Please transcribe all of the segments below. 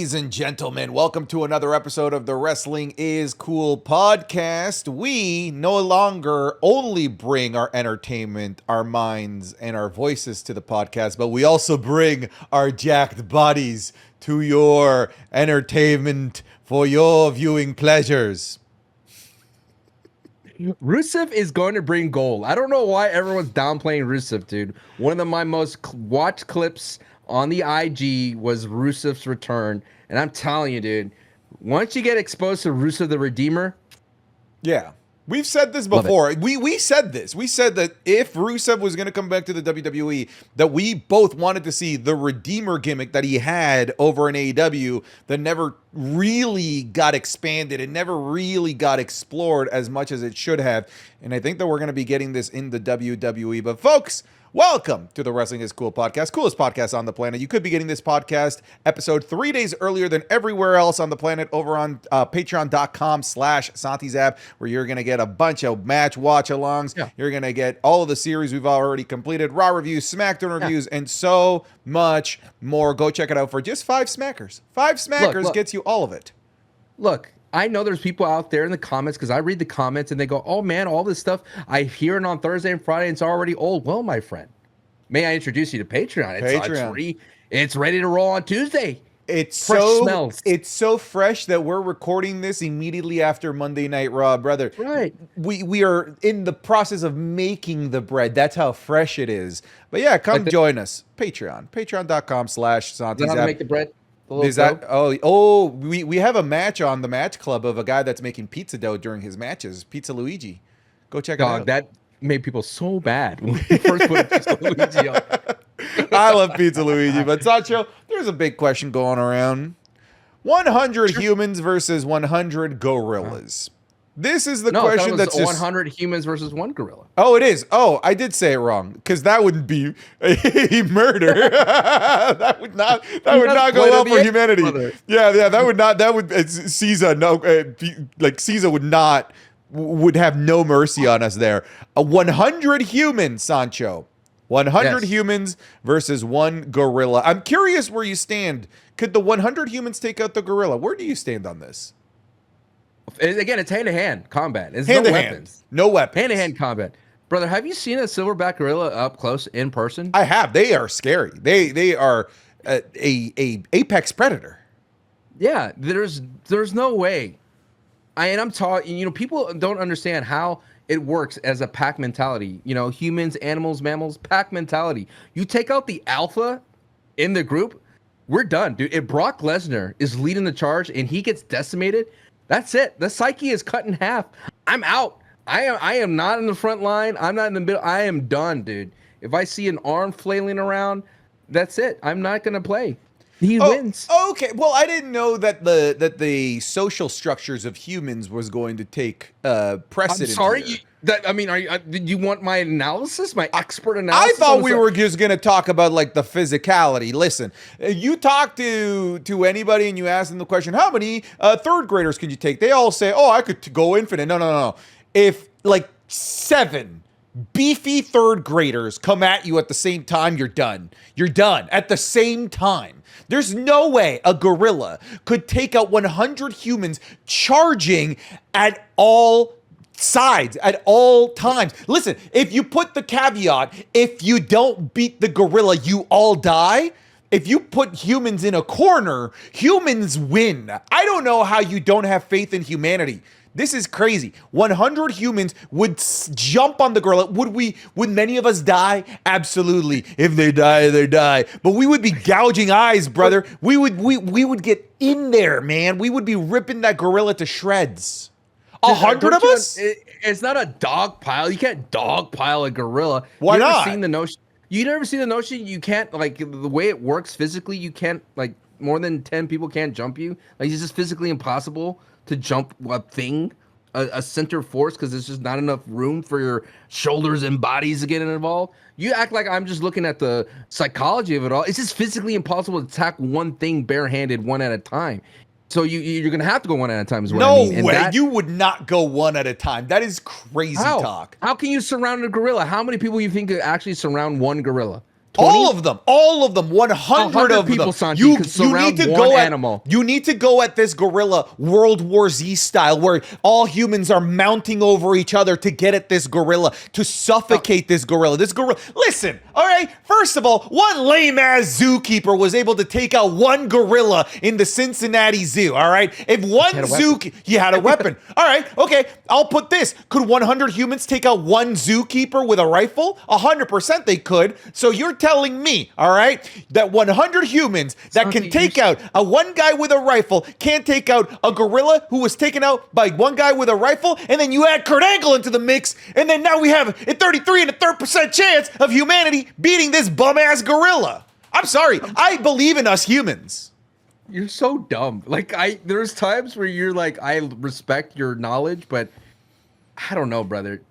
Ladies and gentlemen, welcome to another episode of the Wrestling is Cool podcast. We no longer only bring our entertainment, our minds, and our voices to the podcast, but we also bring our jacked bodies to your entertainment for your viewing pleasures. Rusev is going to bring gold. I don't know why everyone's downplaying Rusev, dude. One of my most watched clips on the IG was Rusev's return. And I'm telling you, dude, once you get exposed to Rusev the Redeemer. Yeah. We've said this before. We said this. We said that if Rusev was going to come back to the WWE, that we both wanted to see the Redeemer gimmick that he had over in AEW that never really got expanded and never really got explored as much as it should have. And I think that we're going to be getting this in the WWE. But folks, welcome to the Wrestling is Cool podcast, coolest podcast on the planet. You could be getting this podcast episode 3 days earlier than everywhere else on the planet over on patreon.com/SantiZap, where you're going to get a bunch of match watch-alongs. Yeah. You're going to get all of the series we've already completed, Raw reviews, SmackDown reviews, and so much more. Go check it out for just 5 smackers. 5 smackers look, gets you all of it. Look, I know there's people out there in the comments, because I read the comments and they go, oh man, all this stuff, I hear it on Thursday and Friday and it's already old. Well, my friend, may I introduce you to Patreon? It's ready to roll on Tuesday. It's so fresh that we're recording this immediately after Monday Night Raw, brother. Right. We are in the process of making the bread. That's how fresh it is. But yeah, come join us. Patreon.com/SantiZap. How to make the bread? Is that we have a match on the Match Club of a guy that's making pizza dough during his matches, Pizza Luigi. Go check it out. That made people so bad when we first put Pizza Luigi on. I love Pizza Luigi, but Sancho, there's a big question going around. 100 humans versus 100 gorillas. This is the question that's just 100 humans versus 1 gorilla. Oh, it is. Oh, I did say it wrong, because that would be a murder. that would not go well for humanity. Yeah, Caesar would have no mercy on us there. 100 humans, Sancho. 100 humans versus 1 gorilla. I'm curious where you stand. Could the 100 humans take out the gorilla? Where do you stand on this? Again, it's hand-to-hand combat. It's no weapons. No weapons. Hand-to-hand combat. Brother, have you seen a silverback gorilla up close in person? I have. They are scary. They are a apex predator. Yeah, there's no way. I'm talking, people don't understand how it works as a pack mentality. Humans, animals, mammals, pack mentality. You take out the alpha in the group, we're done, dude. If Brock Lesnar is leading the charge and he gets decimated, that's it. The psyche is cut in half. I'm out. I am not in the front line. I'm not in the middle. I am done, dude. If I see an arm flailing around, that's it. I'm not gonna play. He wins. Okay. Well, I didn't know that the social structures of humans was going to take precedent. I'm sorry. Here. Did you want my analysis, my expert analysis? I thought we were just going to talk about like the physicality. Listen, you talk to anybody and you ask them the question, how many third graders could you take? They all say, oh, I could go infinite. No. If like 7 beefy third graders come at you at the same time, you're done. You're done at the same time. There's no way a gorilla could take out 100 humans charging at all sides at all times. Listen, if you put the caveat, if you don't beat the gorilla, you all die. If you put humans in a corner, humans win. I don't know how you don't have faith in humanity. This is crazy. 100 humans would jump on the gorilla. Would many of us die? Absolutely. If they die, they die. But we would be gouging eyes, brother. We would get in there, man. We would be ripping that gorilla to shreds. 100 of us? It's not a dog pile. You can't dog pile a gorilla. Why not? You never seen the notion you can't, like, the way it works physically, you can't, like, more than 10 people can't jump you. Like, it's just physically impossible to jump a center force, because there's just not enough room for your shoulders and bodies to get involved. You act like I'm just looking at the psychology of it all. It's just physically impossible to attack one thing barehanded, one at a time. So you're going to have to go one at a time is what I mean. No way. You would not go one at a time. That is crazy talk. How can you surround a gorilla? How many people you think could actually surround one gorilla? All of them, 100 of people, them. Santi, You could need surround to one go at animal. you need to go at this gorilla World War Z style, where all humans are mounting over each other to get at this gorilla, to suffocate this gorilla. Listen, all right. First of all, one lame ass zookeeper was able to take out one gorilla in the Cincinnati Zoo. All right, if one he had a weapon. All right, okay. I'll put this: could 100 humans take out one zookeeper with a rifle? 100% they could. So you're telling me, all right, that 100 humans that can take out a one guy with a rifle can't take out a gorilla who was taken out by one guy with a rifle, and then you add Kurt Angle into the mix, and then now we have a 33 and a third percent chance of humanity beating this bum ass gorilla. I'm sorry, I believe in us humans. You're so dumb. Like there's times where you're like, I respect your knowledge, but I don't know, brother.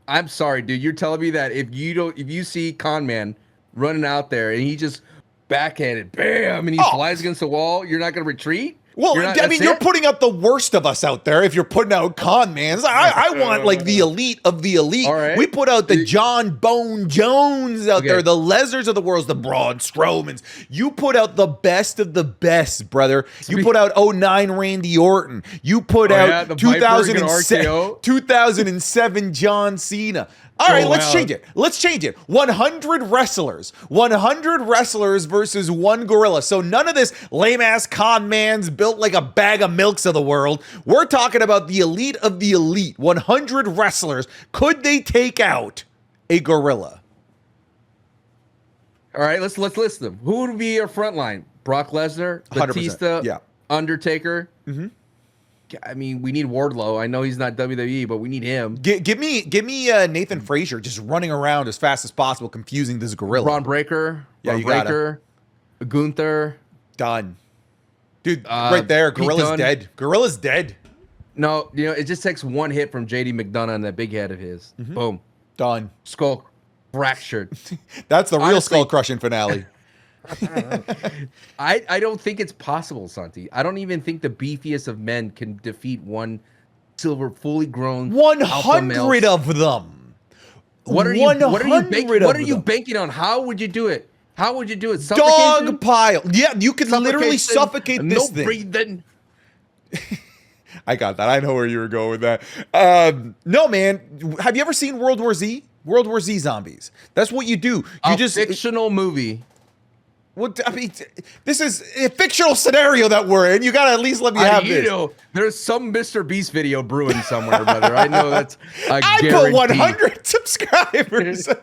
I'm sorry, dude. You're telling me that if you see Con Man running out there and he just backhanded, bam, and he flies against the wall, you're not gonna retreat? Well, you're putting out the worst of us out there if you're putting out con mans. I want like the elite of the elite. All right. We put out the John Bone Jones out there, the Lesnar's of the world, the Braun Strowmans. You put out the best of the best, brother. You put out 09 Randy Orton. You put out 2007 John Cena. All right, let's change it. 100 wrestlers. 100 wrestlers versus one gorilla. So none of this lame-ass con man's built like a bag of milks of the world. We're talking about the elite of the elite. 100 wrestlers. Could they take out a gorilla? All right, let's list them. Who would be our front line? Brock Lesnar, Batista, Undertaker. Mm-hmm. I mean, we need Wardlow. I know he's not WWE, but we need him. Give me Nathan Frazier just running around as fast as possible, confusing this gorilla. Braun Breaker. Gunther. Done. Dude, right there. Gorilla's dead. Gorilla's dead. No, it just takes one hit from JD McDonough and that big head of his. Mm-hmm. Boom. Done. Skull fractured. That's the real skull crushing finale. I don't think it's possible, Santi. I don't even think the beefiest of men can defeat one fully grown 100 of them. What are you banking on? How would you do it? Dog pile. Yeah, you could literally suffocate this thing. Breathing. I got that. I know where you were going with that. No, man. Have you ever seen World War Z? World War Z zombies. That's what you do. Fictional movie. Well, I mean, this is a fictional scenario that we're in. You gotta at least let me have this. There's some Mr. Beast video brewing somewhere, brother. I know that's. I put 100 subscribers. I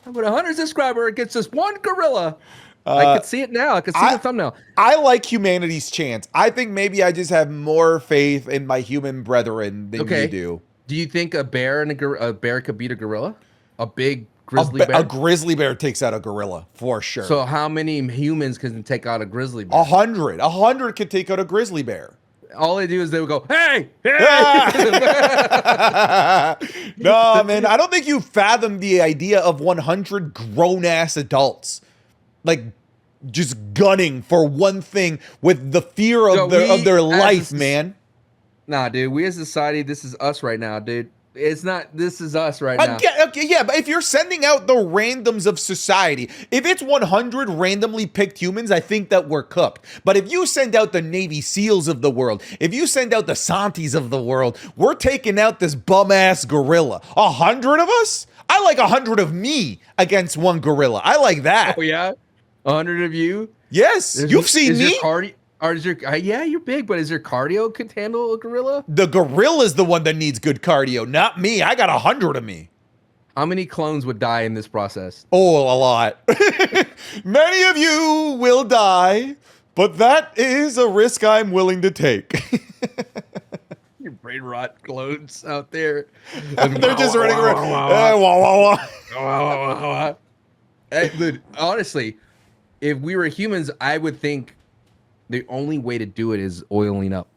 put 100 subscribers. It gets us one gorilla. I can see it now. I can see the thumbnail. I like humanity's chance. I think maybe I just have more faith in my human brethren than you do. Do you think a bear and a bear could beat a gorilla? A big grizzly bear? A grizzly bear takes out a gorilla for sure. So how many humans can take out a grizzly bear? 100. 100 could take out a grizzly bear. All they do is they would go, hey! No, man, I don't think you fathom the idea of 100 grown-ass adults. Like, just gunning for one thing with the fear of their life, man. Nah, dude, we as a society, this is us right now, dude. It's not, this is us right now. Okay, yeah, but if you're sending out the randoms of society, if it's 100 randomly picked humans, I think that we're cooked. But if you send out the Navy SEALs of the world, if you send out the Santis of the world, we're taking out this bum-ass gorilla. 100 of us? I like 100 of me against one gorilla. I like that. Oh, yeah? 100 of you? Yes. You've seen me. Yeah, you're big, but is your cardio could handle a gorilla? The gorilla's the one that needs good cardio, not me. I got 100 of me. How many clones would die in this process? Oh, a lot. Many of you will die, but that is a risk I'm willing to take. Your brain rot clones out there. They're just running around. Hey, dude, honestly, if we were humans, I would think the only way to do it is oiling up.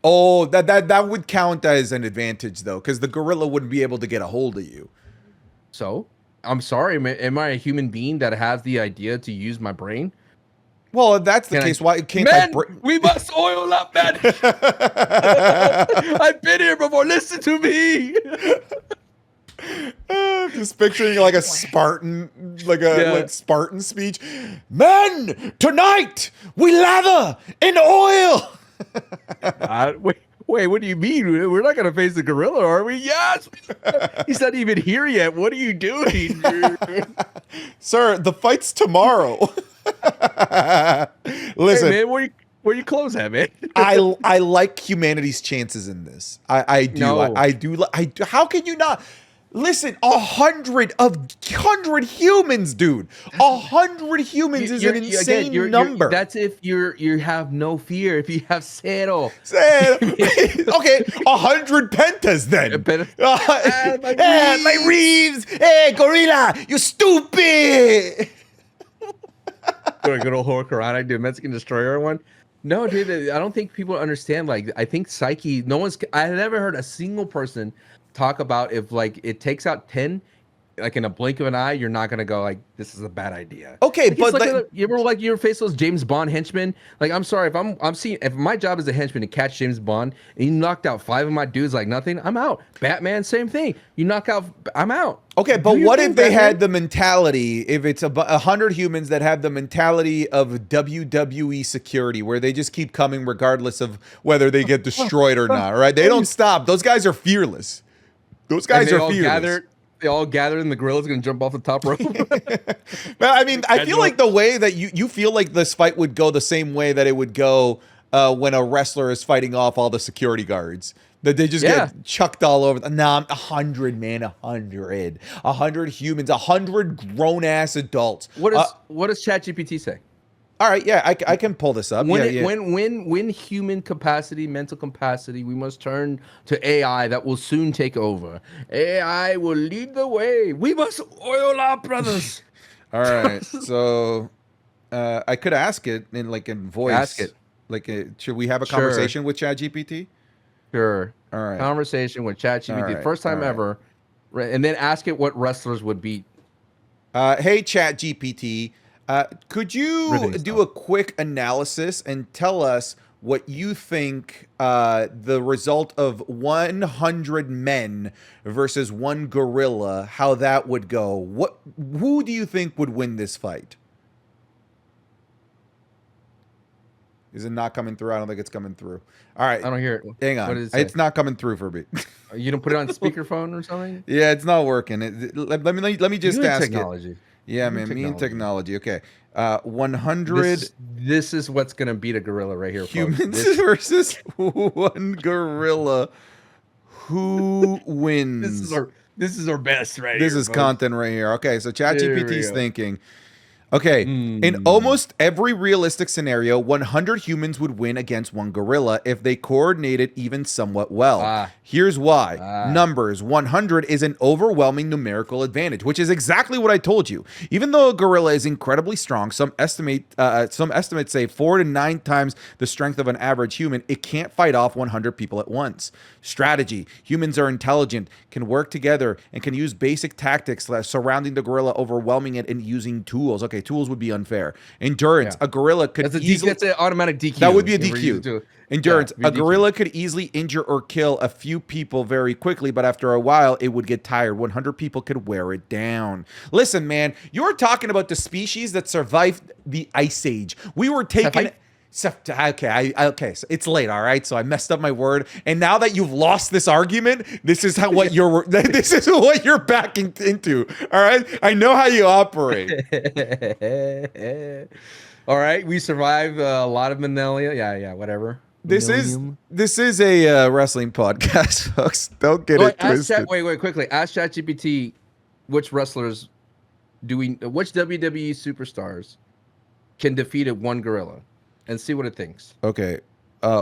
Oh, that would count as an advantage, though, because the gorilla wouldn't be able to get a hold of you. So, I'm sorry, am I a human being that has the idea to use my brain? Well, if that's the case, why can't we must oil up, man. I've been here before. Listen to me. Just picturing like a Spartan, like Spartan speech. Men, tonight we lather in oil. Wait, what do you mean? We're not going to face the gorilla, are we? Yes. He's not even here yet. What are you doing, Sir, the fight's tomorrow. Listen, hey, man, where you close at, man? I like humanity's chances in this. I do. No. I do. How can you not? Listen, 100 humans, dude. 100 humans is an insane number. That's if you have no fear. If you have cero. Okay, 100 pentas then. Hey, my Reeves. Hey, gorilla, you stupid. Good old Hurricanrana, dude, Mexican Destroyer one. No, dude, I don't think people understand. Like, I think psyche. I never heard a single person talk about if like it takes out 10 like in a blink of an eye, you're not gonna go like this is a bad idea. Okay, like, but like you ever like you ever face those James Bond henchmen? Like, I'm sorry if my job as a henchman to catch James Bond and you knocked out 5 of my dudes like nothing, I'm out. Batman, same thing. You knock out, I'm out. Okay, but what if they had the mentality? If it's 100 humans that have the mentality of WWE security, where they just keep coming regardless of whether they get destroyed or not, right? They don't stop. Those guys are fearless. Those guys are fearless. They all gathered and the gorilla's gonna jump off the top rope. But I mean, I feel like the way that you feel like this fight would go the same way that it would go when a wrestler is fighting off all the security guards. That they just get chucked all over. Nah, 100, man, 100. 100 humans, 100 grown-ass adults. What does ChatGPT say? All right, yeah, I can pull this up. When human capacity, mental capacity, we must turn to AI that will soon take over. AI will lead the way. We must oil our brothers. All right, so I could ask it in voice. Ask it. Like, should we have a conversation with ChatGPT? Sure. All right. Conversation with ChatGPT, right. First time ever, and then ask it what wrestlers would beat. Hey, ChatGPT. Could you do a quick analysis and tell us what you think the result of 100 men versus 1 gorilla, how that would go? Who do you think would win this fight? Is it not coming through? I don't think it's coming through. All right. I don't hear it. Hang on. It's not coming through for me. You don't put it on speakerphone or something? Yeah, it's not working. Let me just ask technology. It. Yeah, man, me and technology. Okay. 100. This is what's going to beat a gorilla right here. Humans versus 1 gorilla. Who wins? This is our best right here. This is content right here. Okay, so ChatGPT's thinking. Okay, in almost every realistic scenario, 100 humans would win against 1 gorilla if they coordinated even somewhat well. Here's why. Numbers. 100 is an overwhelming numerical advantage, which is exactly what I told you. Even though a gorilla is incredibly strong, some estimates say 4 to 9 times the strength of an average human, it can't fight off 100 people at once. Strategy. Humans are intelligent, can work together, and can use basic tactics surrounding the gorilla, overwhelming it, and using tools. Okay, tools would be unfair. Endurance. A gorilla could easily... That's an automatic DQ. That would be a DQ. Endurance. A gorilla could easily injure or kill a few people very quickly, but after a while, it would get tired. 100 people could wear it down. Listen, man, you're talking about the species that survived the Ice Age. We were taking... Okay, so it's late, all right? So I messed up my word, and now that you've lost this argument, this is what you're backing into, all right? I know how you operate. All right, we survived a lot of Manila. Yeah, whatever. This is a wrestling podcast, folks. Don't get it twisted. Wait, quickly. Ask ChatGPT which wrestlers which WWE superstars can defeat a 1 gorilla. And see what it thinks. Okay.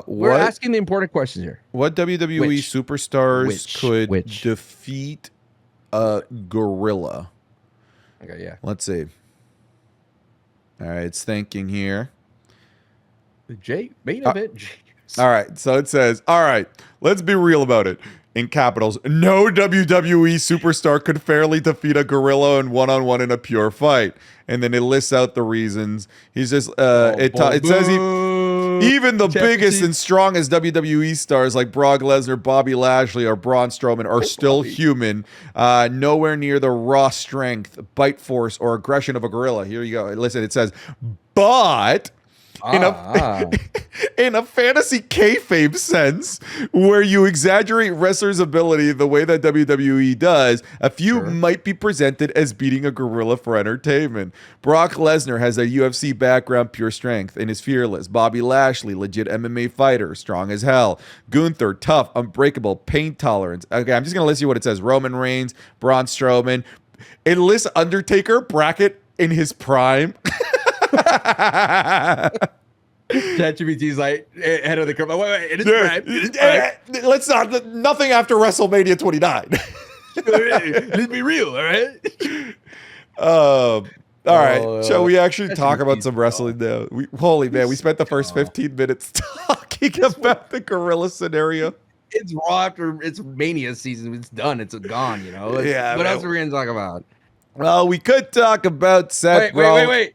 We're asking the important questions here. What WWE superstars could defeat a gorilla? Okay, yeah. Let's see. All right, it's thinking here. All right, so it says, all right, let's be real about it. In capitals, no WWE superstar could fairly defeat a gorilla in one-on-one in a pure fight. And then it lists out the reasons. He's just it says Even the biggest and strongest WWE stars like Brock Lesnar, Bobby Lashley, or Braun Strowman are still human, nowhere near the raw strength, bite force, or aggression of a gorilla. Here you go. Listen, it says, but in a fantasy kayfabe sense, where you exaggerate wrestlers' ability the way that WWE does, a few might be presented as beating a gorilla for entertainment. Brock Lesnar has a UFC background, pure strength, and is fearless. Bobby Lashley, legit MMA fighter, strong as hell. Gunther, tough, unbreakable, pain tolerance. Okay, I'm just going to list you what it says. Roman Reigns, Braun Strowman. It lists Undertaker, bracket, in his prime. ChatGPT's like head of the curve. Wait, it is right. Let's not. Nothing after WrestleMania 29. Let's be real, all right? All right. Shall we actually talk about some wrestling now? Holy man, we spent the first 15 minutes talking about the gorilla scenario. It's Raw after it's Mania season. It's done. It's gone. You know. Yeah. What else are we gonna talk about? Well, we could talk about Seth Rollins. Wait.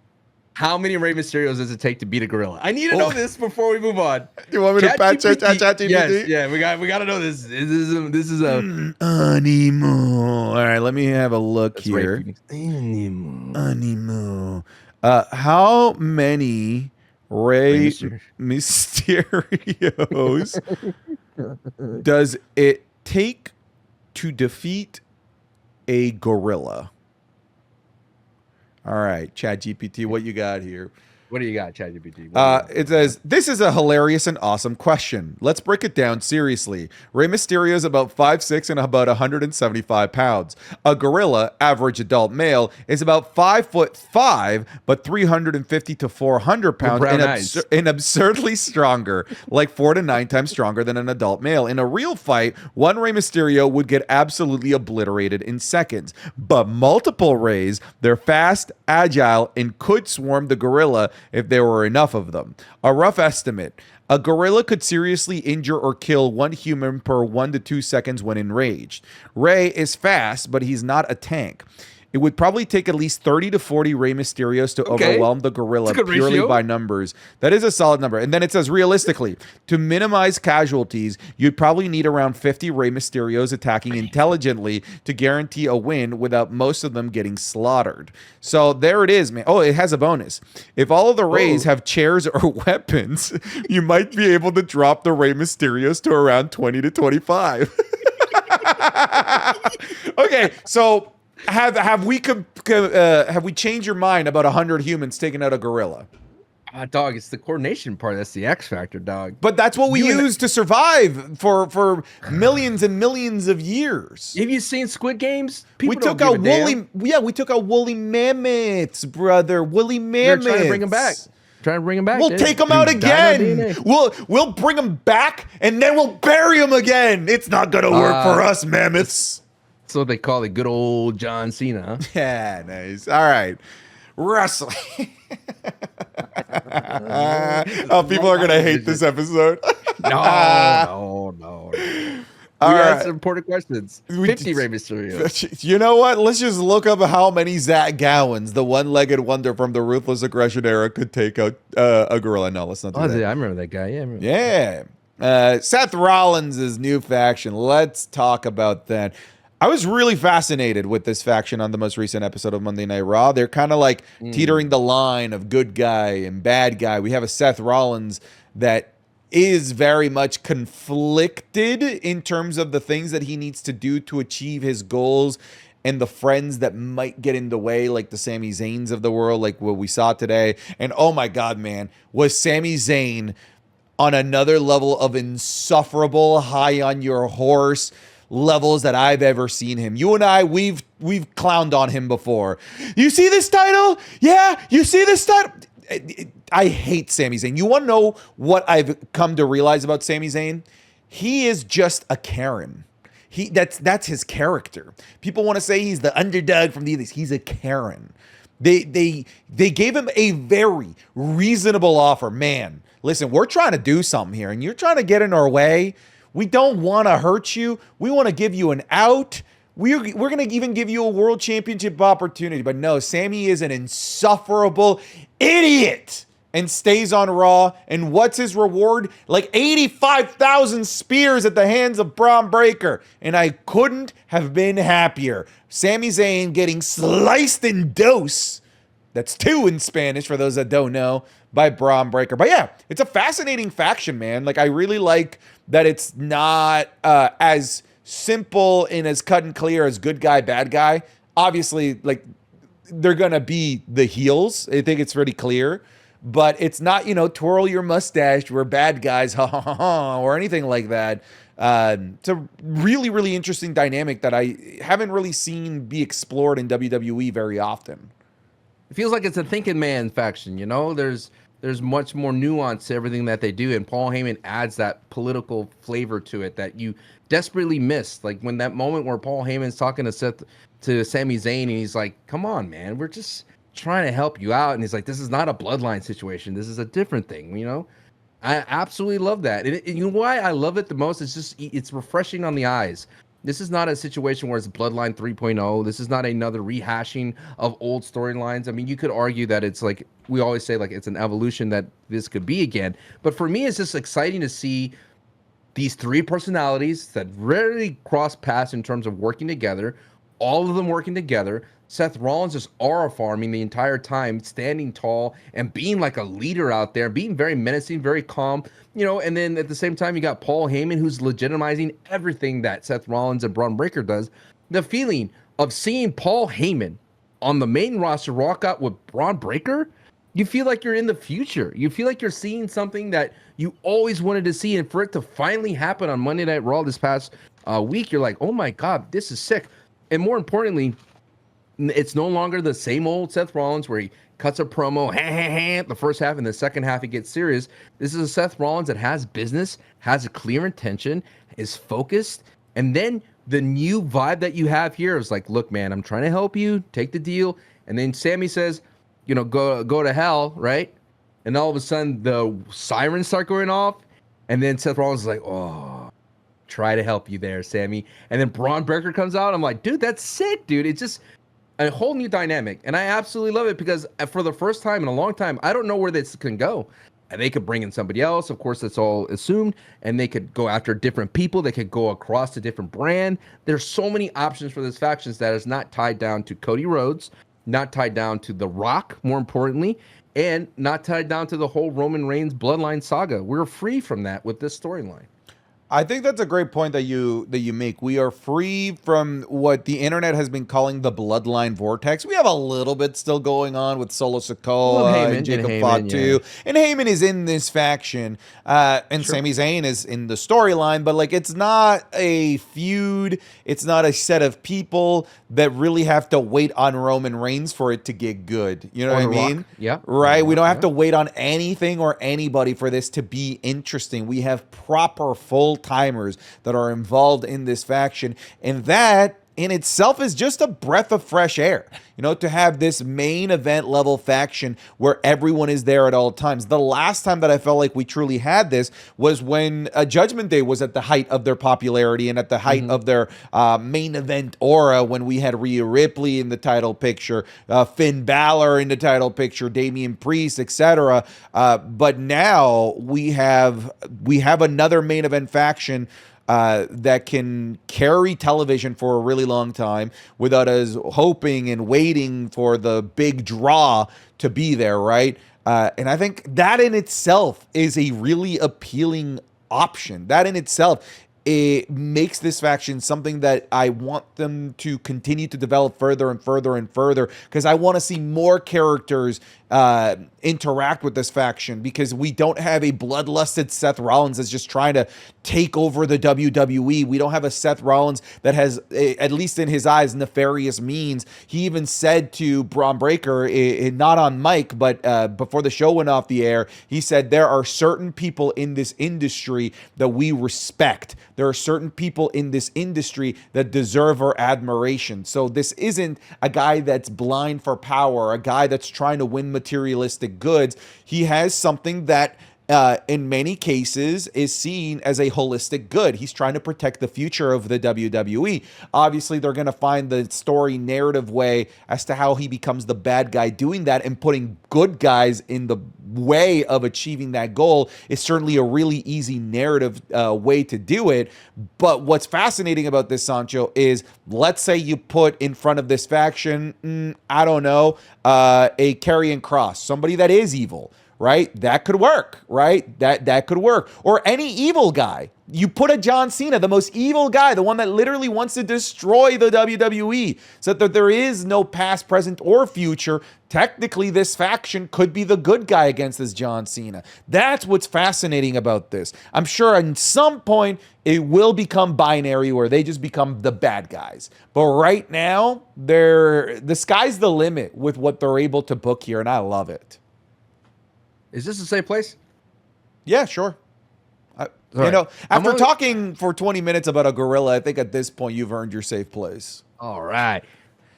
How many Rey Mysterios does it take to beat a gorilla? I need to know this before we move on. You want me to patch ChatGPT? Yes, yeah, we got to know this. This is a Animo. All right, let me have a look here. Animo. How many Rey Mysterios does it take to defeat a gorilla? All right, ChatGPT, what you got here? What do you got, ChatGPT? It says, this is a hilarious and awesome question. Let's break it down seriously. Rey Mysterio is about 5'6" and about 175 pounds. A gorilla, average adult male, is about 5'5", but 350 to 400 pounds and absurdly stronger, like 4 to 9 times stronger than an adult male. In a real fight, one Rey Mysterio would get absolutely obliterated in seconds. But multiple Reys, they're fast, agile, and could swarm the gorilla if there were enough of them. A rough estimate: a gorilla could seriously injure or kill one human per 1 to 2 seconds when enraged. Rey is fast, but he's not a tank. It would probably take at least 30 to 40 Rey Mysterios to overwhelm the gorilla purely by numbers. That is a solid number. And then it says, realistically, to minimize casualties, you'd probably need around 50 Rey Mysterios attacking intelligently to guarantee a win without most of them getting slaughtered. So there it is, man. Oh, it has a bonus. If all of the Reys have chairs or weapons, you might be able to drop the Rey Mysterios to around 20 to 25. Okay, so have we changed your mind about 100 humans taking out a gorilla? Dog, it's the coordination part. That's the X factor, dog. But that's what we use to survive for millions and millions of years. Have you seen Squid Games? We took out woolly mammoths, brother. Woolly mammoths. They're trying to bring them back. We'll take them out again. We'll bring them back, and then we'll bury them again. It's not gonna work for us, mammoths. That's what they call it, good old John Cena. Yeah, nice. All right. Wrestling. Oh, people are going to hate this episode. No. All we right. had some important questions. 50 Rey Mysterio. You know what? Let's just look up how many Zach Gowans, the one-legged wonder from the Ruthless Aggression era, could take out a gorilla. No, let's not do that. I remember that guy. Seth Rollins' new faction. Let's talk about that. I was really fascinated with this faction on the most recent episode of Monday Night Raw. They're kind of like teetering the line of good guy and bad guy. We have a Seth Rollins that is very much conflicted in terms of the things that he needs to do to achieve his goals and the friends that might get in the way, like the Sami Zayns of the world, like what we saw today. And oh my God, man, was Sami Zayn on another level of insufferable, high on your horse levels that I've ever seen him. You and I, we've clowned on him before. You see this title? Yeah, you see this title? I hate Sami Zayn. You want to know what I've come to realize about Sami Zayn? He is just a Karen. That's his character. People want to say he's the underdog from the Indies. He's a Karen. They gave him a very reasonable offer. Man, listen, we're trying to do something here, and you're trying to get in our way. We don't want to hurt you. We want to give you an out. We're going to even give you a world championship opportunity. But no, Sammy is an insufferable idiot. and stays on Raw. And what's his reward? Like 85,000 spears at the hands of Braun Breaker. And I couldn't have been happier. Sami Zayn getting sliced in dos. That's 2 in Spanish for those that don't know, by Braun Breaker. But yeah, it's a fascinating faction, man. Like, I really like that it's not as simple and as cut and clear as good guy, bad guy. Obviously, like, they're going to be the heels. I think it's pretty clear. But it's not, twirl your mustache, we're bad guys, ha ha ha ha, or anything like that. It's a really, really interesting dynamic that I haven't really seen be explored in WWE very often. It feels like it's a thinking man faction, There's much more nuance to everything that they do, and Paul Heyman adds that political flavor to it that you desperately missed. Like when that moment where Paul Heyman's talking to Sami Zayn, and he's like, "Come on, man, we're just trying to help you out," and he's like, "This is not a bloodline situation. This is a different thing," I absolutely love that, and you know why I love it the most? It's refreshing on the eyes. This is not a situation where it's Bloodline 3.0. This is not another rehashing of old storylines. I mean, you could argue that it's like, we always say, like, it's an evolution that this could be again. But for me, it's just exciting to see these 3 personalities that rarely cross paths in terms of working together, all of them working together. Seth Rollins just aura farming the entire time, standing tall and being like a leader out there, being very menacing, very calm, and then at the same time, you got Paul Heyman, who's legitimizing everything that Seth Rollins and Braun Breaker does. The feeling of seeing Paul Heyman on the main roster walk out with Braun Breaker, you feel like you're in the future. You feel like you're seeing something that you always wanted to see, and for it to finally happen on Monday Night Raw this past week, you're like, oh my God, this is sick. And more importantly, it's no longer the same old Seth Rollins where he cuts a promo, the first half, and the second half he gets serious. This is a Seth Rollins that has business, has a clear intention, is focused, and then the new vibe that you have here is like, look, man, I'm trying to help you, take the deal. And then Sami says, go to hell, right? And all of a sudden the sirens start going off, and then Seth Rollins is like, oh, try to help you there, Sami. And then Braun Breaker comes out. I'm like, dude, that's sick, dude. It's just a whole new dynamic, and I absolutely love it because for the first time in a long time, I don't know where this can go. And they could bring in somebody else, of course, that's all assumed, and they could go after different people. They could go across a different brand. There's so many options for this factions that is not tied down to Cody Rhodes, not tied down to The Rock, more importantly, and not tied down to the whole Roman Reigns bloodline saga. We're free from that with this storyline. I think that's a great point that you make. We are free from what the internet has been calling the bloodline vortex. We have a little bit still going on with Solo Sakoa and Jacob Fatu. Yeah. And Heyman is in this faction. And sure, Sami Zayn is in the storyline. But, like, it's not a feud. It's not a set of people that really have to wait on Roman Reigns for it to get good. You know what I mean? Rock. Yeah. Right? We don't have to wait on anything or anybody for this to be interesting. We have proper full-timers that are involved in this faction, and that in itself is just a breath of fresh air, to have this main event level faction where everyone is there at all times. The last time that I felt like we truly had this was when Judgment Day was at the height of their popularity and at the height of their main event aura, when we had Rhea Ripley in the title picture, Finn Balor in the title picture, Damian Priest, etc. But now we have another main event faction that can carry television for a really long time without us hoping and waiting for the big draw to be there, right? And I think that in itself is a really appealing option. That in itself, it makes this faction something that I want them to continue to develop further and further and further, because I want to see more characters interact with this faction, because we don't have a bloodlusted Seth Rollins that's just trying to take over the WWE. We don't have a Seth Rollins that has, at least in his eyes, nefarious means. He even said to Braun Breaker, not on mic, but before the show went off the air, he said, there are certain people in this industry that we respect. There are certain people in this industry that deserve our admiration. So this isn't a guy that's blind for power, a guy that's trying to win materialistic goods. He has something that in many cases is seen as a holistic good. He's trying to protect the future of the WWE. Obviously, they're going to find the story narrative way as to how he becomes the bad guy doing that, and putting good guys in the way of achieving that goal is certainly a really easy narrative way to do it. But what's fascinating about this, Sancho, is let's say you put in front of this faction, I don't know, a Karrion Kross, somebody that is evil, right? That could work, right? That could work. Or any evil guy. You put a John Cena, the most evil guy, the one that literally wants to destroy the WWE, so that there is no past, present, or future. Technically, this faction could be the good guy against this John Cena. That's what's fascinating about this. I'm sure at some point it will become binary where they just become the bad guys. But right now, the sky's the limit with what they're able to book here, and I love it. Is this a safe place? Yeah, sure. After talking for 20 minutes about a gorilla, I think at this point you've earned your safe place. All right.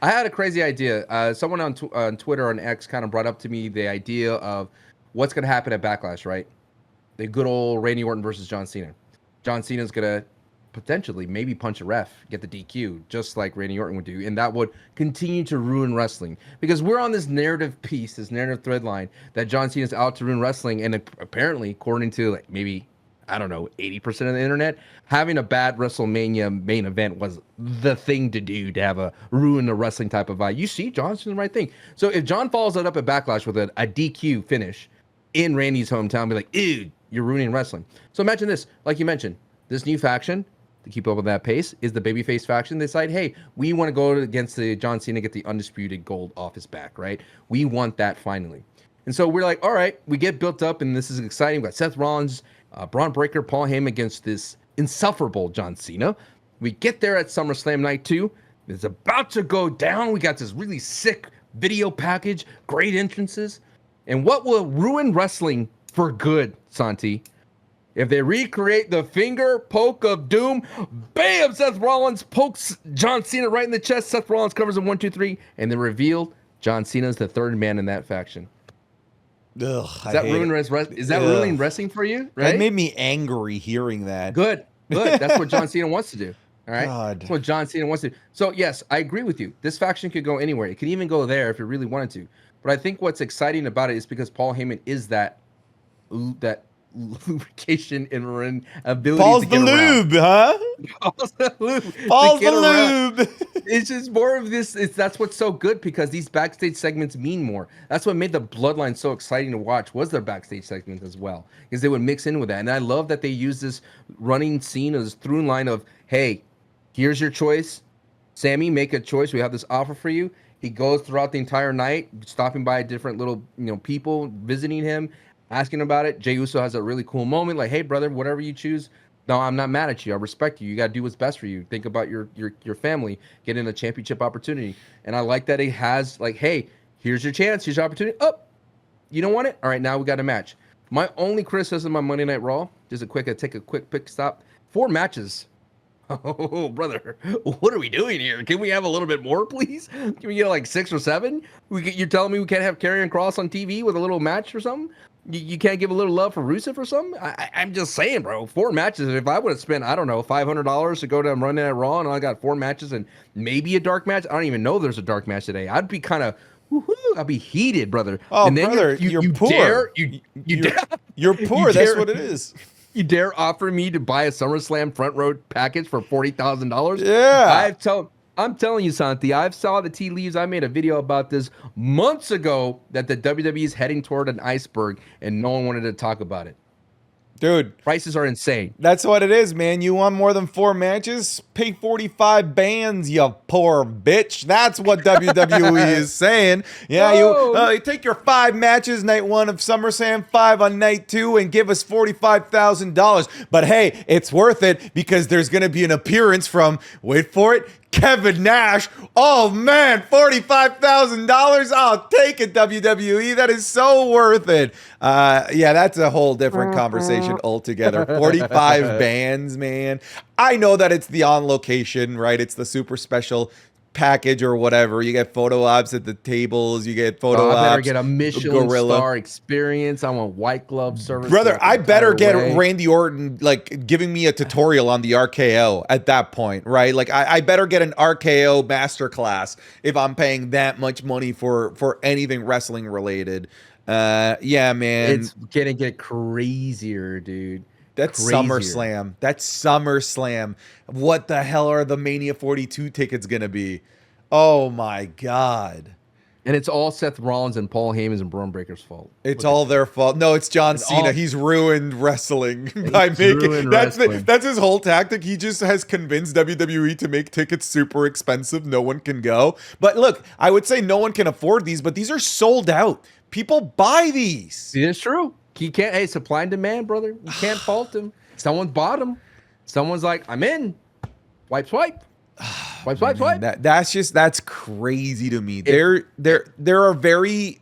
I had a crazy idea. Someone on Twitter, on X, kind of brought up to me the idea of what's going to happen at Backlash, right? The good old Randy Orton versus John Cena. John Cena's going to potentially maybe punch a ref, get the DQ, just like Randy Orton would do, and that would continue to ruin wrestling, because we're on this narrative piece, this narrative thread line that John Cena's out to ruin wrestling, and apparently, according to like maybe, I don't know, 80% of the internet, having a bad WrestleMania main event was the thing to do, to have a ruin the wrestling type of vibe. You see, John's doing the right thing. So if John follows that up at Backlash with a DQ finish in Randy's hometown, be like, ew, you're ruining wrestling. So imagine this, like you mentioned, this new faction, to keep up with that pace, is the babyface faction. They decide, hey, we want to go against the John Cena, get the undisputed gold off his back, right? We want that finally. And so we're like, all right, we get built up, and this is exciting. We've got Seth Rollins, Braun Breaker, Paul Heyman against this insufferable John Cena. We get there at SummerSlam Night 2. It's about to go down. We got this really sick video package, great entrances. And what will ruin wrestling for good, Santi? If they recreate the finger poke of doom, bam, Seth Rollins pokes John Cena right in the chest. Seth Rollins covers him 1, 2, 3, and then revealed John Cena's the third man in that faction. Ugh, is that ruining wrestling for you? Right? It made me angry hearing that. Good. That's what John Cena wants to do. All right. God. That's what John Cena wants to do. So yes, I agree with you. This faction could go anywhere. It could even go there if it really wanted to. But I think what's exciting about it is because Paul Heyman is that lubrication and ability Paul's to get the lube, huh? Paul's the lube. Paul's the lube. It's just more of this. That's what's so good, because these backstage segments mean more. That's what made the Bloodline so exciting to watch, was their backstage segments as well, because they would mix in with that. And I love that they use this running scene as through line of, hey, here's your choice. Sammy, make a choice. We have this offer for you. He goes throughout the entire night, stopping by different little people, visiting him, asking about it. Jey Uso has a really cool moment, like, hey, brother, whatever you choose, no, I'm not mad at you. I respect you. You got to do what's best for you. Think about your family, getting a championship opportunity. And I like that he has, like, hey, here's your chance. Here's your opportunity. Oh, you don't want it? All right, now we got a match. My only criticism on Monday Night Raw, just take a quick pick stop. 4 matches. Oh, brother, what are we doing here? Can we have a little bit more, please? Can we get like 6 or 7? You're telling me we can't have Karrion Kross on TV with a little match or something? You can't give a little love for Rusev or something? I'm just saying, bro. 4 matches. If I would have spent, I don't know, $500 to go to Monday Night Raw, and I got 4 matches and maybe a dark match. I don't even know there's a dark match today. I'd be kind of, I'd be heated, brother. Oh, and then brother, you're poor. You're poor. That's what it is. You dare offer me to buy a SummerSlam front row package for $40,000? Yeah. I'm telling you, Santi, I've saw the tea leaves. I made a video about this months ago, that the WWE is heading toward an iceberg, and no one wanted to talk about it. Dude, prices are insane. That's what it is, man. You want more than 4 matches? Pay 45 bands, you poor bitch. That's what WWE is saying. Yeah, you take your 5 matches, night 1 of SummerSlam, 5 on night 2, and give us $45,000. But hey, it's worth it, because there's going to be an appearance from, wait for it, Kevin Nash. Oh man, $45,000. I'll take it, WWE. That is so worth it. Yeah, that's a whole different conversation altogether. 45 bands, man. I know that it's the on location, right? It's the super special package or whatever. You get photo ops at the tables. You get photo ops. I better get a Michelin star experience. I want white glove service. Brother, I better get Randy Orton like giving me a tutorial on the RKO at that point, right? Like I better get an RKO masterclass if I'm paying that much money for anything wrestling related. Yeah, man. It's gonna get crazier, dude. That's SummerSlam. That's SummerSlam. What the hell are the Mania 42 tickets gonna be? Oh my God. And it's all Seth Rollins and Paul Heyman's and Braun Breaker's fault. It's all their fault. No, it's John Cena. He's ruined wrestling by making that's his whole tactic. He just has convinced WWE to make tickets super expensive. No one can go. But look, I would say no one can afford these, but these are sold out. People buy these. It's true. He can't. Hey, supply and demand, brother. You can't fault him. Someone bought him. Someone's like, I'm in. Swipe. Swipe. That's crazy to me. There are very.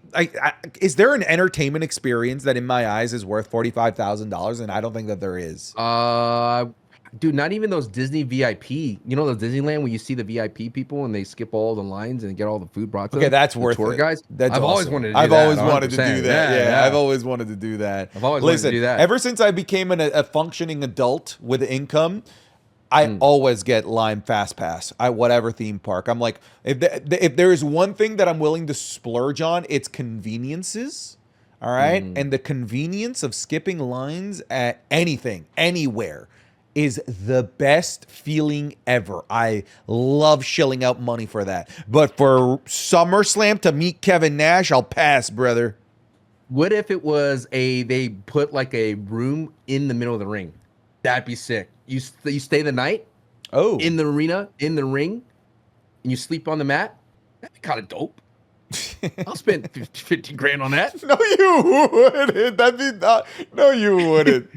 Is there an entertainment experience that, in my eyes, is worth $45,000? And I don't think that there is. Dude, not even those Disney VIP. You know, the Disneyland where you see the VIP people and they skip all the lines and get all the food brought to them. Okay, that's worth tour it. Guys. I've always wanted to do that. I've always wanted to do that. Yeah. I've always wanted to do that. I've always wanted to do that. Ever since I became a functioning adult with income, I always get Lime Fast Pass at whatever theme park. I'm like, if there is one thing that I'm willing to splurge on, it's conveniences. All right. And the convenience of skipping lines at anything, anywhere, is the best feeling ever. I love shelling out money for that. But for SummerSlam to meet Kevin Nash, I'll pass, brother. What if it was they put like a room in the middle of the ring? That'd be sick. You stay the night in the arena, in the ring, and you sleep on the mat. That'd be kind of dope. I'll spend 50 grand on that. No, you wouldn't. That'd be not. No, you wouldn't.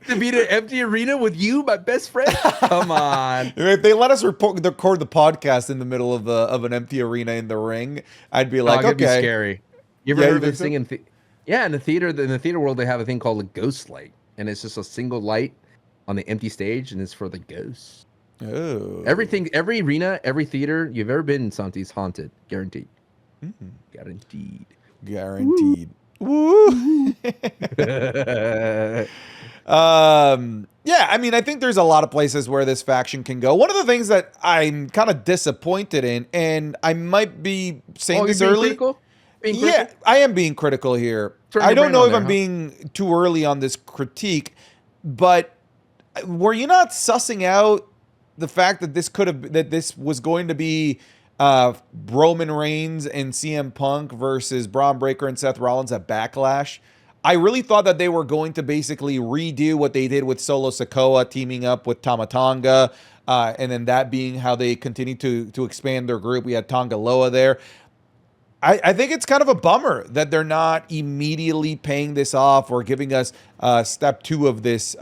To be in an empty arena with you, my best friend. Come on. If they let us record the podcast in the middle of an empty arena in the ring, I'd be like, it'd okay. Be scary. You ever heard of this thing in in the theater world, they have a thing called a ghost light, and it's just a single light on the empty stage, and it's for the ghosts. Oh. Every arena, every theater you've ever been in, Santi's haunted, guaranteed. Guaranteed. Woo. Yeah, I mean, I think there's a lot of places where this faction can go. One of the things that I'm kind of disappointed in, and I might be saying this early. Yeah, I am being critical here. I don't know if I'm being too early on this critique, but were you not sussing out the fact that this was going to be Roman Reigns and CM Punk versus Braun Breaker and Seth Rollins at Backlash? I really thought that they were going to basically redo what they did with Solo Sakoa teaming up with Tama Tonga, and then that being how they continue to expand their group. We had Tonga Loa there. I think it's kind of a bummer that they're not immediately paying this off or giving us step 2 of this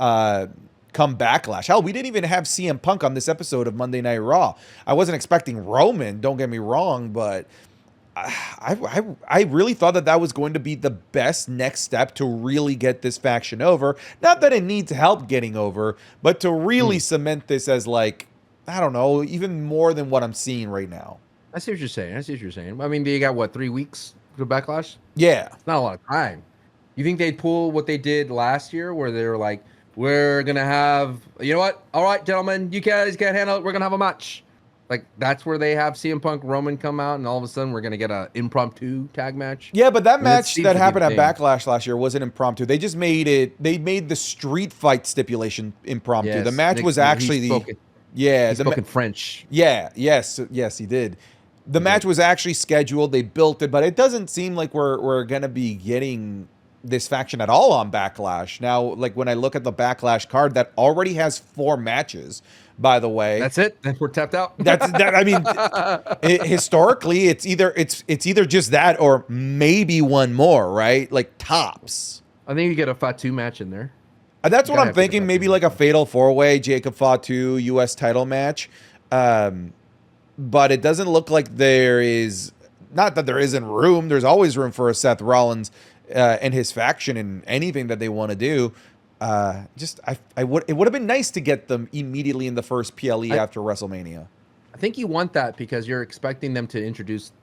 come Backlash. Hell, we didn't even have CM Punk on this episode of Monday Night Raw. I wasn't expecting Roman, don't get me wrong, but I really thought that was going to be the best next step to really get this faction over. Not that it needs help getting over, but to really cement this as, like, I don't know, even more than what I'm seeing right now. I see what you're saying. I mean, you got, what, 3 weeks to Backlash? Yeah. It's not a lot of time. You think they'd pull what they did last year where they were like, we're going to have, you know what? All right, gentlemen, you guys can't handle it. We're going to have a match. Like, that's where they have CM Punk, Roman come out, and all of a sudden we're going to get an impromptu tag match. Yeah, but that match that happened at Backlash last year wasn't impromptu. They just made the street fight stipulation impromptu. Yes, the match was actually he spoke in French. Yeah, yes, he did. The match was actually scheduled. They built it, but it doesn't seem like we're going to be getting this faction at all on Backlash. Now, like, when I look at the Backlash card, that already has 4 matches, by the way. That's it. Then we're tapped out. I mean, historically, it's either just that or maybe one more, right? Like, tops. I think you get a Fatu match in there. That's what I'm thinking. Maybe like a fatal 4-way, Jacob Fatu U.S. title match. But it doesn't look like there is, not that there isn't room. There's always room for a Seth Rollins and his faction and anything that they want to do. It would have been nice to get them immediately in the first PLE after WrestleMania. I I think you want that because you're expecting them to introduce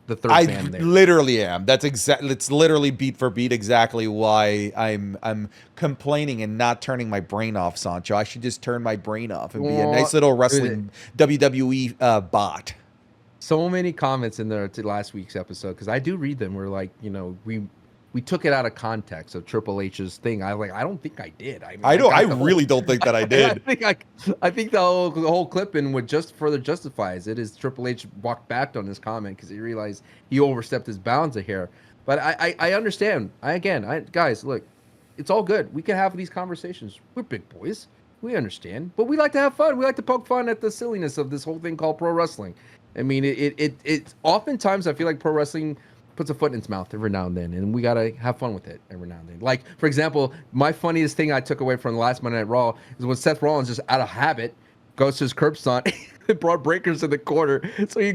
the third I fan there. literally am. That's exactly. It's literally beat for beat exactly why I'm complaining and not turning my brain off, Sancho. I should just turn my brain off and be a nice little wrestling WWE bot. So many comments in there to last week's episode because I do read them. We're like, we took it out of context of Triple H's thing. I don't think I did. I mean, I really don't think that I did. I think the whole clip in would just further justifies it is Triple H walked back on his comment because he realized he overstepped his bounds a hair. But I understand. Guys, look, it's all good. We can have these conversations. We're big boys. We understand. But we like to have fun. We like to poke fun at the silliness of this whole thing called pro wrestling. I mean, it's oftentimes I feel like pro wrestling puts a foot in its mouth every now and then, and we gotta have fun with it every now and then. Like, for example, my funniest thing I took away from the last Monday Night Raw is when Seth Rollins just out of habit goes to his curb stunt and Braun Breaker's in the corner. So he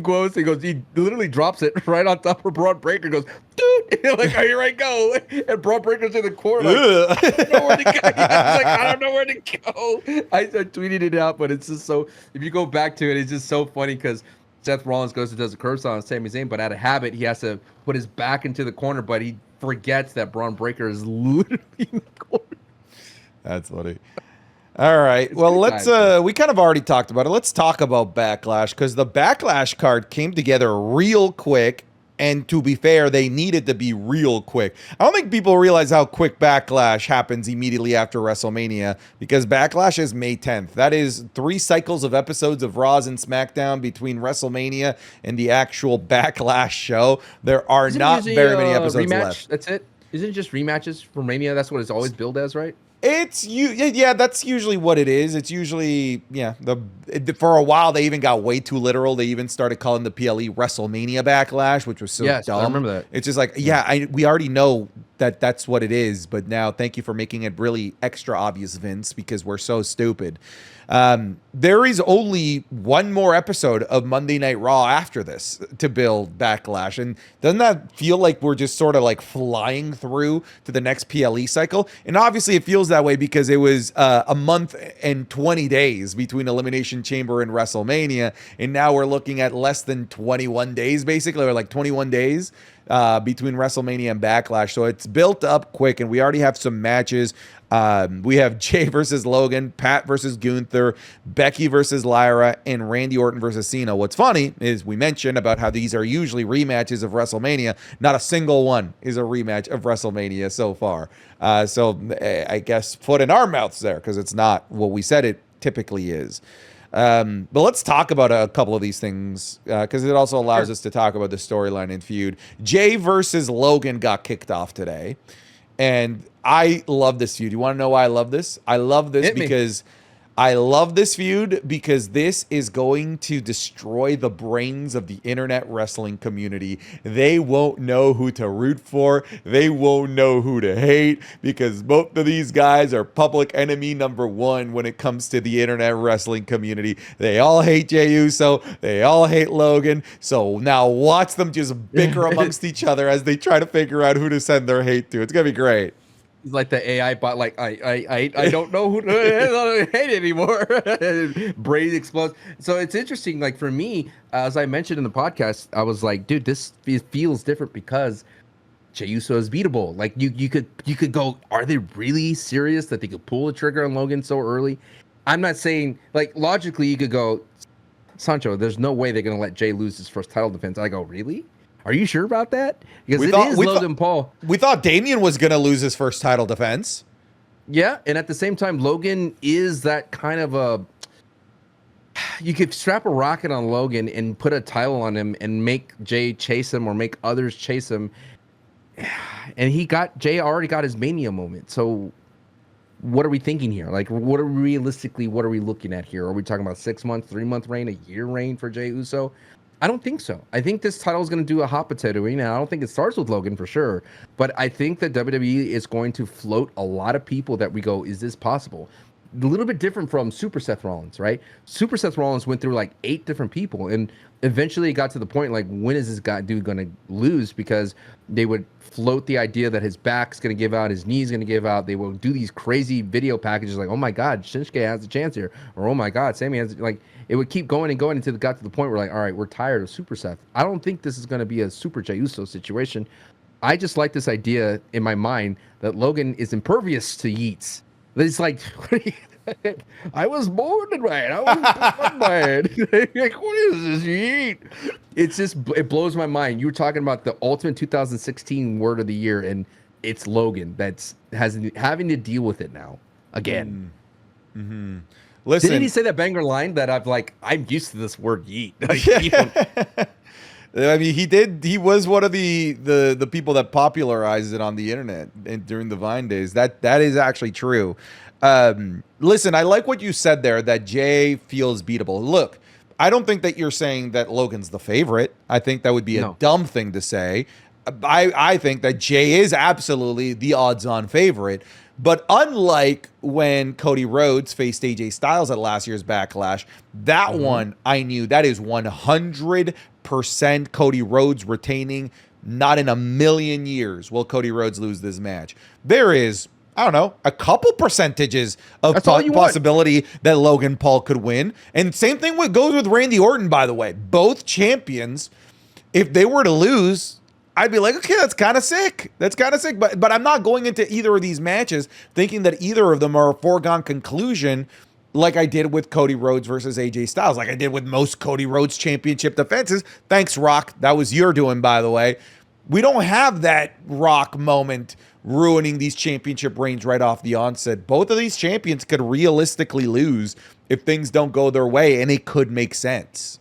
literally drops it right on top of Braun Breaker, goes, dude, like, oh, here I go. And Braun Breaker's in the corner, like, I don't know where to go. I don't know where to go. I tweeted it out, but it's just so, if you go back to it, it's just so funny because Seth Rollins goes and does a curb stomp on Sami Zayn, but out of habit, he has to put his back into the corner, but he forgets that Braun Breaker is literally in the corner. That's funny. All right. Well, we kind of already talked about it. Let's talk about Backlash because the Backlash card came together real quick. And to be fair, they needed to be real quick. I don't think people realize how quick Backlash happens immediately after WrestleMania because Backlash is May 10th. That is 3 cycles of episodes of Raws and SmackDown between WrestleMania and the actual Backlash show. There are not very many episodes left. That's it? Isn't it just rematches for Mania? That's what it's always billed as, right? That's usually what it is. It's usually, for a while they even got way too literal. They even started calling the PLE WrestleMania Backlash, which was so dumb. I remember that. It's just like, we already know that that's what it is, but now thank you for making it really extra obvious, Vince, because we're so stupid. There is only one more episode of Monday Night Raw after this to build Backlash. And doesn't that feel like we're just sort of like flying through to the next PLE cycle? And obviously it feels that way because it was a month and 20 days between Elimination Chamber and WrestleMania. And now we're looking at less than 21 days, basically, or like 21 days between WrestleMania and Backlash. So it's built up quick, and we already have some matches. We have Jay versus Logan, Pat versus Gunther, Becky versus Lyra, and Randy Orton versus Cena. What's funny is we mentioned about how these are usually rematches of WrestleMania. Not a single one is a rematch of WrestleMania so far. So I guess foot in our mouths there because it's not what we said it typically is. But let's talk about a couple of these things because it also allows us to talk about the storyline and feud. Jay versus Logan got kicked off today. And I love this feud. You want to know why I love this? I love this because I love this feud because this is going to destroy the brains of the internet wrestling community. They won't know who to root for. They won't know who to hate because both of these guys are public enemy number one when it comes to the internet wrestling community. They all hate Jey Uso. They all hate Logan. So now watch them just bicker amongst each other as they try to figure out who to send their hate to. It's going to be great. He's like the AI bot, like I don't know who to hate anymore. Brain explodes. So it's interesting. Like for me, as I mentioned in the podcast, I was like, dude, this feels different because Jey Uso is beatable. Like you could go, are they really serious that they could pull the trigger on Logan so early? I'm not saying like logically you could go, Sancho, there's no way they're gonna let Jey lose his first title defense. I go, really? Are you sure about that? Because it is Logan Paul. We thought Damian was going to lose his first title defense. Yeah, and at the same time, Logan is that kind of a... You could strap a rocket on Logan and put a title on him and make Jey chase him or make others chase him. And Jey already got his Mania moment. So what are we thinking here? Like, what are we looking at here? Are we talking about 6 months, 3-month reign, a year reign for Jey Uso? I don't think so. I think this title is going to do a hot potatoing, and I don't think it starts with Logan for sure. But I think that WWE is going to float a lot of people that we go, is this possible? a little bit different from Super Seth Rollins, right? Super Seth Rollins went through like 8 different people, and eventually it got to the point like, when is this dude gonna lose? Because they would float the idea that his back's gonna give out, his knee's gonna give out. They will do these crazy video packages like, oh my God, Shinsuke has a chance here, or oh my God, Sammy has, like, it would keep going and going until it got to the point where like, all right, we're tired of Super Seth. I don't think this is gonna be a Super Jey Uso situation. I just like this idea in my mind that Logan is impervious to yeets. It's like, I was born in right. I was born by it. Like, what is this yeet? It's just, it blows my mind. You were talking about the ultimate 2016 word of the year, and it's Logan that's having to deal with it now again. Mm-hmm. Listen, didn't he say that banger line that I'm used to this word yeet? Like, I mean, he did. He was one of the people that popularized it on the internet during the Vine days. That is actually true. Listen, I like what you said there, that Jay feels beatable. Look, I don't think that you're saying that Logan's the favorite. I think that would be a dumb thing to say. I think that Jay is absolutely the odds-on favorite. But unlike when Cody Rhodes faced AJ Styles at last year's Backlash, that one I knew that is 100% Cody Rhodes retaining. Not in a million years will Cody Rhodes lose this match. There is, I don't know, a couple percentages of possibility that Logan Paul could win. And same thing goes with Randy Orton, by the way. Both champions, if they were to lose, I'd be like, okay, that's kind of sick. That's kind of sick. But I'm not going into either of these matches thinking that either of them are a foregone conclusion, like I did with Cody Rhodes versus AJ Styles, like I did with most Cody Rhodes championship defenses. Thanks, Rock. That was your doing, by the way. We don't have that Rock moment ruining these championship reigns right off the onset. Both of these champions could realistically lose if things don't go their way, and it could make sense.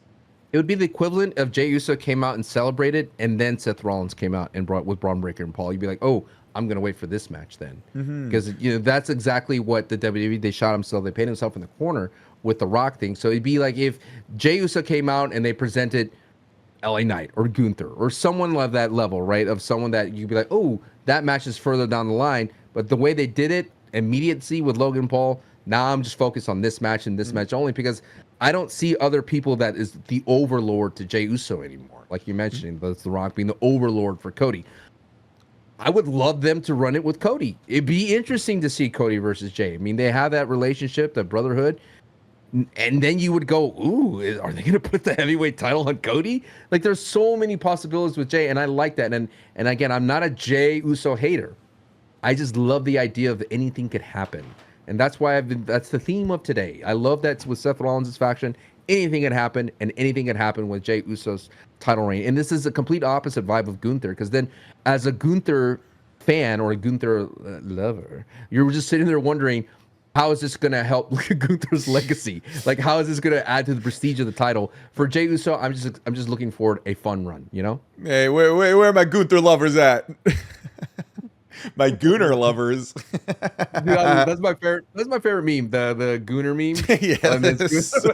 It would be the equivalent of Jey Uso came out and celebrated, and then Seth Rollins came out and brought with Braun Breaker and Paul. You'd be like, oh, I'm going to wait for this match then. Because that's exactly what the WWE, they shot himself, they painted himself in the corner with the Rock thing. So it'd be like if Jey Uso came out and they presented LA Knight or Gunther or someone of that level, right? Of someone that you'd be like, oh, that match is further down the line. But the way they did it, immediacy with Logan Paul, now I'm just focused on this match and this match only, because I don't see other people that is the overlord to Jey Uso anymore. Like you're mentioning, that's The Rock being the overlord for Cody. I would love them to run it with Cody. It'd be interesting to see Cody versus Jey. I mean, they have that relationship, that brotherhood. And then you would go, ooh, are they going to put the heavyweight title on Cody? Like, there's so many possibilities with Jey, and I like that. And again, I'm not a Jey Uso hater. I just love the idea of anything could happen. And that's why that's the theme of today. I love that with Seth Rollins' faction, anything can happen, and anything can happen with Jey Uso's title reign. And this is a complete opposite vibe of Gunther, because then as a Gunther fan or a Gunther lover, you're just sitting there wondering, how is this going to help Gunther's legacy? Like, how is this going to add to the prestige of the title? For Jey Uso, I'm just looking forward a fun run, you know? Hey, where are my Gunther lovers at? My Gooner lovers. Dude, that's my favorite meme. The Gooner meme. Yeah, that's so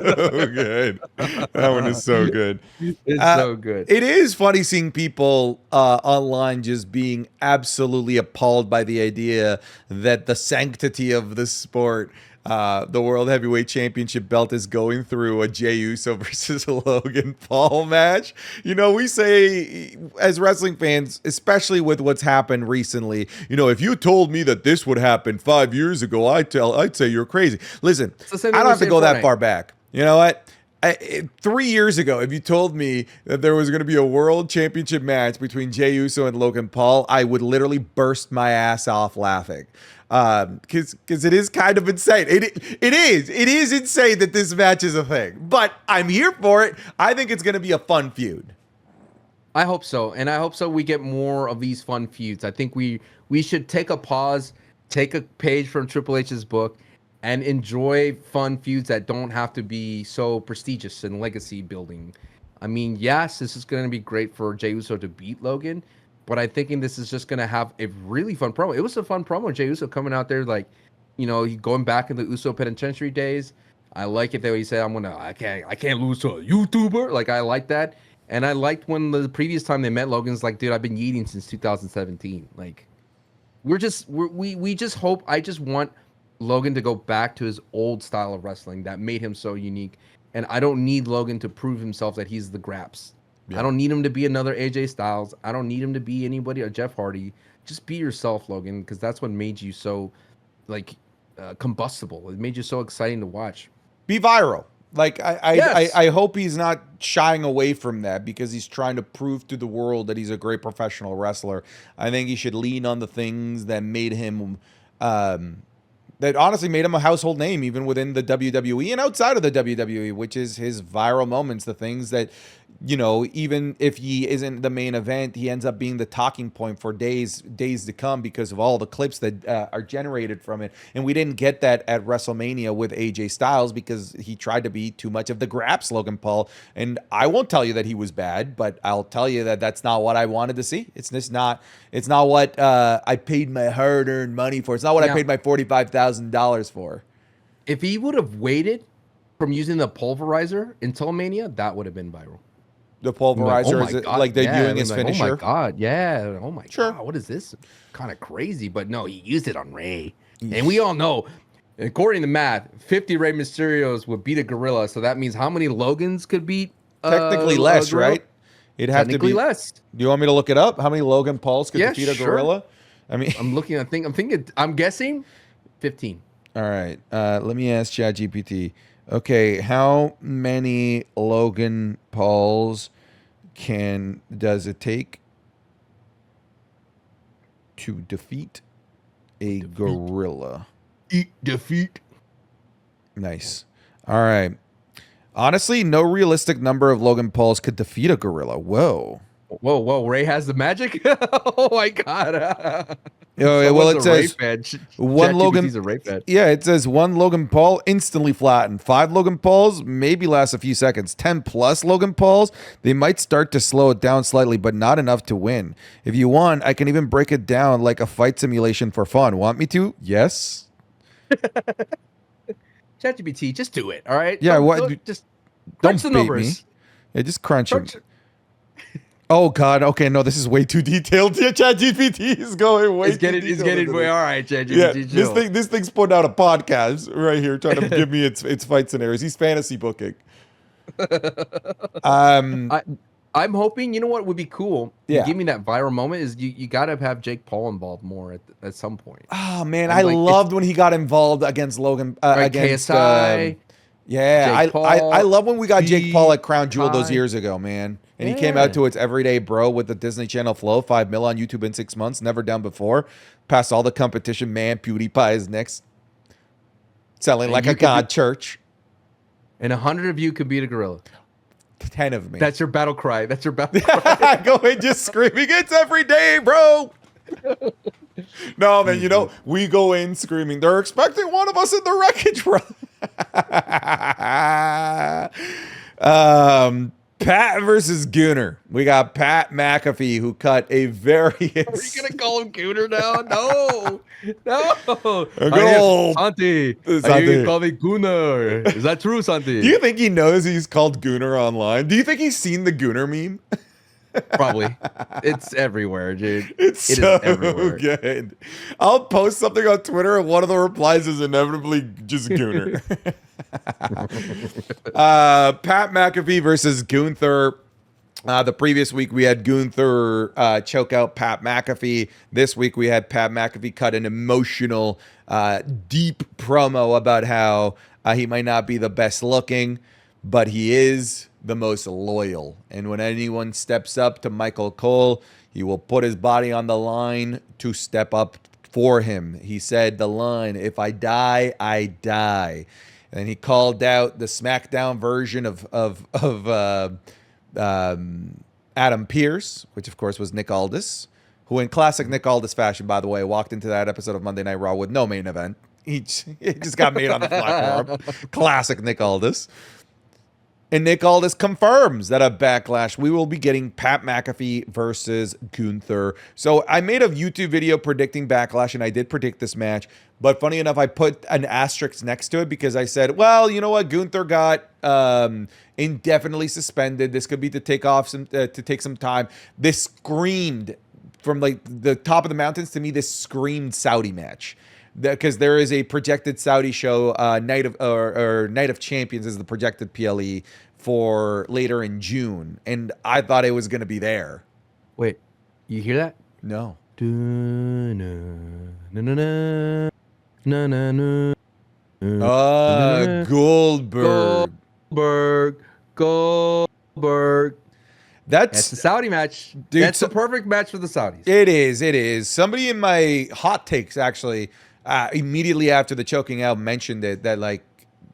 good. That one is so good. It's so good. It is funny seeing people online just being absolutely appalled by the idea that the sanctity of the sport, the World Heavyweight Championship belt, is going through a Jey Uso versus Logan Paul match. You know, we say as wrestling fans, especially with what's happened recently, you know, if you told me that this would happen 5 years ago, I'd say you're crazy. Listen, I don't have to go that far back. You know what? 3 years ago, if you told me that there was going to be a world championship match between Jey Uso and Logan Paul, I would literally burst my ass off laughing. Because it is kind of insane. It is insane that this match is a thing, but I'm here for it. I think it's going to be a fun feud. I hope so, and I hope so. We get more of these fun feuds. I think we should take a pause, take a page from Triple H's book, and enjoy fun feuds that don't have to be so prestigious and legacy building. I mean, yes, this is going to be great for Jey Uso to beat Logan, but I'm thinking this is just going to have a really fun promo. It was a fun promo. Jey Uso coming out there like, you know, going back in the Uso Penitentiary days. I like it that he said, I can't lose to a YouTuber. Like, I like that. And I liked when the previous time they met, Logan's like, dude, I've been yeeting since 2017. Like, we just hope, I just want Logan to go back to his old style of wrestling that made him so unique. And I don't need Logan to prove himself that he's the Graps. Yeah. I don't need him to be another AJ Styles. I don't need him to be anybody or Jeff Hardy. Just be yourself, Logan, because that's what made you so like combustible. It made you so exciting to watch. Be viral. Like Yes. I hope he's not shying away from that because he's trying to prove to the world that he's a great professional wrestler. I think he should lean on the things that made him that honestly made him a household name even within the WWE and outside of the WWE, which is his viral moments, the things that, you know, even if he isn't the main event, he ends up being the talking point for days to come because of all the clips that are generated from it. And we didn't get that at WrestleMania with AJ Styles because he tried to be too much of the Graps Logan Paul. And I won't tell you that he was bad, but I'll tell you that that's not what I wanted to see. It's not what I paid my hard-earned money for. It's not what I paid my $45,000 for. If he would have waited from using the pulverizer until Mania, that would have been viral. The pulverizer, like, is it like debuting his finisher? Oh my god, yeah. Oh my Sure. god, what is this? Kind of crazy, but no, he used it on Rey. And we all know, according to math, 50 Rey Mysterios would beat a gorilla. So that means how many Logans could beat? Technically less, right? It'd have to be less. Do you want me to look it up? How many Logan Pauls could defeat a gorilla? I mean, I'm guessing 15. all right. Let me ask ChatGPT. Okay, how many Logan Pauls does it take to defeat a gorilla? Defeat. Nice. All right. Honestly, no realistic number of Logan Pauls could defeat a gorilla. Whoa. Whoa! Rey has the magic. Oh my god! Well, it says one Logan. A Rey fan. Yeah, it says one Logan Paul instantly flattened. 5 Logan Pauls maybe last a few seconds. 10 plus Logan Pauls, they might start to slow it down slightly, but not enough to win. If you want, I can even break it down like a fight simulation for fun. Want me to? Yes. ChatGPT, just do it. All right. Yeah. Just don't crunch the bait numbers. me. Yeah, just crunch them. Oh God! Okay, no, this is way too detailed. ChatGPT is going way. It's getting way. All right, ChatGPT. Yeah, this thing's putting out a podcast right here, trying to give me its fight scenarios. He's fantasy booking. I'm hoping. You know what would be cool? Yeah. Give me that viral moment. Is you got to have Jake Paul involved more at some point. Oh man, I loved when he got involved against Logan against KSI. Yeah, Paul, I love when we got Jake Paul at Crown Jewel those years ago, man. And he came out to its everyday bro with the Disney Channel flow, 5 mil on YouTube in 6 months, never done before. Passed all the competition, man. PewDiePie is next. Selling like a god church. And 100 of you could beat a gorilla. 10 of me. That's your battle cry. That's your battle cry. Go in just screaming, it's every day, bro. No, man, you know, we go in screaming, they're expecting one of us in the wreckage, bro. Pat versus Gunther. We got Pat McAfee, who cut a very... Are you going to call him Gunther now? No. Santi. You call me Gunther. Is that true, Santi? Do you think he knows he's called Gunther online? Do you think he's seen the Gunther meme? Probably. It's everywhere, dude. It is everywhere. Good. I'll post something on Twitter and one of the replies is inevitably just Gunther. Pat McAfee versus Gunther. The previous week we had Gunther choke out Pat McAfee. This week we had Pat McAfee cut an emotional, deep promo about how he might not be the best looking, but he is the most loyal. And when anyone steps up to Michael Cole, he will put his body on the line to step up for him. He said the line, "If I die, I die." And he called out the SmackDown version of Adam Pearce, which of course was Nick Aldis, who in classic Nick Aldis fashion, by the way, walked into that episode of Monday Night Raw with no main event. He just got made on the platform. Classic Nick Aldis. And Nick Aldis confirms that at Backlash, we will be getting Pat McAfee versus Gunther. So I made a YouTube video predicting Backlash, and I did predict this match. But funny enough, I put an asterisk next to it because I said, well, you know what? Gunther got indefinitely suspended. This could be to take some time. This screamed from like the top of the mountains to me. This screamed Saudi match. because there is a projected Saudi show, Night of Champions is the projected PLE for later in June, and I thought it was going to be there. Wait, you hear that? No. Goldberg. Goldberg. That's the That's Saudi match. Dude, That's the perfect match for the Saudis. It is. Somebody in my hot takes actually immediately after the choking out mentioned it, that like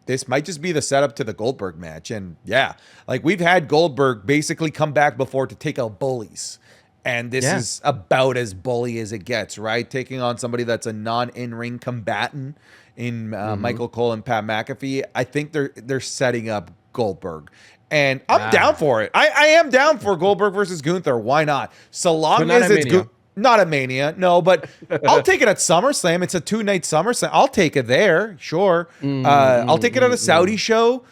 this might just be the setup to the Goldberg match. And yeah, like we've had Goldberg basically come back before to take out bullies. And this is about as bully as it gets, right? Taking on somebody that's a non-in-ring combatant in Michael Cole and Pat McAfee. I think they're setting up Goldberg. And I'm down for it. I am down for Goldberg versus Gunther. Why not? So long as it's not at Mania, no, but I'll take it at SummerSlam. It's a 2-night SummerSlam. I'll take it there, sure. I'll take it at a Saudi show.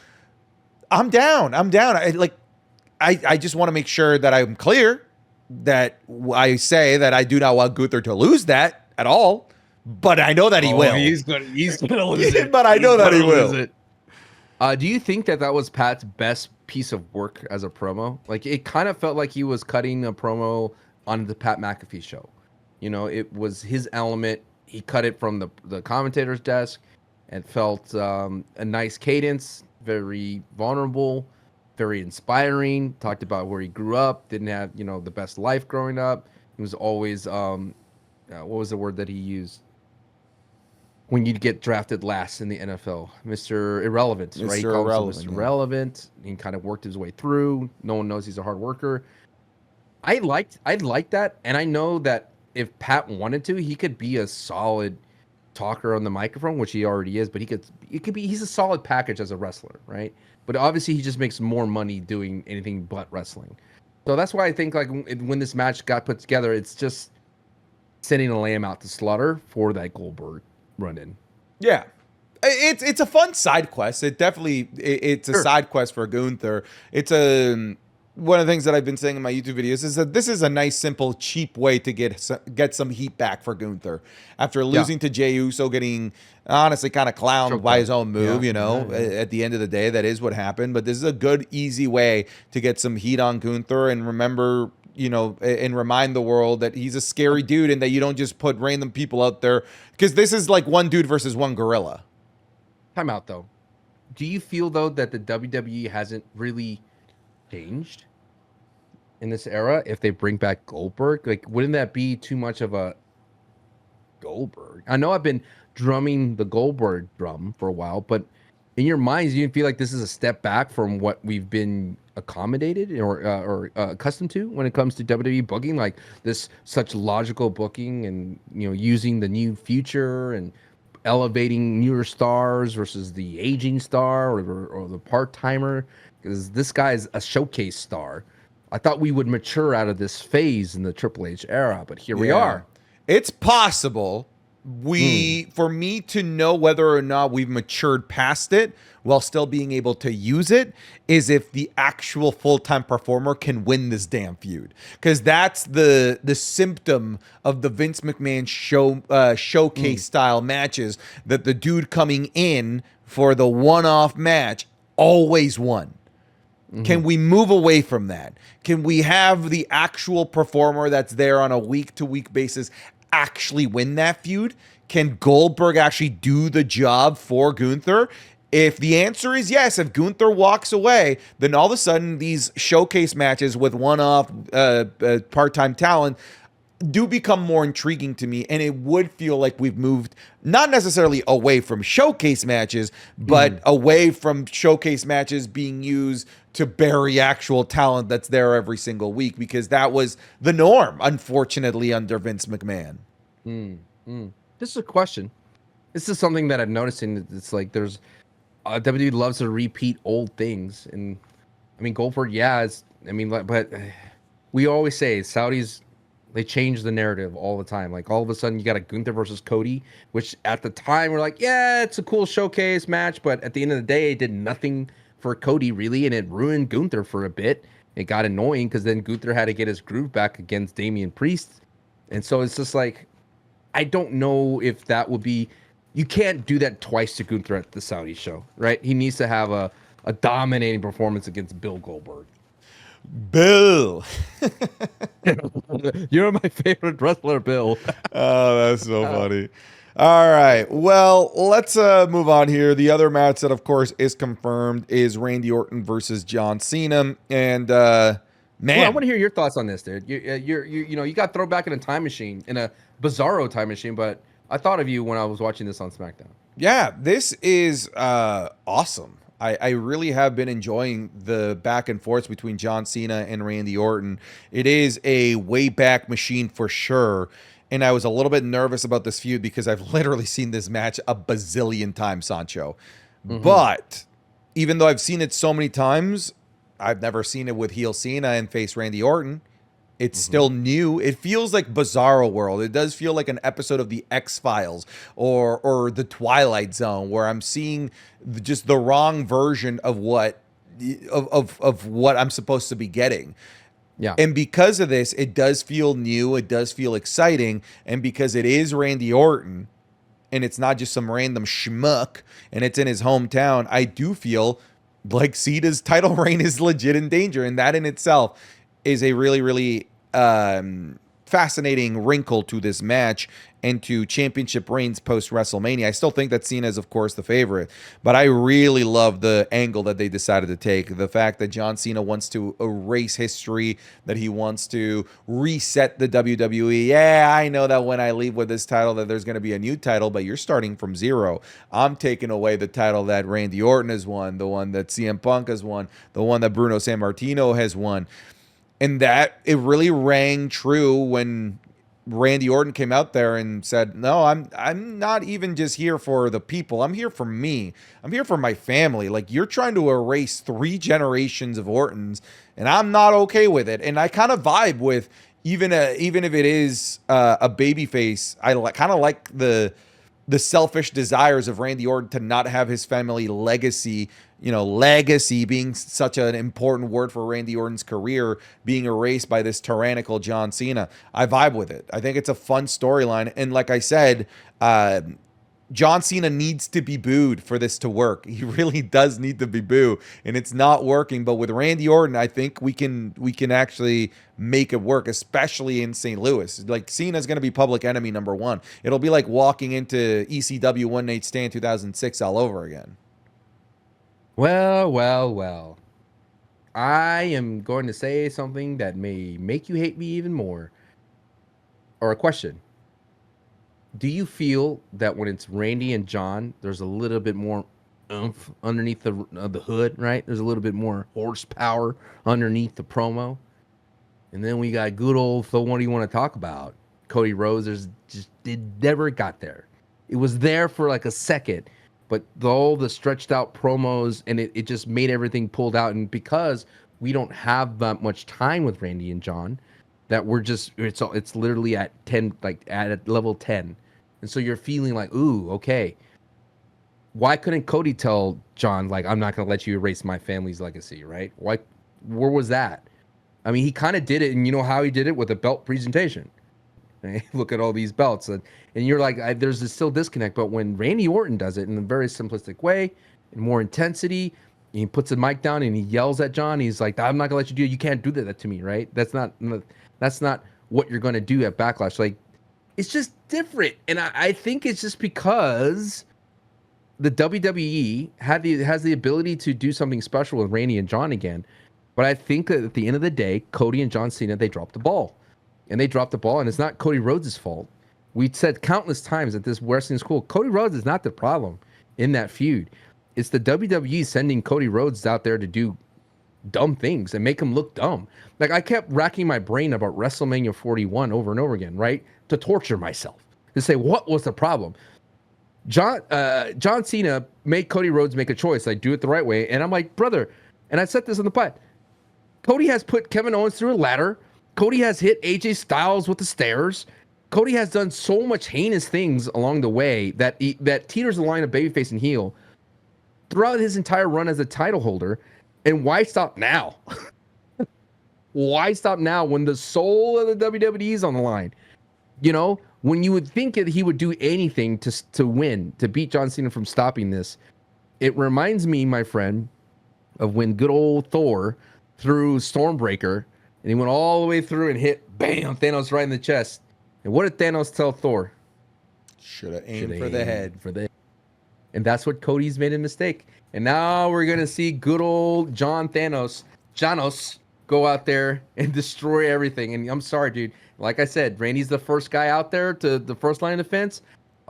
I'm down. I just want to make sure that I'm clear that I say that I do not want Gunther to lose that at all, but I know that he will. He's gonna lose it. But I know that he will. Do you think that was Pat's best piece of work as a promo? Like, it kind of felt like he was cutting a promo on the Pat McAfee show. You know, it was his element. He cut it from the commentator's desk and felt a nice cadence, very vulnerable, very inspiring. Talked about where he grew up, didn't have, you know, the best life growing up. He was always, what was the word that he used? When you'd get drafted last in the NFL, Mr. Irrelevant, right? He called himself Mr. Irrelevant. He kind of worked his way through. No one knows he's a hard worker. I liked that, and I know that if Pat wanted to, he could be a solid talker on the microphone, which he already is. But he's a solid package as a wrestler, right? But obviously, he just makes more money doing anything but wrestling. So that's why I think like when this match got put together, it's just sending a lamb out to slaughter for that Goldberg run-in. Yeah. It's a fun side quest. It's a side quest for Gunther. It's one of the things that I've been saying in my YouTube videos is that this is a nice, simple, cheap way to get some heat back for Gunther after losing to Jey Uso, getting honestly kind of clowned by his own move. You know, at the end of the day, that is what happened. But this is a good, easy way to get some heat on Gunther and remember, you know, and remind the world that he's a scary dude and that you don't just put random people out there, because this is like one dude versus one gorilla. Time out though. Do you feel though that the WWE hasn't really changed in this era if they bring back Goldberg? Like, wouldn't that be too much of a Goldberg? I know I've been drumming the Goldberg drum for a while, but in your minds, you feel like this is a step back from what we've been accommodated or accustomed to when it comes to WWE booking, like this such logical booking and, you know, using the new future and elevating newer stars versus the aging star or the part-timer, because this guy is a showcase star. I thought we would mature out of this phase in the Triple H era, but here we are. It's possible. For me to know whether or not we've matured past it while still being able to use it is if the actual full-time performer can win this damn feud, because that's the symptom of the Vince McMahon showcase style matches, that the dude coming in for the one-off match always won. Can we move away from that? Can we have the actual performer that's there on a week-to-week basis actually win that feud? Can Goldberg actually do the job for Gunther? If the answer is yes, if Gunther walks away, then all of a sudden these showcase matches with one-off part-time talent do become more intriguing to me, and it would feel like we've moved not necessarily away from showcase matches, but away from showcase matches being used to bury actual talent that's there every single week, because that was the norm, unfortunately, under Vince McMahon. This is a question. This is something that I'm noticing. It's like there's WWE loves to repeat old things, and I mean Goldberg, but we always say Saudis, they change the narrative all the time. Like all of a sudden you got a Gunther versus Cody, which at the time we're like, yeah, it's a cool showcase match, but at the end of the day, it did nothing for Cody really, and it ruined Gunther for a bit. It got annoying because then Gunther had to get his groove back against Damian Priest, and so it's just like, I don't know if that would be You can't do that twice to Gunther at the Saudi show, right? He needs to have a dominating performance against Bill Goldberg. Bill. You're my favorite wrestler, Bill. Oh, that's so funny. All right. Well, let's move on here. The other match that, of course, is confirmed is Randy Orton versus John Cena. And man, Well, I want to hear your thoughts on this, dude. You got thrown back in a time machine, in a bizarro time machine. But I thought of you when I was watching this on SmackDown. yeah, this is awesome. I really have been enjoying the back and forth between John Cena and Randy Orton. It is a way back machine for sure. And I was a little bit nervous about this feud because I've literally seen this match a bazillion times, Sancho. But even though I've seen it so many times, I've never seen it with heel Cena and face Randy Orton. It's still new. It feels like Bizarro World. It does feel like an episode of the X-Files or the Twilight Zone, where I'm seeing just the wrong version of what I'm supposed to be getting. Yeah. And because of this, it does feel new. It does feel exciting. And because it is Randy Orton and it's not just some random schmuck and it's in his hometown, I do feel like Cena's title reign is legit in danger. And that in itself is a really, really fascinating wrinkle to this match and to championship reigns post WrestleMania. I still think that Cena is, of course, the favorite, but I really love the angle that they decided to take. The fact that John Cena wants to erase history, that he wants to reset the WWE. Yeah, I know that when I leave with this title that there's going to be a new title, but you're starting from zero. I'm taking away the title that Randy Orton has won, the one that CM Punk has won, the one that Bruno Sammartino has won. And that it really rang true when Randy Orton came out there and said, "No, I'm not even just here for the people. I'm here for me. I'm here for my family. Like, you're trying to erase 3 generations of Ortons, and I'm not okay with it." And I kind of vibe with even if it is a babyface. I kind of like the selfish desires of Randy Orton to not have his family legacy. Legacy being such an important word for Randy Orton's career being erased by this tyrannical John Cena. I vibe with it. I think it's a fun storyline. And like I said, John Cena needs to be booed for this to work. He really does need to be booed, and it's not working. But with Randy Orton, I think we can actually make it work, especially in St. Louis. Like, Cena's going to be public enemy number 1. It'll be like walking into ECW One Night Stand 2006 all over again. Well. I am going to say something that may make you hate me even more. Or a question. Do you feel that when it's Randy and John, there's a little bit more oomph underneath the hood, right? There's a little bit more horsepower underneath the promo. And then we got good old, so what do you want to talk about? Cody Rhodes, it never got there. It was there for like a second, but all the stretched out promos and it just made everything pulled out. And because we don't have that much time with Randy and John, that it's literally at 10, like at level 10. And so you're feeling like, ooh, okay. Why couldn't Cody tell John, like, I'm not going to let you erase my family's legacy, right? Where was that? I mean, he kind of did it, and you know how he did it? With a belt presentation. Right? Look at all these belts. And you're like, there's this still disconnect. But when Randy Orton does it in a very simplistic way, in more intensity, he puts the mic down and he yells at John. He's like, I'm not going to let you do it. You can't do that to me, right? That's not what you're going to do at Backlash. Like, it's just different. And I think it's just because the WWE has the ability to do something special with Randy and John again. But I think that at the end of the day, Cody and John Cena, they dropped the ball. And they dropped the ball, and it's not Cody Rhodes' fault. We said countless times at this wrestling school, Cody Rhodes is not the problem in that feud. It's the WWE sending Cody Rhodes out there to do dumb things and make him look dumb. Like, I kept racking my brain about WrestleMania 41 over and over again, right? To torture myself. To say, what was the problem? John Cena made Cody Rhodes make a choice. Like, do it the right way. And I'm like, brother, and I said this in the pod, Cody has put Kevin Owens through a ladder. Cody has hit AJ Styles with the stairs. Cody has done so much heinous things along the way that teeters the line of babyface and heel throughout his entire run as a title holder. And why stop now? Why stop now when the soul of the WWE is on the line? You know, when you would think that he would do anything to win, to beat John Cena from stopping this, it reminds me, my friend, of when good old Thor threw Stormbreaker and he went all the way through and hit, bam, Thanos right in the chest. And what did Thanos tell Thor? Should have aimed for the head. And that's what Cody's made a mistake. And now we're going to see good old Janos, go out there and destroy everything. And I'm sorry, dude. Like I said, Randy's the first guy out there to the first line of defense.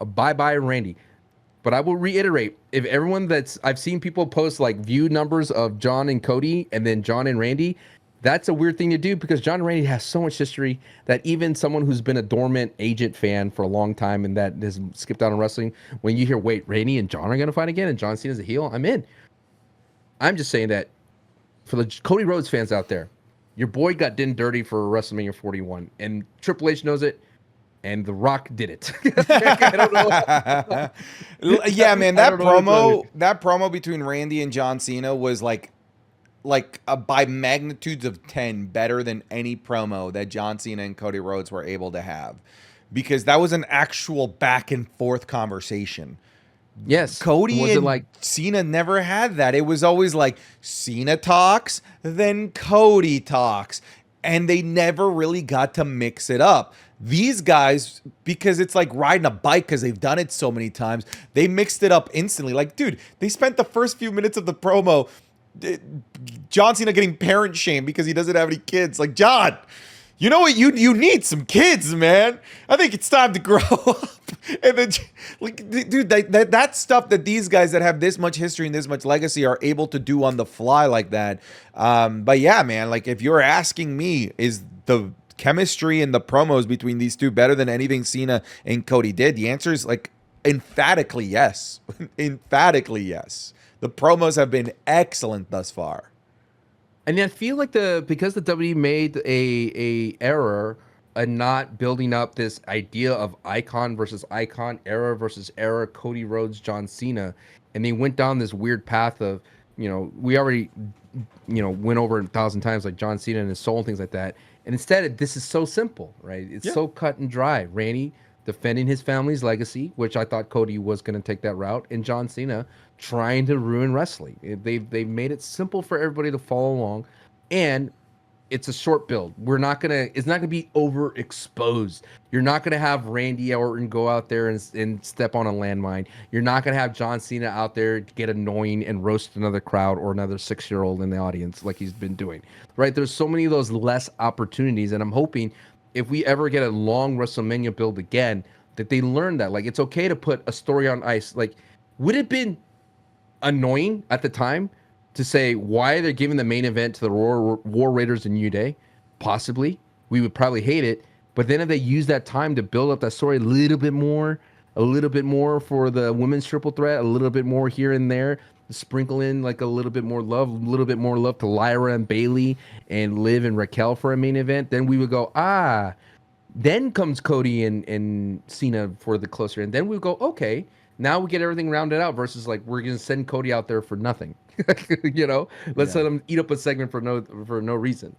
Bye-bye, Randy. But I will reiterate, if everyone I've seen people post like view numbers of John and Cody and then John and Randy, that's a weird thing to do because John and Randy has so much history that even someone who's been a dormant agent fan for a long time and that has skipped out on wrestling, when you hear, wait, Randy and John are going to fight again and John Cena's a heel, I'm in. I'm just saying that for the Cody Rhodes fans out there, your boy got done dirty for WrestleMania 41 and Triple H knows it. And The Rock did it. I don't know. Yeah, man, that promo between Randy and John Cena was like by magnitudes of 10 better than any promo that John Cena and Cody Rhodes were able to have, because that was an actual back and forth conversation. Yes. Cody and Cena never had that. It was always like Cena talks, then Cody talks, and they never really got to mix it up. These guys, because it's like riding a bike because they've done it so many times, they mixed it up instantly. Like, dude, they spent the first few minutes of the promo, John Cena getting parent shamed because he doesn't have any kids. Like, John, you know what? You need some kids, man. I think it's time to grow up. And then, like, dude, that stuff that these guys that have this much history and this much legacy are able to do on the fly like that. But yeah, man, like if you're asking me, is the chemistry and the promos between these two better than anything Cena and Cody did? The answer is like emphatically yes. Emphatically yes. The promos have been excellent thus far. And I feel like because the WWE made a error and not building up this idea of icon versus icon, era versus era, Cody Rhodes, John Cena, and they went down this weird path of, we already, went over 1,000 times like John Cena and his soul and things like that. And instead, this is so simple, right? It's so cut and dry. Randy defending his family's legacy, which I thought Cody was going to take that route, and John Cena trying to ruin wrestling. They've made it simple for everybody to follow along, and it's a short build. It's not gonna be overexposed. You're not gonna have Randy Orton go out there and step on a landmine. You're not gonna have John Cena out there get annoying and roast another crowd or another 6-year-old in the audience like he's been doing. Right? There's so many of those less opportunities, and I'm hoping if we ever get a long WrestleMania build again, that they learn that. Like, it's okay to put a story on ice. Like, would it have been annoying at the time to say why they're giving the main event to the War Raiders and New Day? Possibly. We would probably hate it. But then if they use that time to build up that story a little bit more for the women's triple threat, a little bit more here and there, sprinkle in like a little bit more love to Lyra and Bailey and Liv and Raquel for a main event, then we would go, then comes Cody and Cena for the closer. And then we go, okay, now we get everything rounded out versus like we're going to send Cody out there for nothing. Let's let him eat up a segment for no reason.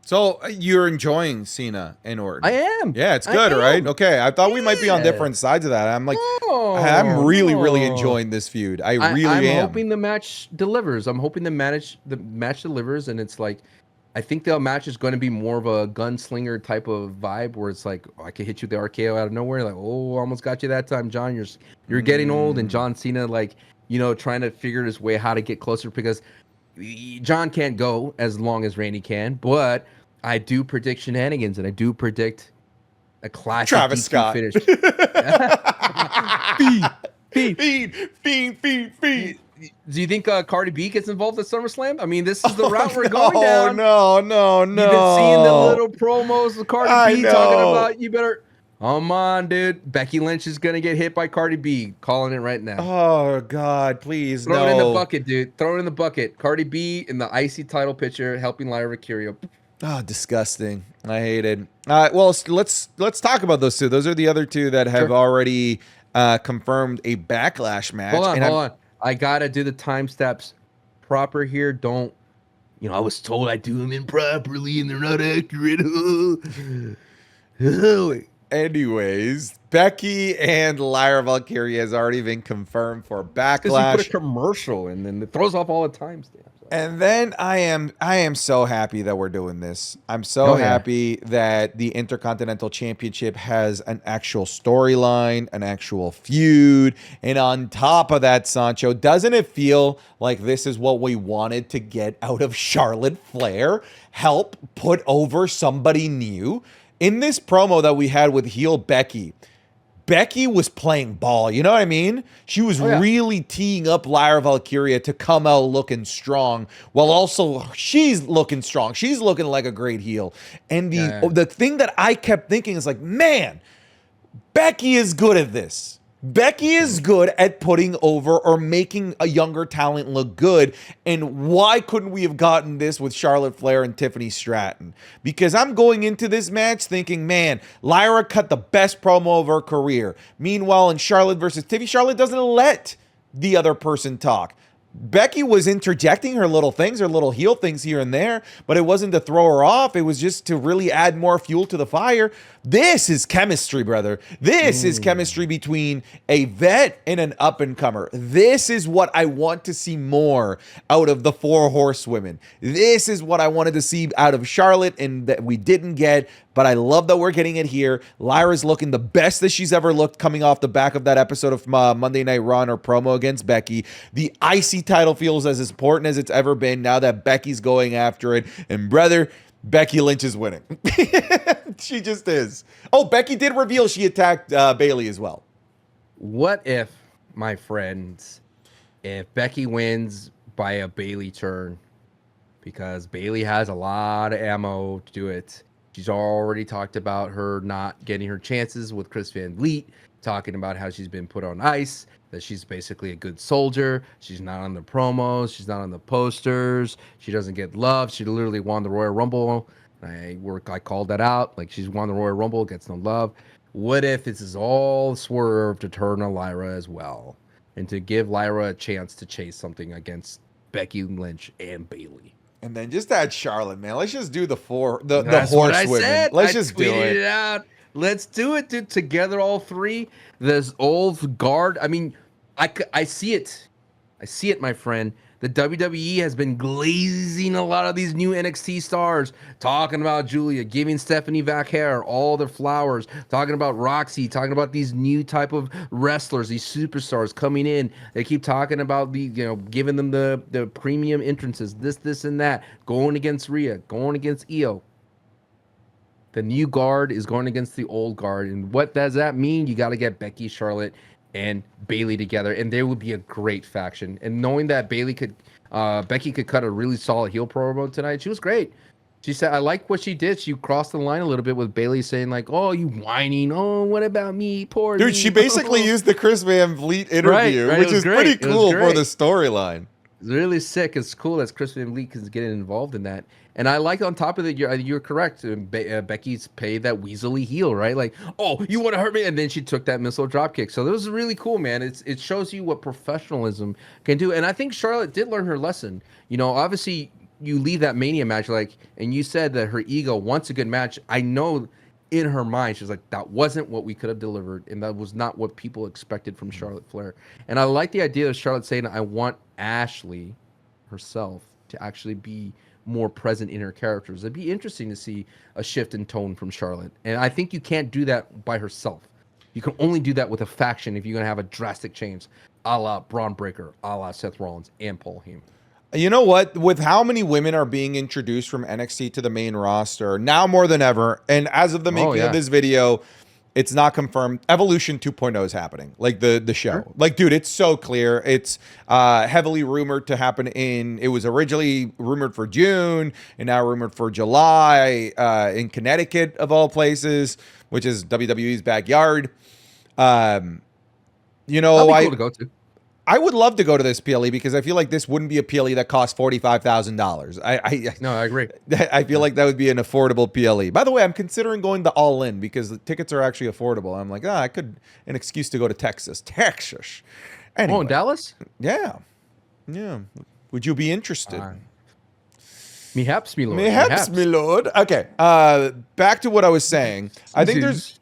So you're enjoying Cena and Orton? I am. Yeah, it's good, right? Okay, I thought we might be on different sides of that. I'm like, I'm really enjoying this feud. I'm hoping the match delivers. I'm hoping the match delivers, and it's like, I think the match is going to be more of a gunslinger type of vibe, where it's like, I can hit you with the RKO out of nowhere. Like, almost got you that time, John. You're getting old, and John Cena, like, trying to figure his way how to get closer, because John can't go as long as Randy can, but I do predict shenanigans, and I do predict a classic Travis DQ Scott finish. Feed. Do you think Cardi B gets involved at SummerSlam? I mean, this is the route we're going down. No. You've been seeing the little promos of Cardi B talking about, you better... Come on, dude. Becky Lynch is going to get hit by Cardi B. Calling it right now. Oh, God, please, Throw it in the bucket, dude. Throw it in the bucket. Cardi B in the icy title picture helping Lyra Valkyria. Oh, disgusting. I hate it. Well, let's talk about those two. Those are the other two that have already confirmed a Backlash match. Hold on. I got to do the time steps proper here. Don't, I was told I do them improperly and they're not accurate. Anyways, Becky and Lyra Valkyria has already been confirmed for Because you put a Backlash. commercial and then it throws off all the timestamps. And then I am so happy that we're doing this. I'm so Oh, yeah. happy that the Intercontinental Championship has an actual storyline, an actual feud, and on top of that, Sancho, doesn't it feel like this is what we wanted to get out of Charlotte Flair? Help put over somebody new. In this promo that we had with heel Becky was playing ball. You know what I mean? She was really teeing up Lyra Valkyria to come out looking strong, while also she's looking strong. She's looking like a great heel. And the thing that I kept thinking is like, man, Becky is good at this. Becky is good at putting over or making a younger talent look good. And why couldn't we have gotten this with Charlotte Flair and Tiffany Stratton? Because I'm going into this match thinking, man, Lyra cut the best promo of her career. Meanwhile, in Charlotte versus Tiffany, Charlotte doesn't let the other person talk. Becky was interjecting her little things, her little heel things here and there, but it wasn't to throw her off. It was just to really add more fuel to the fire. This is chemistry, brother. This is chemistry between a vet and an up-and-comer. This is what I want to see more out of the four horsewomen. This is what I wanted to see out of Charlotte and that we didn't get, but I love that we're getting it here. Lyra's looking the best that she's ever looked coming off the back of that episode of Monday Night Raw and her promo against Becky. The IC title feels as important as it's ever been now that Becky's going after it. And brother, Becky Lynch is winning. She just is. Oh, Becky did reveal she attacked Bayley as well. What if, my friends, if Becky wins by a Bayley turn? Because Bayley has a lot of ammo to do it. She's already talked about her not getting her chances with Chris Van Vliet, talking about how she's been put on ice, that she's basically a good soldier. She's not on the promos. She's not on the posters. She doesn't get love. She literally won the Royal Rumble. I called that out. Like, she's won the Royal Rumble, gets no love. What if this is all swerve to turn on Lyra as well? And to give Lyra a chance to chase something against Becky Lynch and Bayley. And then just add Charlotte, man. Let's just do the That's horse what I women. said. Let's I just do tweeted it. it out. Let's do it, dude. Together, all three. This old guard. I mean, I see it. I see it, my friend. The WWE has been glazing a lot of these new NXT stars, talking about Julia, giving Stephanie Vaquer all the flowers, talking about Roxy, talking about these new type of wrestlers, these superstars coming in. They keep talking about giving them the premium entrances, this, and that, going against Rhea, going against Io. The new guard is going against the old guard. And what does that mean? You got to get Becky, Charlotte, and Bayley together, and they would be a great faction. And knowing that Becky could cut a really solid heel promo tonight, she was great. She said, I like what she did. She crossed the line a little bit with Bayley saying like, oh, you whining. Oh, what about me? Poor Dude, me. she basically used the Chris Van Vliet interview, Right. which is pretty cool for the storyline. It's really sick. It's cool that Chris Van Vliet is getting involved in that. And I like on top of it, you're correct. Becky's paid that weaselly heel, right? Like, oh, you want to hurt me? And then she took that missile dropkick. So this was really cool, man. It shows you what professionalism can do. And I think Charlotte did learn her lesson. Obviously you leave that Mania match, and you said that her ego wants a good match. I know in her mind, she's like, that wasn't what we could have delivered. And that was not what people expected from Charlotte Flair. And I like the idea of Charlotte saying, I want Ashley herself to actually be more present in her characters. It'd be interesting to see a shift in tone from Charlotte. And I think you can't do that by herself. You can only do that with a faction if you're going to have a drastic change, a la Braun Breaker, a la Seth Rollins, and Paul Heyman. You know what? With how many women are being introduced from NXT to the main roster, now more than ever, and as of the making of this video, it's not confirmed. Evolution 2.0 is happening, like the show. Sure. Like, dude, it's so clear. It's heavily rumored to happen it was originally rumored for June and now rumored for July in Connecticut, of all places, which is WWE's backyard. That'd be cool to go to. I would love to go to this PLE because I feel like this wouldn't be a PLE that costs $45,000. No, I agree. I feel like that would be an affordable PLE. By the way, I'm considering going the All In because the tickets are actually affordable. I'm like, an excuse to go to Texas. Anyway. Oh, in Dallas? Yeah. Would you be interested? Mayhaps, me lord. Mayhaps, my lord. Okay. Back to what I was saying. I think there's.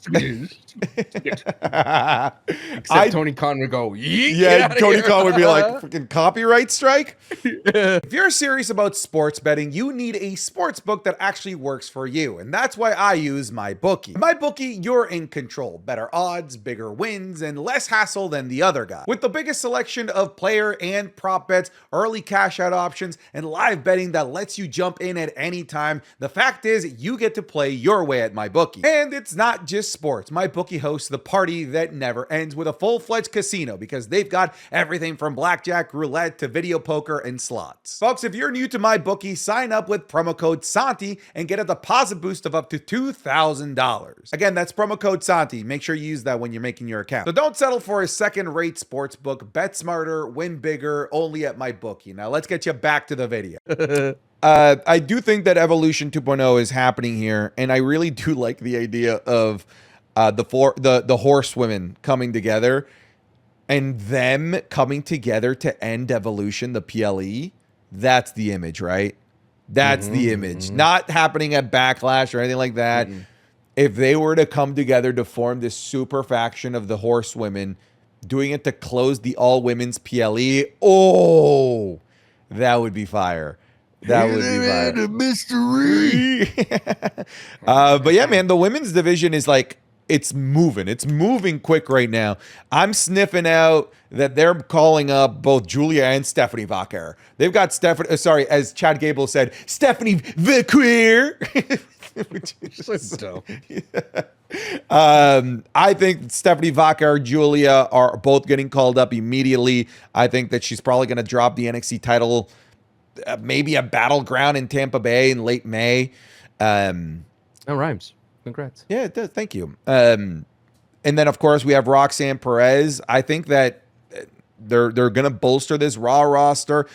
Except Tony Khan would go, yeet, yeah, Tony here. Khan would be like, freaking copyright strike. If you're serious about sports betting, you need a sports book that actually works for you. And that's why I use MyBookie. MyBookie, you're in control. Better odds, bigger wins, and less hassle than the other guy. With the biggest selection of player and prop bets, early cash out options, and live betting that lets you jump in at any time, the fact is you get to play your way at MyBookie. And it's not just sports. MyBookie hosts the party that never ends with a full-fledged casino because they've got everything from blackjack, roulette, to video poker and slots. Folks, if you're new to MyBookie, sign up with promo code Santi and get a deposit boost of up to $2,000. Again, that's promo code Santi. Make sure you use that when you're making your account. So don't settle for a second-rate sports book. Bet smarter, win bigger, only at MyBookie. Now let's get you back to the video. I do think that Evolution 2.0 is happening here, and I really do like the idea of the horsewomen coming together and them coming together to end Evolution, the PLE. That's the image, right? That's the image. Not happening at Backlash or anything like that. If they were to come together to form this super faction of the horsewomen, doing it to close the all-women's PLE, oh, that would be fire. That would be fire. A mystery. But yeah, man, the women's division is like, it's moving quick right now. I'm sniffing out that they're calling up both Julia and Stephanie Vaquer. They've got Stephanie, sorry, as Chad Gable said, Stephanie Vaquer. So I think Stephanie Vaquer, Julia are both getting called up immediately. I think that she's probably going to drop the NXT title, maybe a Battleground in Tampa Bay in late May. That rhymes. Congrats. Yeah, it does. Thank you. And then, of course, we have Roxanne Perez. I think that they're going to bolster this Raw roster.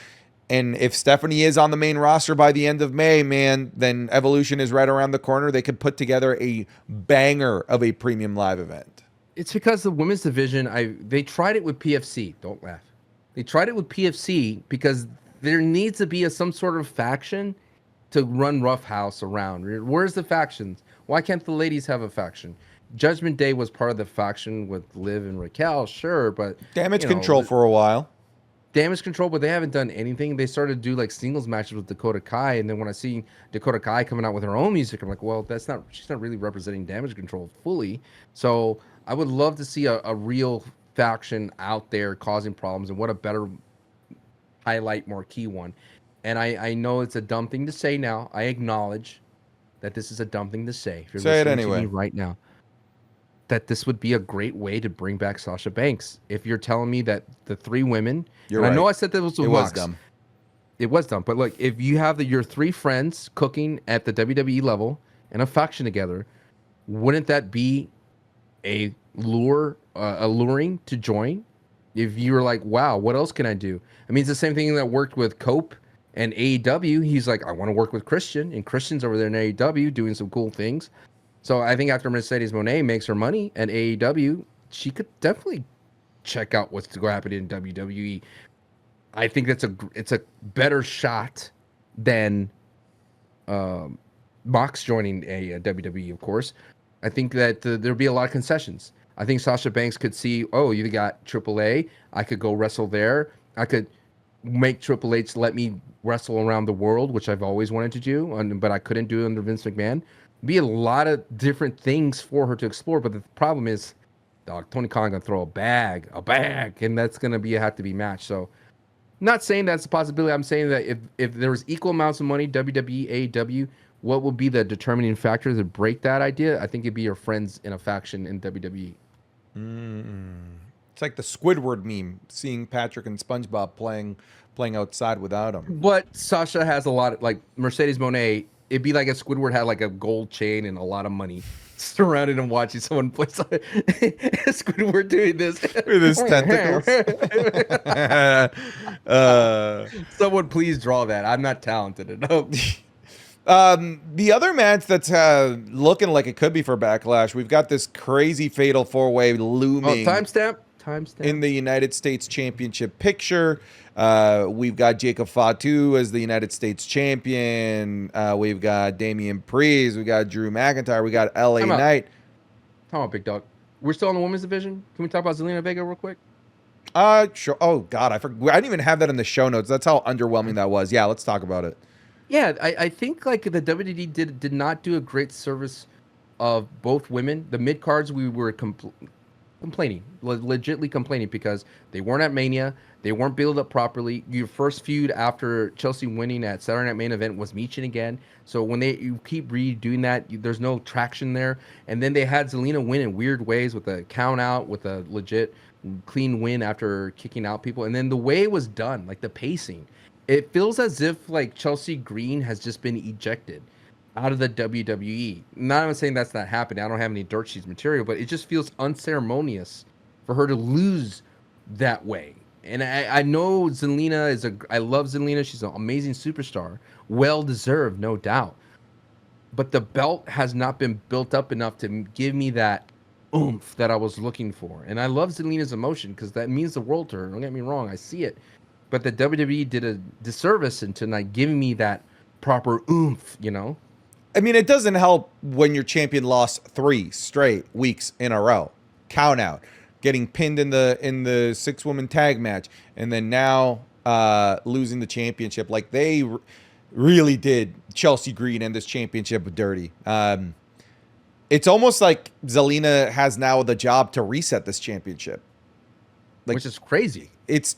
And if Stephanie is on the main roster by the end of May, man, then Evolution is right around the corner. They could put together a banger of a premium live event. It's because the women's division, they tried it with PFC. Don't laugh. They tried it with PFC because there needs to be some sort of faction to run Roughhouse around. Where's the factions? Why can't the ladies have a faction? Judgment Day was part of the faction with Liv and Raquel, sure, but Damage Control for a while. Damage Control, but they haven't done anything. They started to do like singles matches with Dakota Kai, and then when I see Dakota Kai coming out with her own music, I'm like, well, she's not really representing Damage Control fully. So I would love to see a real faction out there causing problems, and what a better highlight marquee one. And I know it's a dumb thing to say now. I acknowledge that this is a dumb thing to say. If you're say it listening anyway. to me right now, that this would be a great way to bring back Sasha Banks. If you're telling me that the three women, you're right. I know I said that was it was dumb. It was dumb, but look, if you have your three friends cooking at the WWE level and a faction together, wouldn't that be alluring to join? If you were like, wow, what else can I do? I mean, it's the same thing that worked with Cope and AEW. He's like, I want to work with Christian, and Christian's over there in AEW doing some cool things. So I think after Mercedes Moné makes her money at AEW, she could definitely check out what's to go happen in WWE. I think it's a better shot than Mox joining a WWE, of course. I think that there'll be a lot of concessions. I think Sasha Banks could see, oh, you got AAA. I could go wrestle there. I could make Triple H let me wrestle around the world, which I've always wanted to do, but I couldn't do it under Vince McMahon. Be a lot of different things for her to explore, but the problem is, dog, Tony Khan gonna throw a bag, and that's gonna have to be matched. So, not saying that's a possibility. I'm saying that if there was equal amounts of money, WWE, AEW, what would be the determining factor to break that idea? I think it'd be your friends in a faction in WWE. It's like the Squidward meme, seeing Patrick and SpongeBob playing outside without him. But Sasha has a lot of, like Mercedes Moné. It'd be like if Squidward had like a gold chain and a lot of money surrounded him watching someone play. Squidward doing this with his tentacles. Someone please draw that. I'm not talented enough. The other match that's looking like it could be for Backlash, we've got this crazy fatal four-way looming. Oh, timestamp. timestamp? In the United States Championship picture, we've got Jacob Fatu as the United States Champion. We've got Damian Priest. We got Drew McIntyre. We got LA Knight. Come on, big dog. We're still in the women's division. Can we talk about Zelina Vega real quick? Sure. Oh God, I forgot. I didn't even have that in the show notes. That's how underwhelming that was. Yeah, let's talk about it. Yeah, I think like the WWE did not do a great service of both women. The mid cards we were complaining, legitimately complaining because they weren't at Mania, they weren't built up properly. Your first feud after Chelsea winning at Saturday Night Main Event was Michin again. So when you keep redoing that, there's no traction there. And then they had Zelina win in weird ways with a count out, with a legit clean win after kicking out people. And then the way it was done, like the pacing, it feels as if like Chelsea Green has just been ejected out of the WWE. Not even saying that's not happening. I don't have any dirt sheets material, but it just feels unceremonious for her to lose that way. And I know Zelina I love Zelina. She's an amazing superstar. Well deserved, no doubt. But the belt has not been built up enough to give me that oomph that I was looking for. And I love Zelina's emotion because that means the world to her. Don't get me wrong. I see it. But the WWE did a disservice into not giving me that proper oomph, you know? I mean, it doesn't help when your champion lost 3 straight weeks in a row. Count out. Getting pinned in the 6-woman tag match. And then now losing the championship. Like, they really did Chelsea Green and this championship dirty. It's almost like Zelina has now the job to reset this championship. Like, which is crazy. It's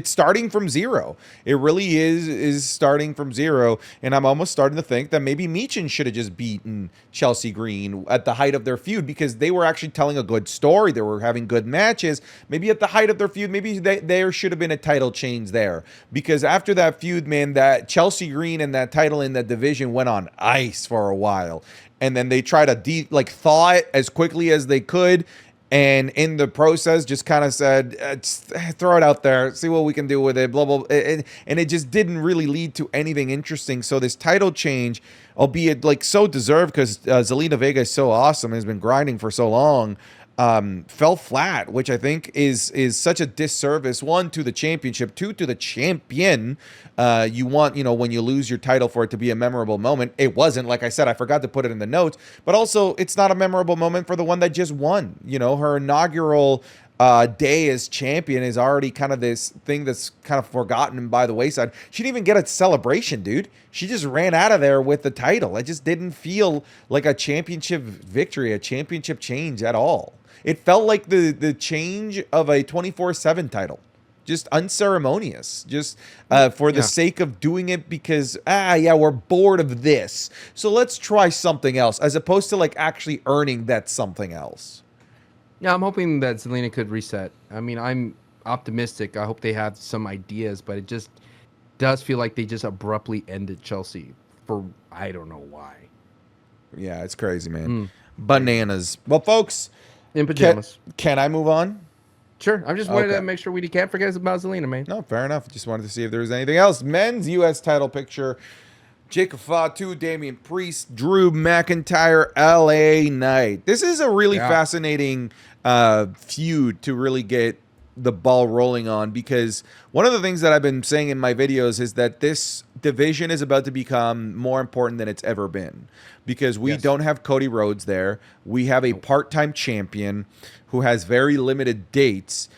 starting from zero. It really is starting from zero. And I'm almost starting to think that maybe Michin should have just beaten Chelsea Green at the height of their feud because they were actually telling a good story. They were having good matches. Maybe at the height of their feud, maybe there should have been a title change there. Because after that feud, man, that Chelsea Green and that title in that division went on ice for a while. And then they tried to thaw it as quickly as they could. And in the process, just kind of said, throw it out there, see what we can do with it, blah, blah. And it just didn't really lead to anything interesting. So this title change, albeit like so deserved because Zelina Vega is so awesome and has been grinding for so long, fell flat, which I think is such a disservice. 1, to the championship. 2, to the champion. You want, when you lose your title for it to be a memorable moment. It wasn't. Like I said, I forgot to put it in the notes. But also, it's not a memorable moment for the one that just won. Her inaugural day as champion is already kind of this thing that's kind of forgotten by the wayside. She didn't even get a celebration, dude. She just ran out of there with the title. It just didn't feel like a championship victory, a championship change at all. It felt like the change of a 24/7 title. Just unceremonious. Just for the sake of doing it because, we're bored of this. So let's try something else as opposed to like actually earning that something else. Yeah, I'm hoping that Zelina could reset. I mean, I'm optimistic. I hope they have some ideas, but it just does feel like they just abruptly ended Chelsea for I don't know why. Yeah, it's crazy, man. Bananas. Well, folks, in pajamas. Can I move on? Sure. I just wanted to make sure we can't forget about Zelina, man. No, fair enough. Just wanted to see if there was anything else. Men's U.S. title picture. Jacob Fatu, Damian Priest, Drew McIntyre, LA Knight. This is a really fascinating feud to really get the ball rolling on because one of the things that I've been saying in my videos is that this division is about to become more important than it's ever been because we don't have Cody Rhodes there. We have a part-time champion who has very limited dates.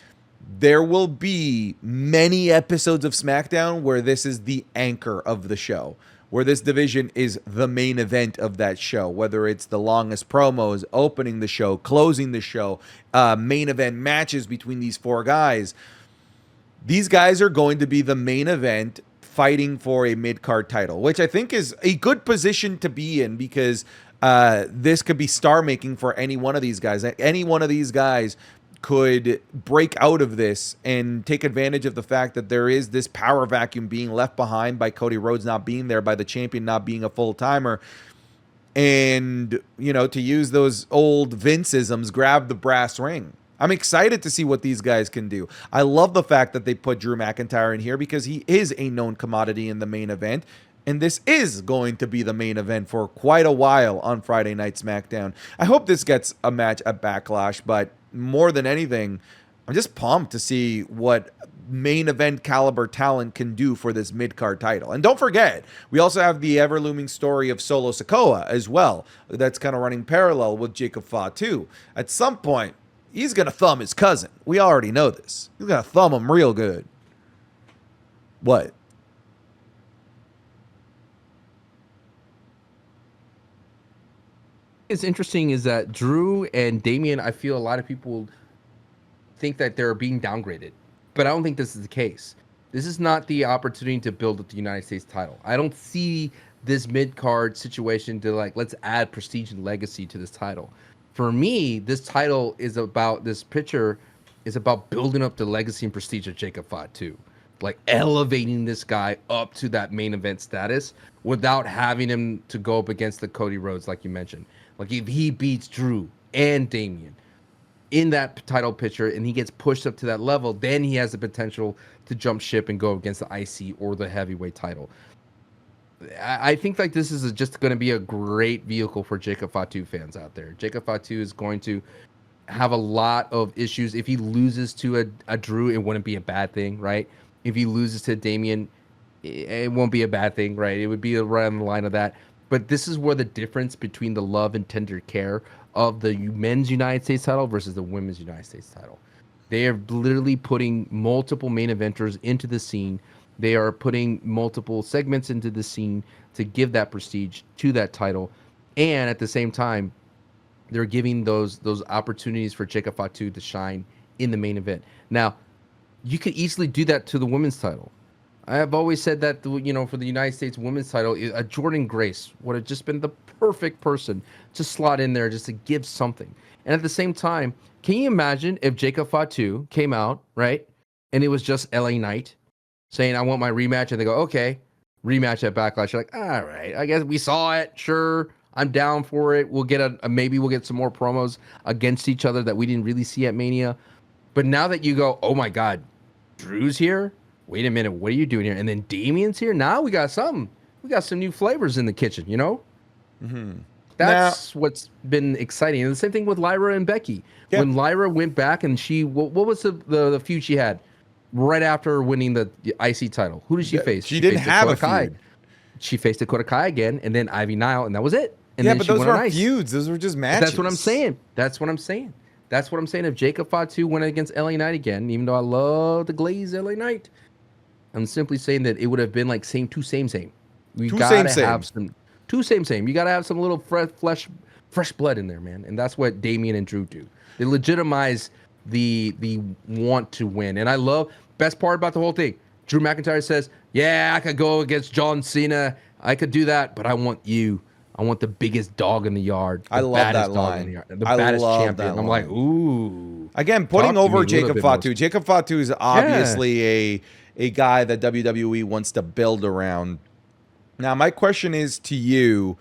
There will be many episodes of SmackDown where this is the anchor of the show, where this division is the main event of that show, whether it's the longest promos, opening the show, closing the show, main event matches between these 4 guys. These guys are going to be the main event fighting for a mid-card title, which I think is a good position to be in because this could be star-making for any one of these guys. Any one of these guys could break out of this and take advantage of the fact that there is this power vacuum being left behind by Cody Rhodes not being there, by the champion not being a full-timer. And, to use those old Vince-isms, grab the brass ring. I'm excited to see what these guys can do. I love the fact that they put Drew McIntyre in here because he is a known commodity in the main event. And this is going to be the main event for quite a while on Friday Night SmackDown. I hope this gets a match at Backlash, but more than anything, I'm just pumped to see what main event caliber talent can do for this mid-card title. And don't forget, we also have the ever-looming story of Solo Sakoa as well. That's kind of running parallel with Jacob Fatu. At some point, he's going to thumb his cousin. We already know this. He's going to thumb him real good. What? It's interesting is that Drew and Damian, I feel a lot of people think that they're being downgraded, but I don't think this is the case. This is not the opportunity to build up the United States title. I don't see this mid-card situation to like, let's add prestige and legacy to this title. For me, this title is about, this picture is about building up the legacy and prestige of Jacob Fatu. Like elevating this guy up to that main event status without having him to go up against the Cody Rhodes, like you mentioned. Like if he beats Drew and Damian in that title picture and he gets pushed up to that level, then he has the potential to jump ship and go against the IC or the heavyweight title. I think like this is just going to be a great vehicle for Jacob Fatu fans out there. Jacob Fatu is going to have a lot of issues. If he loses to a Drew, it wouldn't be a bad thing, right? If he loses to Damian, it won't be a bad thing, right? It would be right on the line of that. But this is where the difference between the love and tender care of the men's United States title versus the women's United States title. They are literally putting multiple main eventers into the scene. They are putting multiple segments into the scene to give that prestige to that title. And at the same time, they're giving those opportunities for Jacob Fatu to shine in the main event. Now, you could easily do that to the women's title. I have always said that, you know, for the United States women's title, a Jordan Grace would have just been the perfect person to slot in there just to give something. And at the same time, can you imagine if Jacob Fatu came out, right, and it was just LA Knight saying, I want my rematch, and they go, okay, rematch at Backlash. You're like, all right, I guess we saw it, sure, I'm down for it. We'll get maybe we'll get some more promos against each other that we didn't really see at Mania. But now that you go, oh my God, Drew's here? Wait a minute, what are you doing here? And then Damian's here? Now we got something. We got some new flavors in the kitchen, you know? Mm-hmm. That's what's been exciting. And the same thing with Lyra and Becky. Yep. When Lyra went back and she, what was the feud she had right after winning the IC title? Who did she face? She didn't have a feud. She faced Dakota Kai again, and then Ivy Nile, and that was it. And yeah, then but she those weren't nice. feuds. Those were just matches. But that's what I'm saying. That's what I'm saying. That's what I'm saying. If Jacob Fatu went against LA Knight again, even though I love the glazed LA Knight, I'm simply saying that it would have been like same. We gotta have some two same. You gotta have some little fresh blood in there, man. And that's what Damian and Drew do. They legitimize the want to win. And I love, best part about the whole thing, Drew McIntyre says, yeah, I could go against John Cena. I could do that, but I want you. I want the biggest dog in the yard. I love that line. The baddest champion. I'm like, ooh. Again, putting over Jacob Fatu. Jacob Fatu is obviously a guy that WWE wants to build around. Now, my question is to you,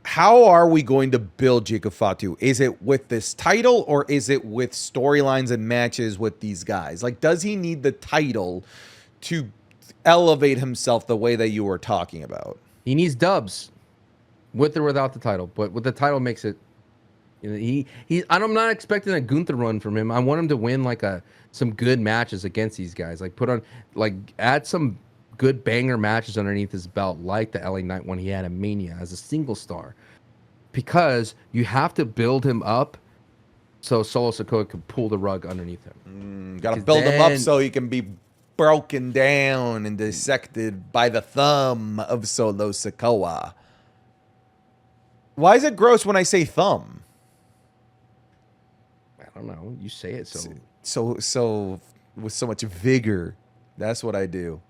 how are we going to build Jacob Fatu? Is it with this title or is it with storylines and matches with these guys? Like, does he need the title to elevate himself the way that you were talking about? He needs dubs with or without the title, but with the title makes it, you know, I'm not expecting a Gunther run from him. I want him to win like some good matches against these guys. Like add some good banger matches underneath his belt, like the LA Knight one he had at Mania as a single star, because you have to build him up so Solo Sakoa can pull the rug underneath him. Got to build him up so he can be broken down and dissected by the thumb of Solo Sakoa. Why is it gross when I say thumb? I don't know. You say it so with so much vigor. That's what I do.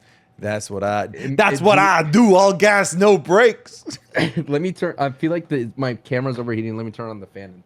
That's what I do. All gas, no brakes. Let me turn. I feel like my camera's overheating. Let me turn on the fan.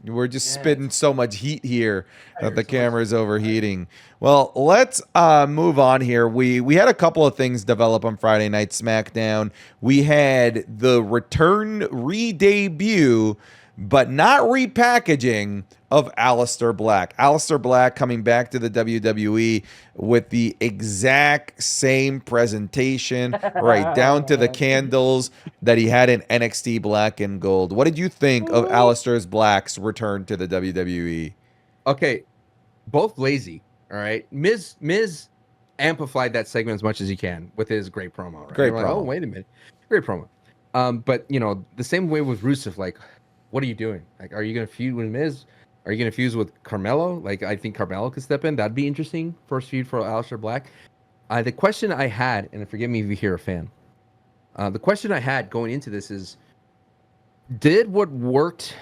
We're just spitting so much heat here that the camera's overheating. Well, let's move on here. We had a couple of things develop on Friday Night SmackDown. We had the return, re-debut, but not repackaging of Alistair Black. Alistair Black coming back to the WWE with the exact same presentation, right down to the candles that he had in NXT Black and Gold. What did you think of Alistair Black's return to the WWE? Okay, both lazy. All right, Miz amplified that segment as much as he can with his great promo. Right? Great Like, oh, promo. wait a minute, great promo. But the same way with Rusev. Like, what are you doing? Like, are you gonna feud with Miz? Are you gonna fuse with Carmelo? Like, I think Carmelo could step in. That'd be interesting. First feud for Alistair Black. The question I had, and forgive me if you're a fan. The question I had going into this is, did what worked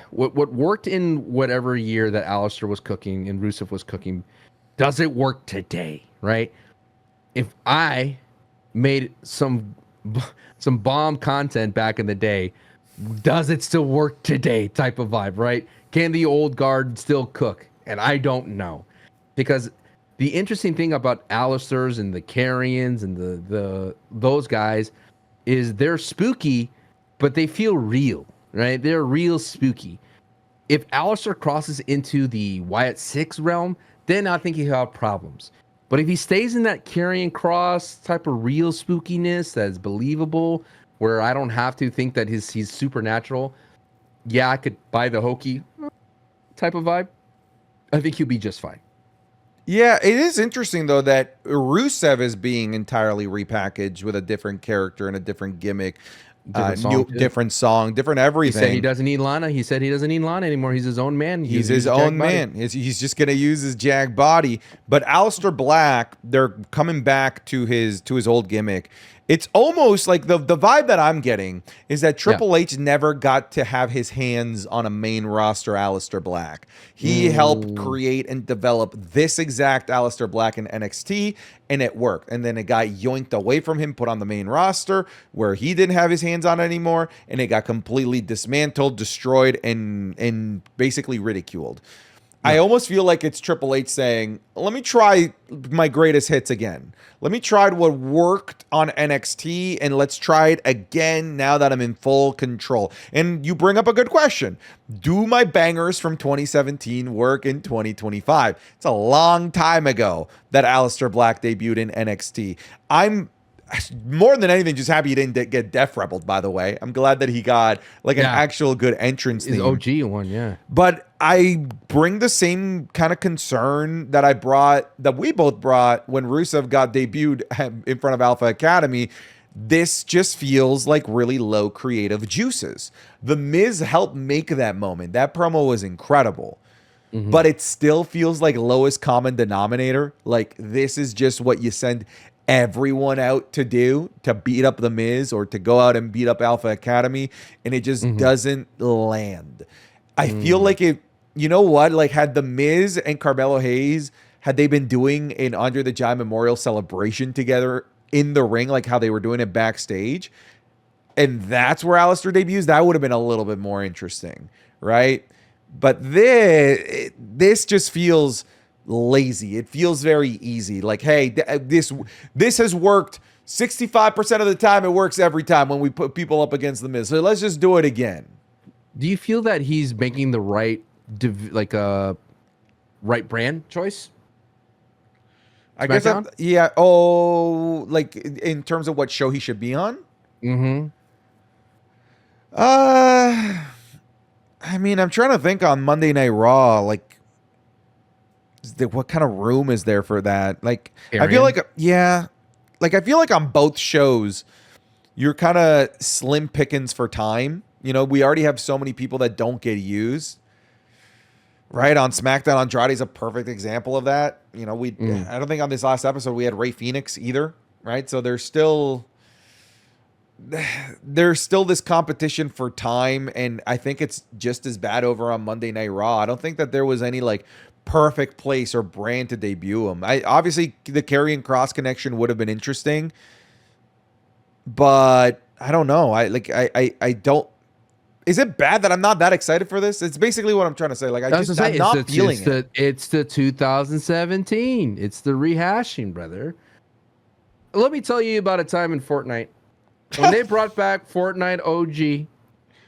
in whatever year that Alistair was cooking and Rusev was cooking, does it work today? Right? If I made some bomb content back in the day, does it still work today? Type of vibe, right? Can the old guard still cook? And I don't know, because the interesting thing about Alistairs and the Carrions and the those guys is they're spooky, but they feel real, right? They're real spooky. If Alistair crosses into the Wyatt Six realm, then I think he'll have problems. But if he stays in that Karrion Cross type of real spookiness that's believable, where I don't have to think that he's supernatural, yeah, I could buy the hokey type of vibe. I think he'll be just fine. Yeah, it is interesting though that Rusev is being entirely repackaged with a different character and a different gimmick, Different song, new, too. different song, different He everything. said he doesn't need Lana. He said he doesn't need Lana anymore. He's his own man. He's his own man. He's just gonna use his jag body. But Alistair Black, they're coming back to his old gimmick. It's almost like the vibe that I'm getting is that Triple H never got to have his hands on a main roster Alistair Black. He helped create and develop this exact Alistair Black in NXT, and it worked. And then it got yoinked away from him, put on the main roster where he didn't have his hands on it anymore, and it got completely dismantled, destroyed, and basically ridiculed. I almost feel like it's Triple H saying, let me try my greatest hits again. Let me try what worked on NXT, and let's try it again now that I'm in full control. And you bring up a good question. Do my bangers from 2017 work in 2025? It's a long time ago that Alistair Black debuted in NXT. I'm more than anything just happy he didn't get Def Rebelled, by the way. I'm glad that he got like an actual good entrance His theme. OG one, yeah. But I bring the same kind of concern that we both brought when Rusev got debuted in front of Alpha Academy. This just feels like really low creative juices. The Miz helped make that moment. That promo was incredible. But it still feels like lowest common denominator. Like, this is just what you send everyone out to do, to beat up the Miz or to go out and beat up Alpha Academy, and it just doesn't land. I feel like you know what? Like, had the Miz and Carmelo Hayes, had they been doing an Andre the Giant Memorial celebration together in the ring, like how they were doing it backstage, and that's where Alistair debuts, that would have been a little bit more interesting, right? But this just feels lazy. It feels very easy. Like, hey, this has worked 65% of the time. It works every time when we put people up against the Miz. So let's just do it again. Do you feel that he's making the right right brand choice? I guess SmackDown? yeah. Oh, like in terms of what show he should be on? Mm-hmm. I mean, I'm trying to think on Monday Night Raw, like, what kind of room is there for that? Like, I feel like, yeah, like, I feel like on both shows, you're kind of slim pickings for time. You know, we already have so many people that don't get used. Right? On SmackDown, Andrade's a perfect example of that. You know, I don't think on this last episode we had Rey Fenix either. Right? So there's still this competition for time, and I think it's just as bad over on Monday Night Raw. I don't think that there was any like perfect place or brand to debut him. Obviously the Karrion Cross connection would have been interesting, but I don't know. I don't. Is it bad that I'm not that excited for this? It's basically what I'm trying to say. Like, I'm not feeling it. It's the 2017. It's the rehashing, brother. Let me tell you about a time in Fortnite when they brought back Fortnite OG.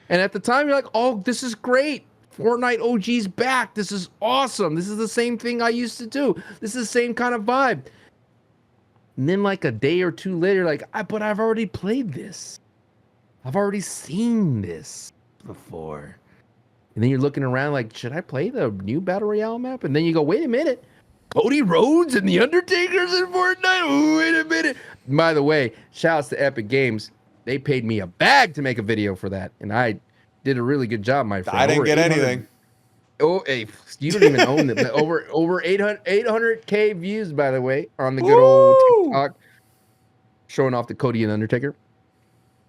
And at the time, you're like, oh, this is great. Fortnite OG's back. This is awesome. This is the same thing I used to do. This is the same kind of vibe. And then like a day or two later, like, but I've already played this. I've already seen this before. And then you're looking around like, should I play the new Battle Royale map? And then you go, wait a minute. Cody Rhodes and the Undertaker's in Fortnite. Ooh, wait a minute. By the way, shouts to Epic Games. They paid me a bag to make a video for that, and I did a really good job, my friend. I didn't get anything. Oh, hey, you don't even own them. Over 800K views, by the way, on the good old TikTok, showing off the Cody and Undertaker.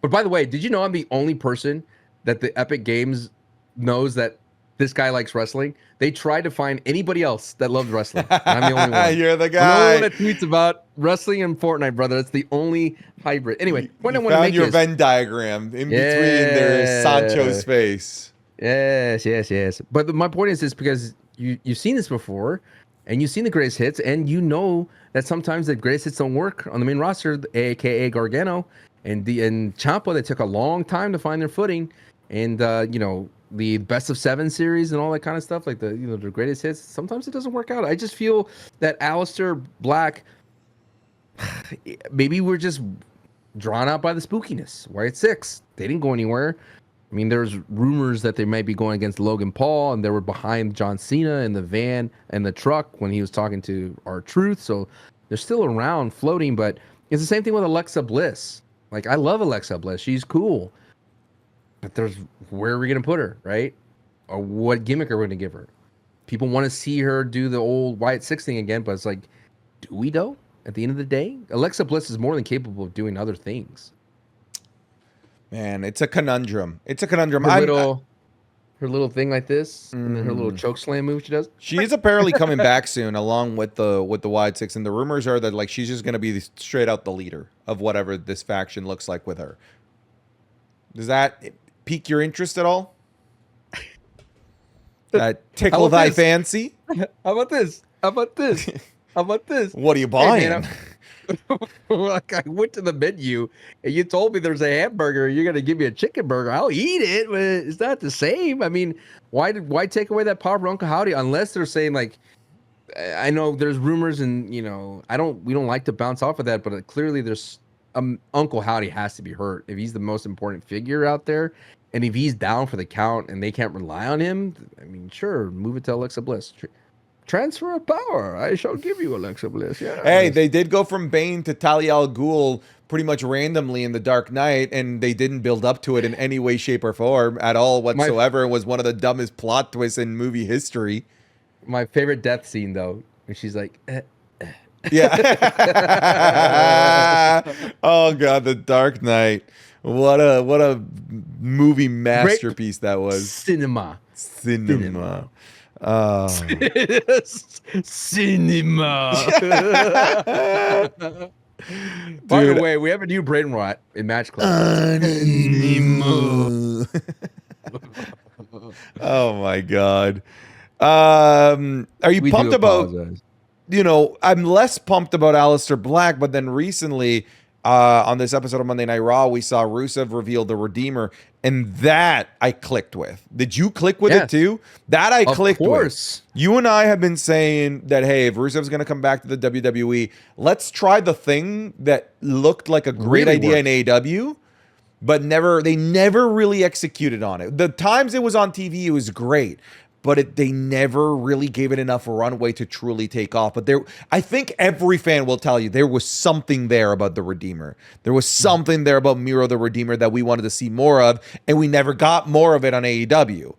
But by the way, did you know I'm the only person that the Epic Games knows that this guy likes wrestling? They tried to find anybody else that loves wrestling. I'm the only one. You're the I'm guy. the only one that tweets about wrestling and Fortnite, brother. That's the only hybrid. Anyway, you I want to found make your this. Venn diagram in between their Sancho's face. Yes. But my point is because you've seen this before, and you've seen the greatest hits, and you know that sometimes the greatest hits don't work on the main roster, aka Gargano and Ciampa. They took a long time to find their footing, and the best of 7 series and all that kind of stuff, like the greatest hits. Sometimes it doesn't work out. I just feel that Alistair Black, maybe we're just drawn out by the spookiness. White 6, they didn't go anywhere. I mean, there's rumors that they might be going against Logan Paul, and they were behind John Cena in the van and the truck when he was talking to R-Truth. So they're still around floating, but it's the same thing with Alexa Bliss. Like, I love Alexa Bliss. She's cool. But where are we going to put her, right? Or what gimmick are we going to give her? People want to see her do the old Wyatt 6 thing again, but it's like, do we though? At the end of the day, Alexa Bliss is more than capable of doing other things. Man, it's a conundrum. Her little thing like this, and then her little choke slam move she does. She is apparently coming back soon, along with the Wide 6, and the rumors are that like she's just going to be straight out the leader of whatever this faction looks like with her. Does that pique your interest at all? Tickle thy fancy? How about this? What are you buying? Hey, man, like, I went to the menu and you told me there's a hamburger. You're gonna give me a chicken burger. I'll eat it, but it's not the same. I mean, why take away that power of Uncle Howdy? Unless they're saying like, I know there's rumors and we don't like to bounce off of that, but clearly there's Uncle Howdy has to be hurt if he's the most important figure out there, and if he's down for the count and they can't rely on him. I mean, sure, move it to Alexa Bliss. Transfer of power. I shall give you Alexa Bliss. Yeah. Hey, they did go from Bane to Talia al Ghul pretty much randomly in The Dark Knight, and they didn't build up to it in any way, shape, or form at all whatsoever. It was one of the dumbest plot twists in movie history. My favorite death scene, though, when she's like, Yeah. Oh God, The Dark Knight. What a movie masterpiece that was. Cinema. Oh. Cinema. By the way, we have a new brain rot in Match Club. Oh my God. Are you pumped about? I'm less pumped about Alistair Black, but then recently, on this episode of Monday Night Raw, we saw Rusev reveal the Redeemer, and that I clicked with. Did you click with it too? That I clicked with. You and I have been saying that, hey, if Rusev's going to come back to the WWE, let's try the thing that looked like a great idea in AEW, but they never really executed on it. The times it was on TV, it was great, but they never really gave it enough runway to truly take off. But I think every fan will tell you there was something there about the Redeemer. There was something there about Miro the Redeemer that we wanted to see more of, and we never got more of it on AEW.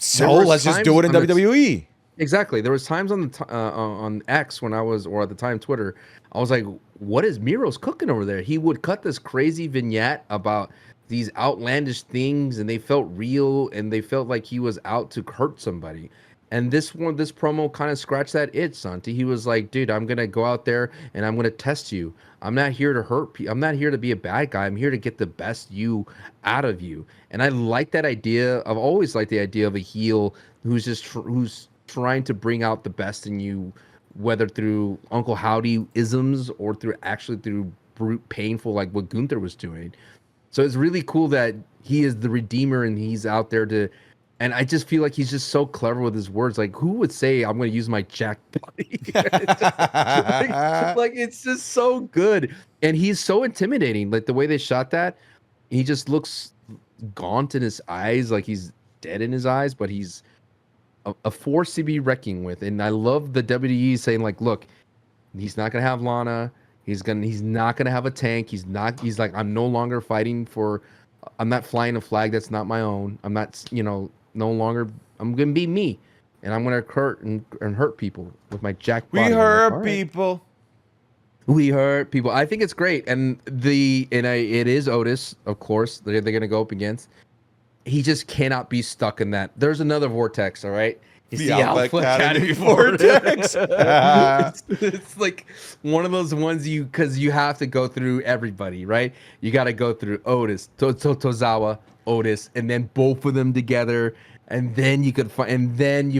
So let's just do it in WWE. Exactly. There was times on X when I was, or at the time Twitter, I was like, what is Miro's cooking over there? He would cut this crazy vignette about these outlandish things, and they felt real, and they felt like he was out to hurt somebody. And this promo kind of scratched that itch, Santi. He was like, dude, I'm going to go out there and I'm going to test you. I'm not here to hurt people. I'm not here to be a bad guy. I'm here to get the best you out of you. And I like that idea. I've always liked the idea of a heel who's who's trying to bring out the best in you, whether through Uncle Howdy isms or through brute painful, like what Gunther was doing. So it's really cool that he is the Redeemer and he's out there and I just feel like he's just so clever with his words. Like, who would say I'm going to use my jack body? like, it's just so good. And he's so intimidating. Like, the way they shot that, he just looks gaunt in his eyes, like he's dead in his eyes, but he's a force to be reckoning with. And I love the WWE saying like, look, he's not gonna have Lana. He's not gonna have a tank. He's like, I'm no longer fighting for. I'm not flying a flag that's not my own. I'm not, no longer. I'm gonna be me, and I'm gonna hurt people with my jack We body. hurt people. We hurt people. I think it's great, and it is Otis, of course. They're gonna go up against. He just cannot be stuck in that. There's another vortex, all right. It's the Alpha Academy vortex. It's like one of those ones because you have to go through everybody, right? You got to go through Otis, Tozawa, Otis, and then both of them together, and then you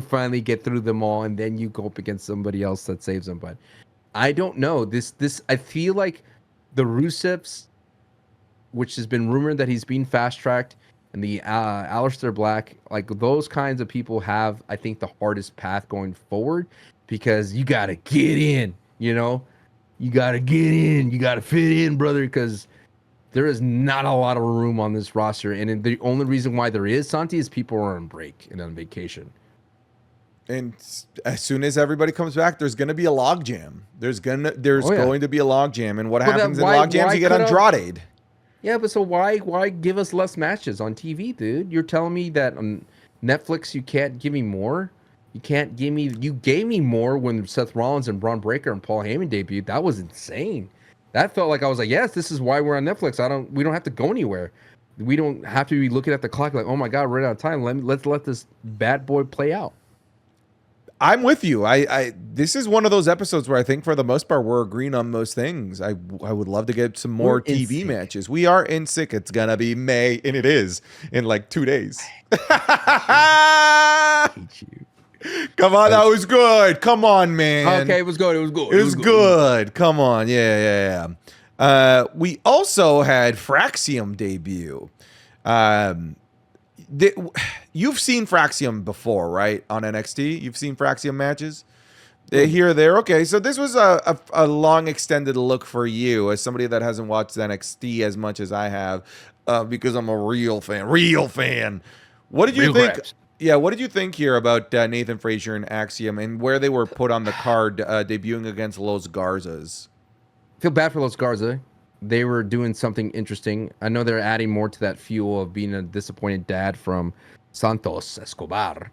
finally get through them all, and then you go up against somebody else that saves them. But I don't know. This I feel like the Rusevs, which has been rumored that he's being fast tracked, and the Alistair Black, like those kinds of people have, I think, the hardest path going forward because you got to get in, you got to get in, you got to fit in, brother, because there is not a lot of room on this roster. And the only reason why there is, Santi, is people are on break and on vacation. And as soon as everybody comes back, there's going to be a logjam. There's going to be a logjam. And what happens in logjams, you get Andrade. Yeah, but so why give us less matches on TV, dude? You're telling me that on Netflix you can't give me more? You gave me more when Seth Rollins and Braun Breaker and Paul Heyman debuted. That was insane. That felt like I was like, yes, this is why we're on Netflix. We don't have to go anywhere. We don't have to be looking at the clock like, oh my God, we're out of time. Let's let this bad boy play out. I'm with you. This is one of those episodes where I think for the most part we're agreeing on most things. I would love to get some more TV matches. We are in sick. It's gonna be May, and it is in like 2 days. I hate you. Come on, that was good. Come on, man. Okay, it was good. It was good. Come on, yeah. We also had Fraxium debut. You've seen Fraxium before, right? On NXT, you've seen Fraxium matches here or there. Okay, so this was a long extended look for you as somebody that hasn't watched NXT as much as I have, because I'm a real fan. What did you think? Grabs. Yeah, what did you think here about Nathan Frazier and Axiom and where they were put on the card, debuting against Los Garzas? I feel bad for Los Garza. They were doing something interesting. I know they're adding more to that fuel of being a disappointed dad from Santos Escobar.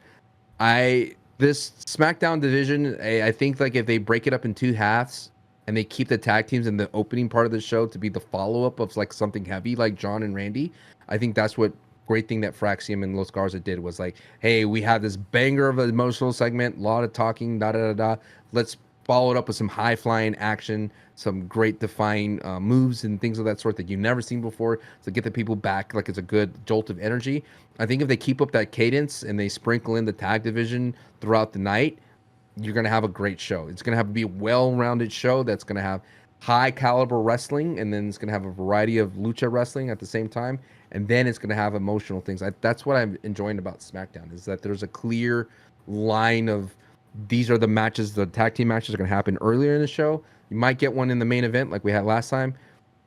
This SmackDown division, I think like if they break it up in two halves and they keep the tag teams in the opening part of the show to be the follow-up of like something heavy like John and Randy, I think that's what great thing that Fraxium and Los Garza did was like, hey, we have this banger of an emotional segment, a lot of talking, let's follow it up with some high-flying action, some great defying moves and things of that sort that you've never seen before to get the people back like it's a good jolt of energy. I think if they keep up that cadence and they sprinkle in the tag division throughout the night, you're going to have a great show. It's going to have to be a well-rounded show that's going to have high-caliber wrestling, and then it's going to have a variety of lucha wrestling at the same time, and then it's going to have emotional things. That's what I'm enjoying about SmackDown, is that there's a clear line of these are the matches, the tag team matches are going to happen earlier in the show. You might get one in the main event like we had last time,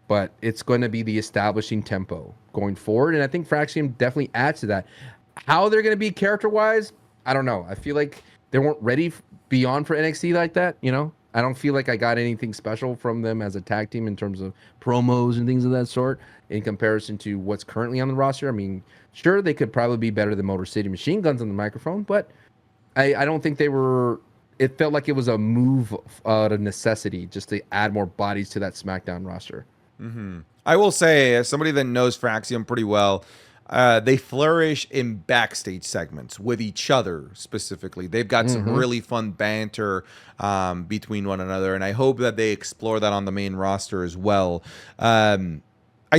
but it's going to be the establishing tempo going forward. And I think Fraxium definitely adds to that. How they're going to be character-wise, I don't know. I feel like they weren't ready beyond for NXT like that, I don't feel like I got anything special from them as a tag team in terms of promos and things of that sort in comparison to what's currently on the roster. I mean, sure, they could probably be better than Motor City Machine Guns on the microphone, but I don't think they were. It felt like it was a move out of necessity just to add more bodies to that SmackDown roster. Mm-hmm. I will say, as somebody that knows Fraxium pretty well, they flourish in backstage segments with each other specifically. They've got some really fun banter between one another, and I hope that they explore that on the main roster as well. I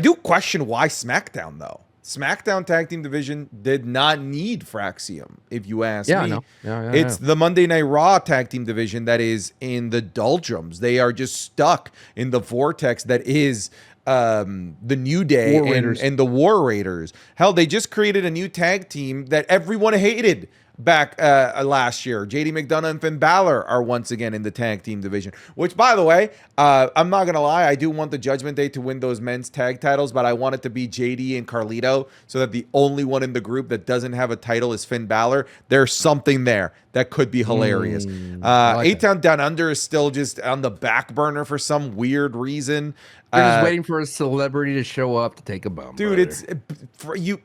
do question why SmackDown, though. SmackDown Tag Team Division did not need Fraxium, if you ask me. I know. It's the Monday Night Raw Tag Team Division that is in the doldrums. They are just stuck in the vortex that is the New Day and the War Raiders. Hell, they just created a new tag team that everyone hated back last year. JD McDonough and Finn Balor are once again in the tag team division, which, by the way, I'm not gonna lie, I do want the Judgment Day to win those men's tag titles, but I want it to be JD and Carlito, so that the only one in the group that doesn't have a title is Finn Balor. There's something there that could be hilarious. Like A-Town Down Under is still just on the back burner for some weird reason. They're just waiting for a celebrity to show up to take a bump, dude. Brother. It's for you.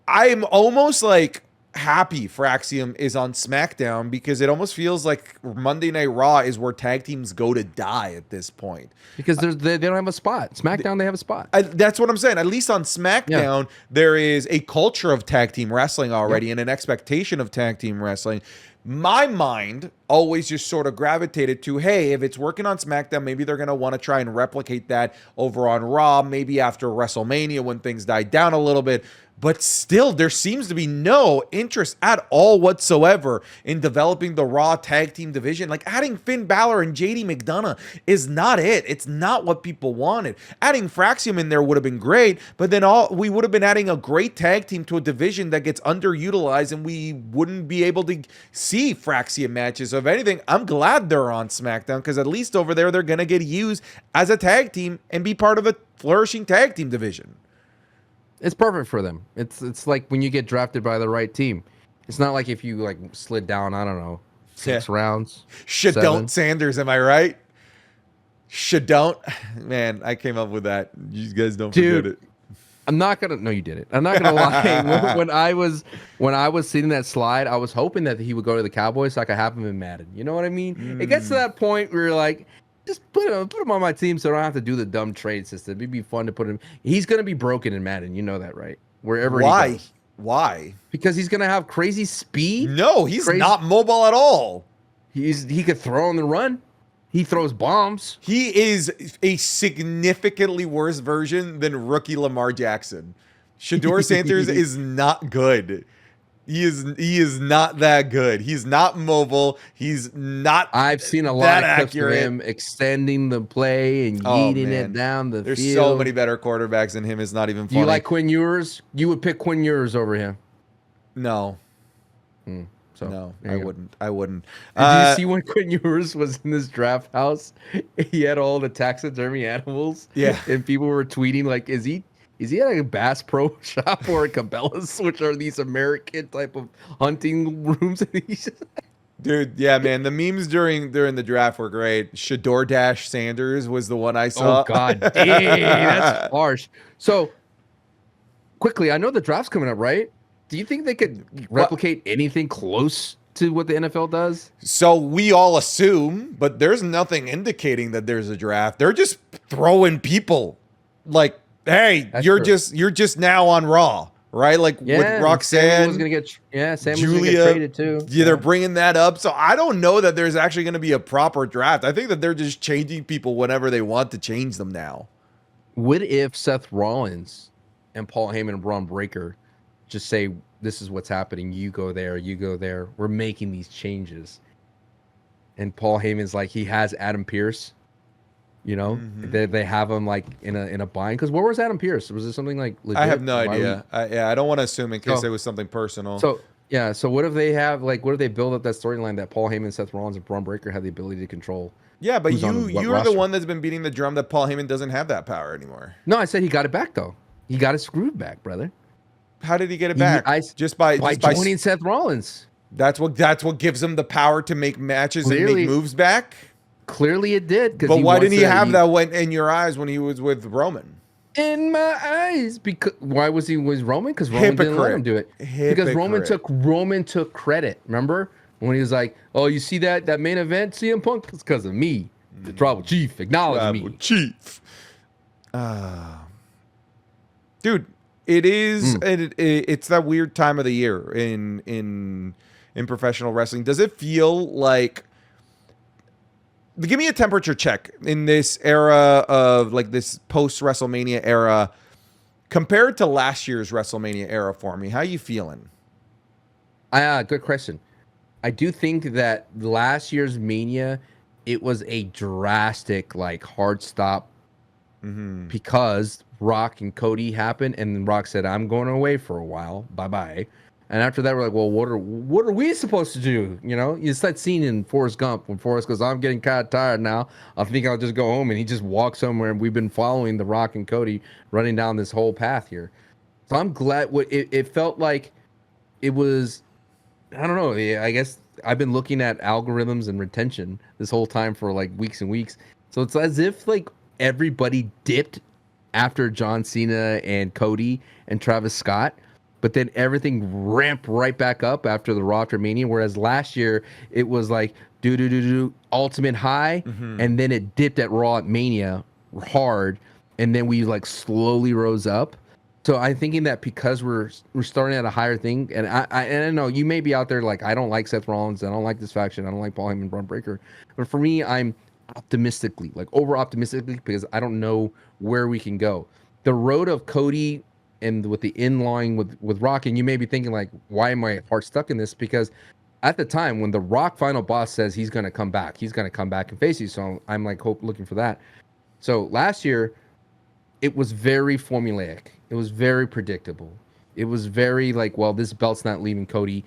I am almost like happy Fraxium is on SmackDown, because it almost feels like Monday Night Raw is where tag teams go to die at this point. Because they don't have a spot. SmackDown, they have a spot. That's what I'm saying. At least on SmackDown, there is a culture of tag team wrestling already and an expectation of tag team wrestling. My mind always just sort of gravitated to, hey, if it's working on SmackDown, maybe they're going to want to try and replicate that over on Raw, maybe after WrestleMania when things die down a little bit. But still, there seems to be no interest at all whatsoever in developing the Raw tag team division. Like, adding Finn Balor and JD McDonough is not it. It's not what people wanted. Adding Fraxium in there would have been great, but then we would have been adding a great tag team to a division that gets underutilized, and we wouldn't be able to see Fraxium matches. So if anything, I'm glad they're on SmackDown, because at least over there, they're going to get used as a tag team and be part of a flourishing tag team division. It's perfect for them. It's like when you get drafted by the right team. It's not like if you like slid down, I don't know, 6 rounds. Don't Sanders, am I right? Don't. Man, I came up with that. You guys don't forget it. I'm not gonna. No, you did it. I'm not gonna lie. when I was seeing that slide, I was hoping that he would go to the Cowboys so I could have him in Madden. You know what I mean? It gets to that point where you're like, just put him on my team so I don't have to do the dumb trade system. It'd be fun to put him. He's gonna be broken in Madden. You know that, right? Wherever he goes. Why? Because he's gonna have crazy speed. No, he's not mobile at all. He could throw on the run. He throws bombs. He is a significantly worse version than rookie Lamar Jackson. Shedeur Sanders is not good. He is not that good. He's not mobile. He's not. I've seen a lot of clips of him extending the play and yeeting it down the There's field. so many better quarterbacks than him. It's not even funny. Do you like Quinn Ewers? You would pick Quinn Ewers over him. No. So no, I wouldn't. Did you see when Quinn Ewers was in this draft house? He had all the taxidermy animals. Yeah. And people were tweeting like, is he at a Bass Pro Shop or a Cabela's, which are these American type of hunting rooms? Dude, yeah, man. The memes during the draft were great. Shedeur Dash Sanders was the one I saw. Oh, God dang, that's harsh. So, quickly, I know the draft's coming up, right? Do you think they could replicate anything close to what the NFL does? So we all assume, but there's nothing indicating that there's a draft. They're just throwing people like, hey, you're just now on Raw, right? Like with Roxanne, was gonna get Sam Julia, was gonna get traded too. Yeah, they're bringing that up. So I don't know that there's actually going to be a proper draft. I think that they're just changing people whenever they want to change them now. What if Seth Rollins and Paul Heyman and Braun Breaker just say, this is what's happening. You go there. You go there. We're making these changes. And Paul Heyman's like, he has Adam Pearce. You know, they have him like in a bind. Because where was Adam Pearce? Was it something like legit? I have no idea. I don't want to assume in case it was something personal. So yeah. So what if they have like, what if they build up that storyline that Paul Heyman, Seth Rollins, and Braun Breaker have the ability to control? Yeah, but you're the one that's been beating the drum that Paul Heyman doesn't have that power anymore. No, I said he got it back though. He got it screwed back, brother. How did he get it back? Just by joining Seth Rollins. That's what gives him the power to make matches and make moves back. Clearly, it did. But why didn't he have that in your eyes when he was with Roman? In my eyes, because why was he with Roman? Because Roman didn't let him do it. Because Roman took credit. Remember when he was like, "Oh, you see that main event, CM Punk? It's because of me, the Tribal Chief. Acknowledge me, Chief." Dude. It is. It's that weird time of the year in professional wrestling. Does it feel like? Give me a temperature check in this era of like this post WrestleMania era, compared to last year's WrestleMania era for me. How you feeling? Good question. I do think that last year's Mania, it was a drastic, like hard stop because Rock and Cody happened, and then Rock said, "I'm going away for a while. Bye bye." And after that, we're like, "Well, what are we supposed to do?" You know, it's that scene in Forrest Gump when Forrest goes, "I'm getting kind of tired now. I think I'll just go home," and he just walks somewhere. And we've been following the Rock and Cody running down this whole path here. So I'm glad. It felt like it was. I don't know. I guess I've been looking at algorithms and retention this whole time for like weeks and weeks. So it's as if like everybody dipped after John Cena and Cody and Travis Scott, but then everything ramped right back up after the Raw after Mania. Whereas last year it was like do ultimate high, and then it dipped at Raw at Mania hard, and then we like slowly rose up. So I'm thinking that because we're starting at a higher thing, and I know you may be out there like, I don't like Seth Rollins, I don't like this faction, I don't like Paul Heyman, Braun Breaker, but for me, I'm optimistically, like over optimistically, because I don't know where we can go. The road of Cody and with the in line with Rock, and you may be thinking like, why am I heart stuck in this? Because at the time when the Rock final boss says he's going to come back and face you, so I'm like looking for that. So last year, it was very formulaic. It was very predictable. It was very like, well, this belt's not leaving Cody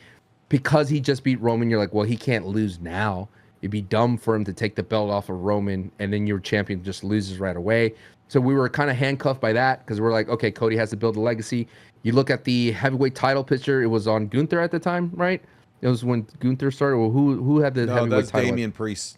because he just beat Roman. You're like, well, he can't lose now. It'd be dumb for him to take the belt off of Roman and then your champion just loses right away. So we were kind of handcuffed by that because we're like, okay, Cody has to build a legacy. You look at the heavyweight title picture. It was on Gunther at the time, right? It was when Gunther started. Well, who had the heavyweight that's title? Damian Priest.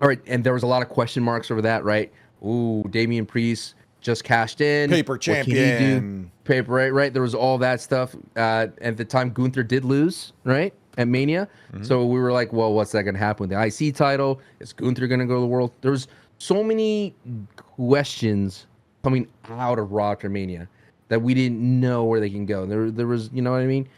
All right, and there was a lot of question marks over that, right? Ooh, Damian Priest just cashed in. Paper champion. Paper, right? There was all that stuff. At the time, Gunther did lose, right? At Mania. So we were like, well, what's that going to happen with the IC title? Is Gunther going to go to the world? There's so many questions coming out of Raw after Mania that we didn't know where they can go. There was, you know what I mean?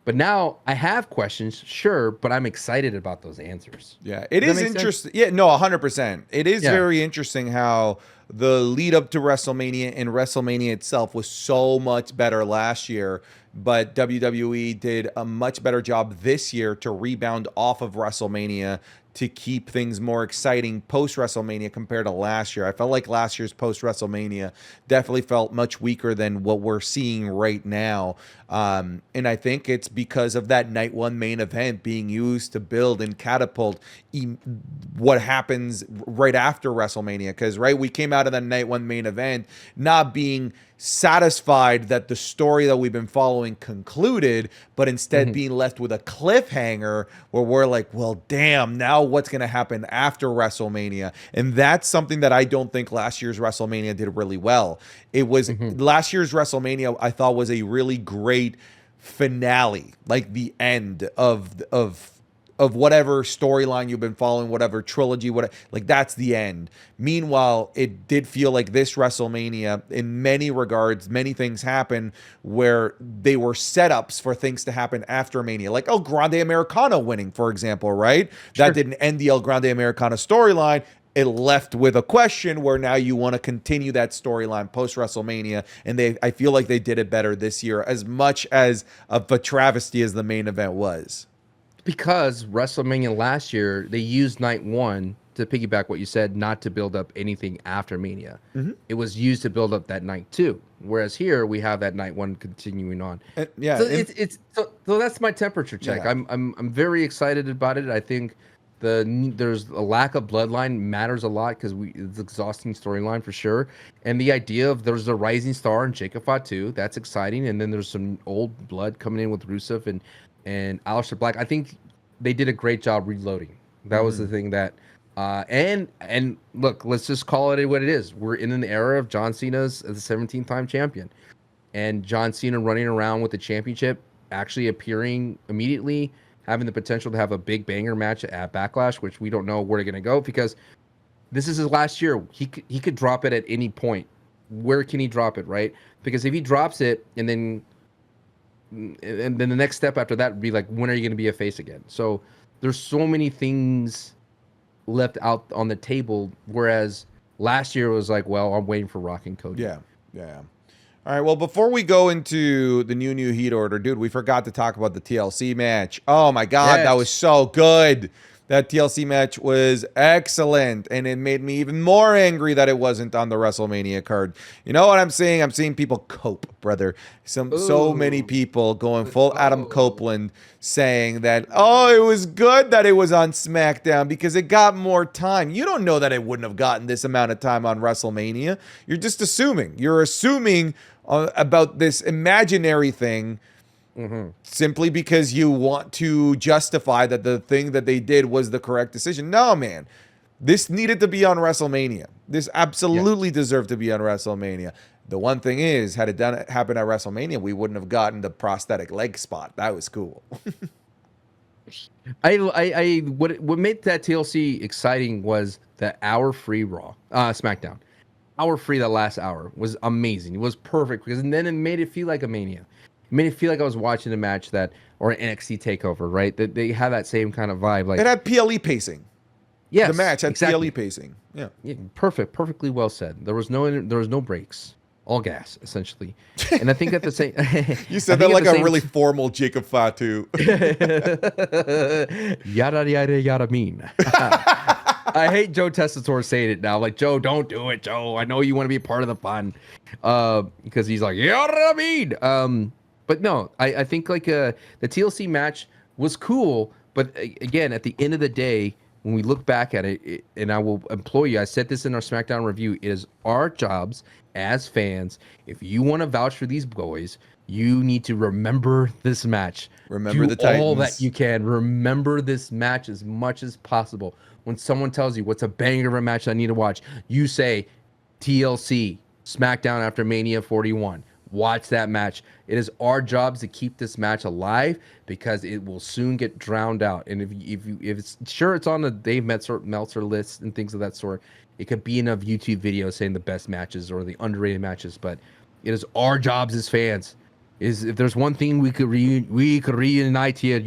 But now I have questions, sure, but I'm excited about those answers. Yeah, it is interesting. Yeah, no, 100%. It is very interesting how the lead up to WrestleMania and WrestleMania itself was so much better last year, but WWE did a much better job this year to rebound off of WrestleMania to keep things more exciting post WrestleMania compared to last year. I felt like last year's post WrestleMania definitely felt much weaker than what we're seeing right now. And I think it's because of that night one main event being used to build and catapult what happens right after WrestleMania. Because, right, we came out of that night one main event not being satisfied that the story that we've been following concluded, but instead being left with a cliffhanger where we're like, well, damn, now what's going to happen after WrestleMania? And that's something that I don't think last year's WrestleMania did really well. It was last year's WrestleMania, I thought, was a really great finale, like the end of whatever storyline you've been following, whatever trilogy, like that's the end. Meanwhile, it did feel like this WrestleMania, in many regards, many things happen where they were setups for things to happen after Mania, like El Grande Americano winning, for example, right? Sure. That didn't end the El Grande Americano storyline. It left with a question where now you want to continue that storyline post WrestleMania, and I feel like they did it better this year, as much as of a travesty as the main event was. Because WrestleMania last year, they used night one to piggyback what you said, not to build up anything after Mania. It was used to build up that night two. Whereas here we have that night one continuing on. So that's my temperature check. Yeah. I'm very excited about it. I think there's a lack of bloodline matters a lot because it's exhausting storyline for sure. And the idea of there's a rising star in Jacob Fatu, that's exciting. And then there's some old blood coming in with Rusev and Alistair Black. I think they did a great job reloading. That was the thing that and look, let's just call it what it is. We're in an era of John Cena's as the 17th time champion. And John Cena running around with the championship, actually appearing immediately, having the potential to have a big banger match at Backlash, which we don't know where they're going to go because this is his last year. He could drop it at any point. Where can he drop it, right? Because if he drops it and then the next step after that would be like, when are you going to be a face again? So there's so many things left out on the table, whereas last year was like, well, I'm waiting for Rock and Cody. Yeah. All right, well, before we go into the new Heat order, dude, we forgot to talk about the TLC match. Oh, my God, That was so good. That TLC match was excellent, and it made me even more angry that it wasn't on the WrestleMania card. You know what I'm saying? I'm seeing people cope, brother. So many people going full Adam Copeland saying that, oh, it was good that it was on SmackDown because it got more time. You don't know that it wouldn't have gotten this amount of time on WrestleMania. You're just assuming. You're assuming about this imaginary thing. Simply because you want to justify that the thing that they did was the correct decision. No, man. This needed to be on WrestleMania. This absolutely deserved to be on WrestleMania. The one thing is, had it happen at WrestleMania, we wouldn't have gotten the prosthetic leg spot. That was cool. What made that TLC exciting was the hour free Raw, SmackDown. Hour free, that last hour was amazing. It was perfect because then it made it feel like a Mania. It made it feel like I was watching a match or an NXT takeover, right? That they have that same kind of vibe. Like it had PLE pacing. Yes, the match had exactly. PLE pacing. Yeah, perfectly well said. There was no breaks, all gas essentially. And I think at the same, you said that like a really formal Jacob Fatu. Yada yada yada mean. I hate Joe Tessitore saying it now. Like, Joe, don't do it, Joe. I know you want to be part of the fun, because he's like, yada mean. But no, I think like the TLC match was cool, but again, at the end of the day, when we look back at it, and I will implore you, I said this in our SmackDown review, it is our jobs as fans. If you want to vouch for these boys, you need to remember this match. Remember the Titans. All that you can. Remember this match as much as possible. When someone tells you what's a banger of a match I need to watch, you say TLC, SmackDown after Mania 41. Watch that match. It is our jobs to keep this match alive because it will soon get drowned out. And if it's sure it's on the Dave Meltzer list and things of that sort, it could be in a YouTube video saying the best matches or the underrated matches. But it is our jobs as fans. If there's one thing we could reunite here,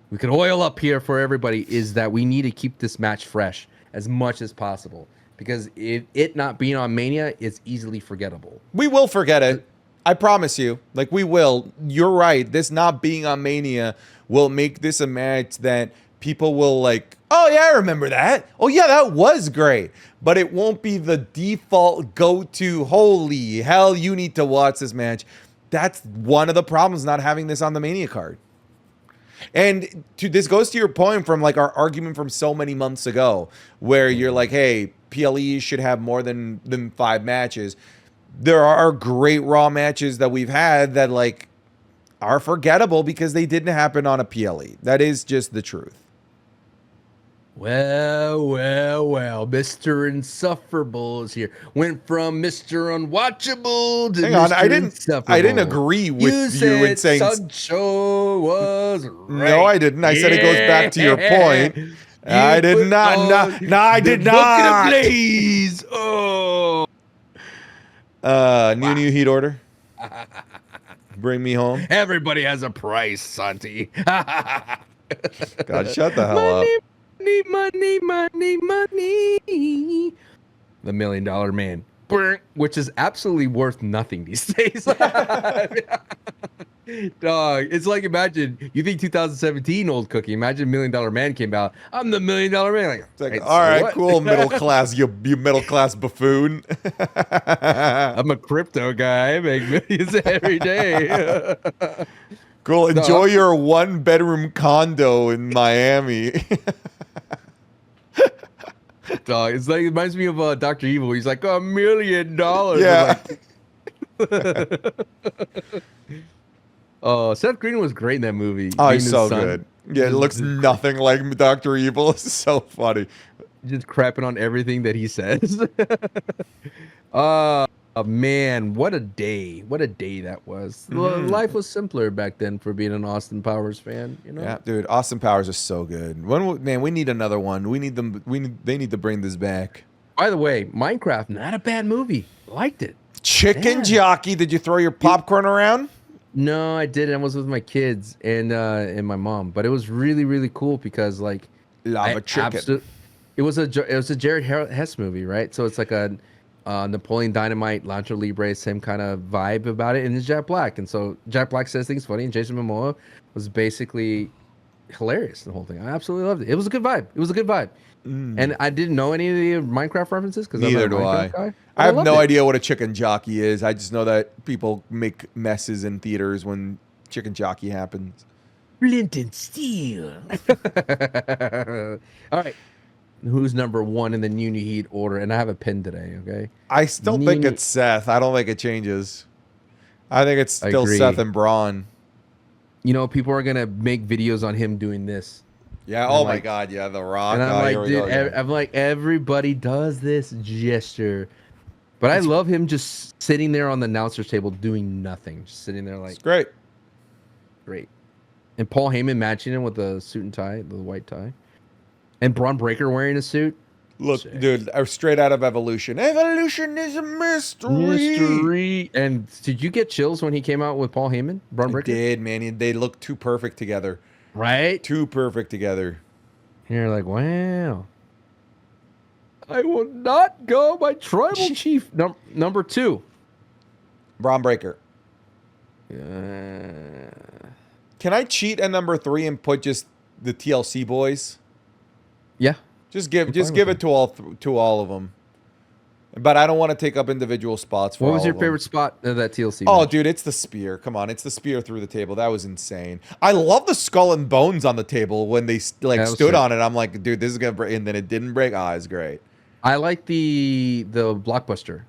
we could oil up here for everybody, is that we need to keep this match fresh as much as possible. Because if it not being on Mania, it's easily forgettable. We will forget it. I promise you. Like, we will. You're right. This not being on Mania will make this a match that people will like, oh, yeah, I remember that. Oh, yeah, that was great. But it won't be the default go-to, holy hell, you need to watch this match. That's one of the problems not having this on the Mania card. And this goes to your point from like our argument from so many months ago, where you're like, hey, PLE should have more than 5 matches. There are great Raw matches that we've had that like are forgettable because they didn't happen on a PLE. That is just the truth. Well, Mr. Insufferable is here. Went from Mr. Unwatchable to Hang Mr. on, I Insufferable. didn't agree with you in saying Sancho was right. No, I didn't. I said it goes back to your point. I did not. No, I did not. Please. Oh. New heat order. Bring me home. Everybody has a price, Santi. God, shut the hell up. Money. The $1 Million Man, which is absolutely worth nothing these days. Dog, it's like, imagine you think 2017 old cookie. Imagine $1 Million Man came out. I'm the $1 Million Man. Like, it's like, all right, cool, middle class. You middle class buffoon. I'm a crypto guy. I make millions every day. Cool. Enjoy your 1-bedroom condo in Miami. Dog, it's like, it reminds me of Dr. Evil. He's like, $1 million. Yeah. Oh, Seth Green was great in that movie. Oh, he's so good. Yeah, it looks nothing like Dr. Evil. It's so funny. Just crapping on everything that he says. Man, what a day. What a day that was. Life was simpler back then for being an Austin Powers fan, you know? Yeah, dude, Austin Powers is so good. We need another one. They need to bring this back. By the way, Minecraft, not a bad movie. Liked it. Chicken Jockey, did you throw your popcorn around? No, I didn't. I was with my kids and my mom, but it was really, really cool because like Lava chicken. It was a Jared Hess movie, right? So it's like a Napoleon Dynamite, Lancho Libre, same kind of vibe about it, and it's Jack Black, and so Jack Black says things funny, and Jason Momoa was basically hilarious. The whole thing. I absolutely loved it. It was a good vibe. It was a good vibe. And I didn't know any of the Minecraft references because Neither I'm not a do Minecraft I. guy. I have no it. idea what a chicken jockey is. I just know that people make messes in theaters when chicken jockey happens. Flint and steel. All right. Who's number one in the new heat order? And I have a pin today, okay? I still think it's Seth. I don't think it changes. I think it's still Seth and Braun. You know, people are going to make videos on him doing this. Yeah, and oh my God, yeah, The Rock. And I'm like, dude, I'm like, everybody does this gesture. But I love him just sitting there on the announcer's table doing nothing. Just sitting there like... It's great. Great. And Paul Heyman matching him with the suit and tie, the white tie. And Braun Breaker wearing a suit. Look, dude, straight out of Evolution. Evolution is a mystery. And did you get chills when he came out with Paul Heyman? Braun Breaker? I did, man. They look too perfect together. Right? Too perfect together. And you're like, wow. I will not go my tribal chief. Number 2. Braun Breaker. Can I cheat at number 3 and put just the TLC boys? Yeah. Just give it to all of them. But I don't want to take up individual spots for all of them. What was your favorite spot of that TLC Oh, match? dude, it's the spear. Come on, it's the spear through the table. That was insane. I love the skull and bones on the table when they stood on it. I'm like, dude, this is gonna break, and then it didn't break. Ah, it's great. I like the blockbuster,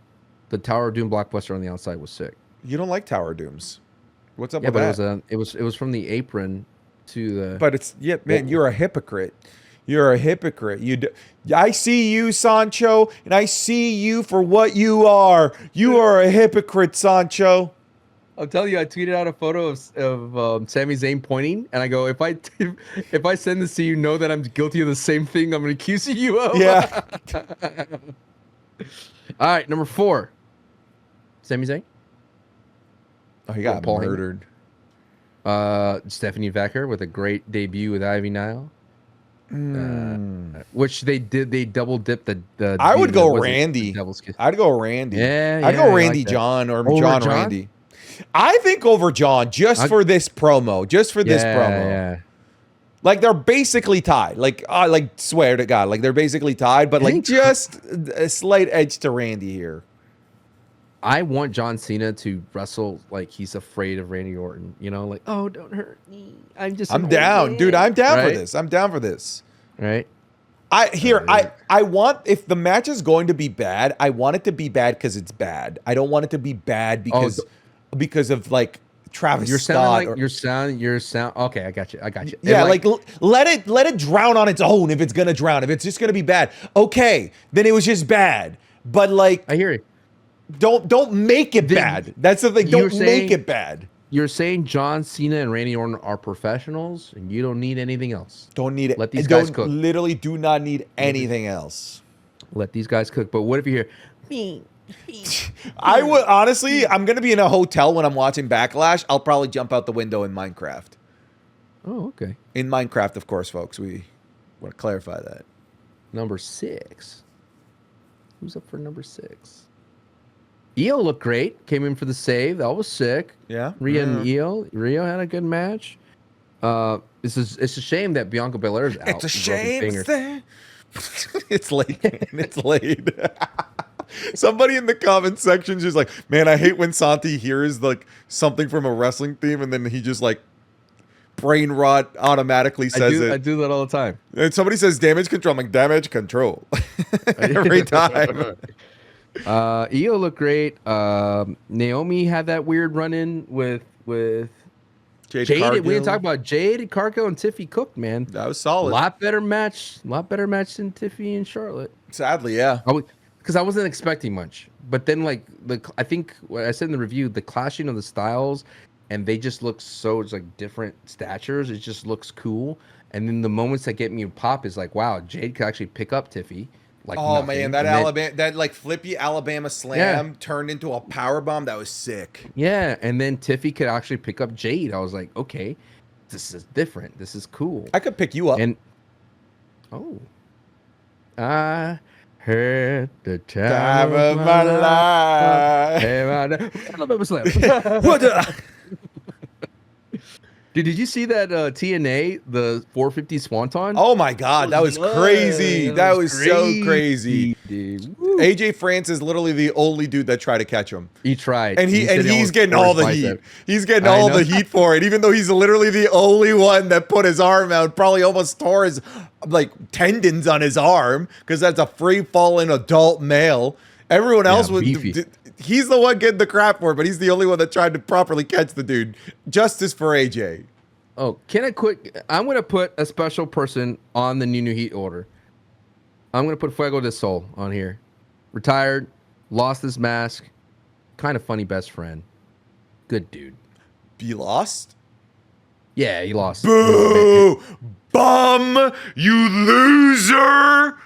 the Tower of Doom blockbuster on the outside was sick. You don't like Tower Dooms? What's up with but that? it was from the apron to the. But it's man, you're a hypocrite. You're a hypocrite. I see you, Sancho, and I see you for what you are. You are a hypocrite, Sancho. I'm telling you, I tweeted out a photo of Sami Zayn pointing, and I go, if I send this to you, know that I'm guilty of the same thing I'm accusing you of. Yeah. All right, number 4. Sami Zayn. Oh, he got murdered. Stephanie Vacker with a great debut with Ivy Nile. Which they double dipped the I would go Randy. I'd go Randy. Yeah, I'd go Randy like John or over John Randy. I think over John for this promo. Just for this promo. Yeah. Like they're basically tied. Like swear to God, like they're basically tied, but like just a slight edge to Randy here. I want John Cena to wrestle like he's afraid of Randy Orton. You know, like, oh, don't hurt me. I'm down, dude. I'm down for this. I'm down for this. Right. I want, if the match is going to be bad, I want it to be bad because it's bad. I don't want it to be bad because of like Travis Scott. Your sound. Okay, I got you. Yeah, like let it drown on its own if it's gonna drown. If it's just gonna be bad, okay, then it was just bad. But like, I hear you. Don't make it bad. That's the thing. Don't make it bad. You're saying John Cena and Randy Orton are professionals, and you don't need anything else. Don't need it. Let these guys cook. Literally, do not need anything else. Let these guys cook. But what if you hear me? I would honestly. I'm gonna be in a hotel when I'm watching Backlash. I'll probably jump out the window in Minecraft. Oh, okay. In Minecraft, of course, folks. We want to clarify that. Number 6. Who's up for number 6? Io looked great. Came in for the save. That was sick. Yeah. Rhea and Rio had a good match. It's a shame that Bianca Belair's out. It's a shame. It's late. It's late. Somebody in the comment section just like, man, I hate when Santi hears like something from a wrestling theme and then he just like brain rot automatically says it. I do that all the time. And somebody says damage control. I'm like, damage control. Every time. Io looked great. Naomi had that weird run-in with Jade. We didn't talk about Jade, Cargo, and Tiffy Cook, man. That was solid. A lot better match than Tiffy and Charlotte. Sadly, yeah. Because I wasn't expecting much. But then, like, I think what I said in the review, the clashing of the styles, and they just look so, it's like different statures. It just looks cool. And then the moments that get me to pop is like, wow, Jade could actually pick up Tiffy. Like man, that like flippy Alabama slam turned into a power bomb. That was sick. Yeah, and then Tiffy could actually pick up Jade. I was like, okay, this is different. This is cool. I could pick you up. And I heard the time of my life. Alabama slam. Dude, did you see that TNA, the 450 Swanton? Oh my God, that was crazy. That was so crazy. Dude. AJ France is literally the only dude that tried to catch him. He tried. And he's getting tore all his the heat. bicep. He's getting all the heat for it, even though he's literally the only one that put his arm out, probably almost tore his like tendons on his arm, because that's a free falling adult male. Everyone else was he's the one getting the crap for it, but he's the only one that tried to properly catch the dude. Justice for AJ. Oh, I'm gonna put a special person on the new heat order. I'm gonna put Fuego de Sol on here. Retired, lost his mask, kind of funny best friend. Good dude. He lost? Yeah, he lost. Boo! Bum! You loser!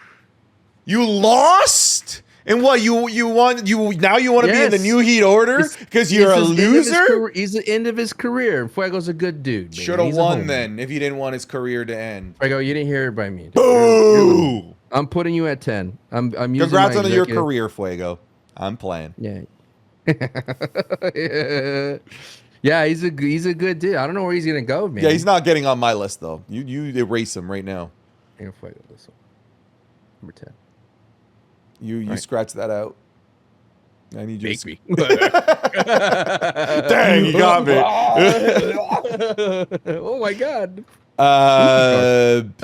You lost? And what you want to be in the new heat order because you're a loser? He's the end of his career. Fuego's a good dude. Should have won then if he didn't want his career to end. Fuego, you didn't hear it by me. Boo! I'm putting you at 10. I'm using Congrats on your career, Fuego. I'm playing. Yeah. Yeah, he's a good dude. I don't know where he's gonna go, man. Yeah, he's not getting on my list though. You erase him right now. Fuego, this one. Number 10. You scratch that out. I need you. Make me. Dang, you got me. Oh my God. Karrion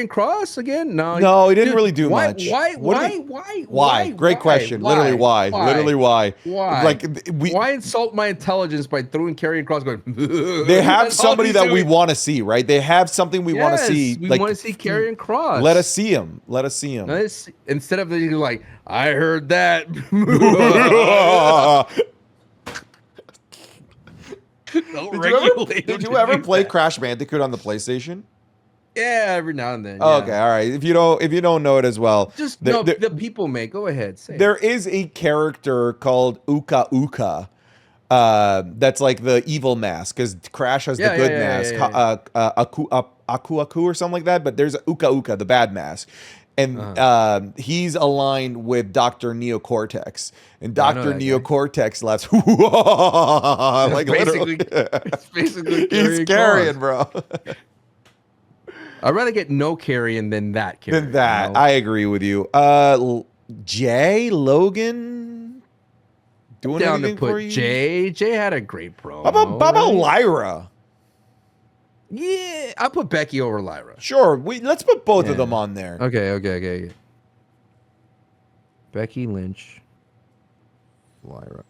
Kross again? No, he didn't really do much. Why? Great question. Literally, why? Literally, why? Like why insult my intelligence by throwing Karrion Kross? Going. They have somebody that we want to see, right? They have something we want to see. We want to see Karrion Kross. Let us see him. Instead of like, I heard that. Did you ever play Crash Bandicoot on the PlayStation? Yeah, every now and then. Oh, okay, all right. If you don't know it as well, the people may go ahead. Say there is a character called Uka Uka. That's like the evil mask because Crash has the good mask, Aku or something like that. But there's Uka Uka, the bad mask. And he's aligned with Dr. Neocortex. And Dr. Neocortex laughs. Like it's basically he's carrying, bro. I'd rather get no Karrion than that Karrion. Than that. You know? I agree with you. Logan doing down anything to put for you? Jay had a great promo. How about Lyra? Yeah, I'll put Becky over Lyra. Sure, let's put both of them on there. Okay. Becky, Lynch, Lyra.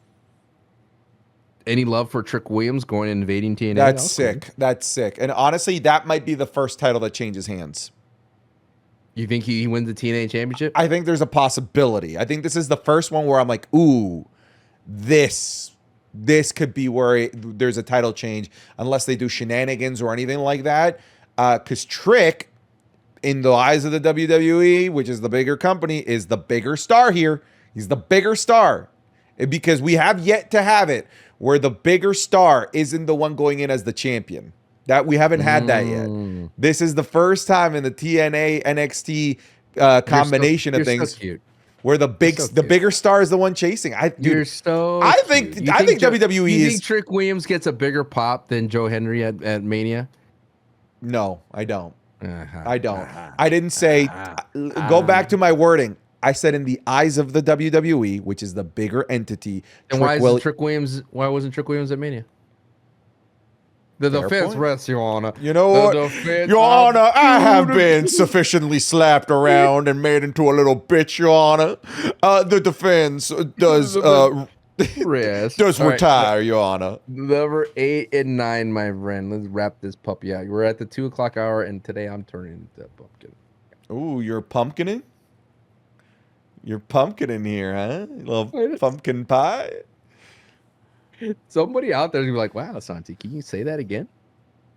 Any love for Trick Williams going and invading TNA? That's sick. Cool. That's sick. And honestly, that might be the first title that changes hands. You think he wins the TNA championship? I think there's a possibility. I think this is the first one where I'm like, ooh, this could be where there's a title change, unless they do shenanigans or anything like that. Because Trick, in the eyes of the WWE, which is the bigger company, is the bigger star here. He's the bigger star. Because we have yet to have it where the bigger star isn't the one going in as the champion. That we haven't had that yet. This is the first time in the TNA NXT combination of things. So cute. Where the bigger star is the one chasing. I think WWE you think Trick Williams gets a bigger pop than Joe Henry at Mania? No, I don't. I don't. I didn't say. Go back to my wording. I said in the eyes of the WWE, which is the bigger entity. And why wasn't Trick Williams at Mania? The defense rests, Your Honor. You know what? Your Honor, I have been sufficiently slapped around and made into a little bitch, Your Honor. The defense does retire, Your Honor. Number 8 and 9, my friend. Let's wrap this puppy out. We're at the 2 o'clock hour, and today I'm turning into a pumpkin. Ooh, you're pumpkining? You're pumpkining here, huh? You little pumpkin pie? Somebody out there is gonna be like, wow, Santi, can you say that again?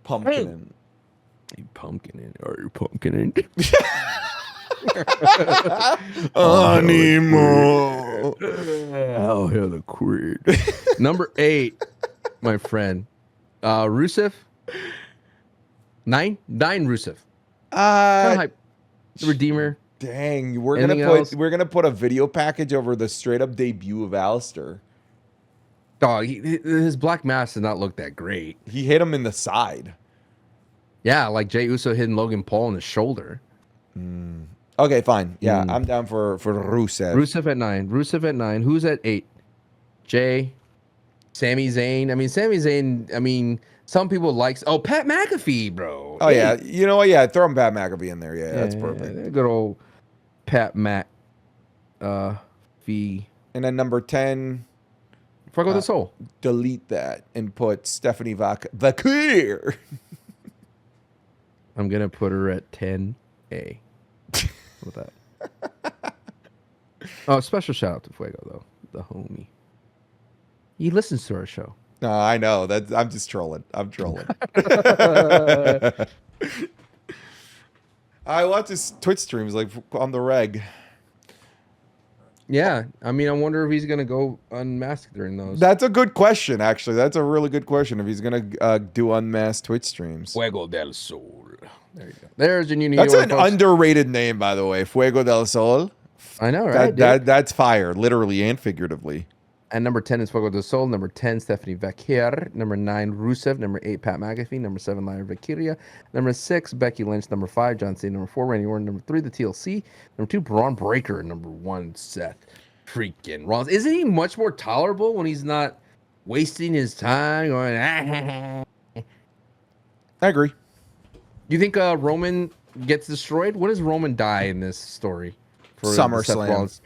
Pumpkining. You pumpkining. Are you pumpkining? Anymore. I'll have the queen. Number 8, my friend. Rusev. 9 Rusev. The Redeemer. Dang, we're gonna put a video package over the straight up debut of Alistair. Dog, his black mask did not look that great. He hit him in the side. Yeah, like Jey Uso hitting Logan Paul in the shoulder. Okay, fine. Yeah, I'm down for Rusev. Rusev at 9. Rusev at 9. Who's at 8? Jay, Sami Zayn. I mean, Sami Zayn. I mean, some people like. Oh, Pat McAfee, bro. Oh yeah, you know what? Yeah, throw him Pat McAfee in there. Yeah, that's perfect. Yeah, good old Pat Mac. Fee. And then number 10. Fuego de Sol. Delete that and put Stephanie Valkyria. I'm gonna put her at 10A. With that. Oh, special shout out to Fuego though, the homie. He listens to our show. No, I know that. I'm just trolling. I'm trolling. I watch his Twitch streams like on the reg. Yeah, I mean, I wonder if he's gonna go unmasked during those. That's a good question, actually. That's a really good question. If he's gonna do unmasked Twitch streams. Fuego del Sol. There you go. There's your new. That's an underrated name, by the way. Fuego del Sol. I know, right? That's fire, literally and figuratively. And number 10 is Fuego del Sol. Number 10, Stephanie Valkyria. Number 9, Rusev. Number 8, Pat McAfee. Number 7, Lyra Valkyria. Number 6, Becky Lynch. Number 5, John Cena. Number 4, Randy Orton. Number 3, the TLC. Number 2, Braun Breaker. Number 1, Seth freaking Rollins. Isn't he much more tolerable when he's not wasting his time going? I agree. Do you think Roman gets destroyed? When does Roman die in this story? For SummerSlam.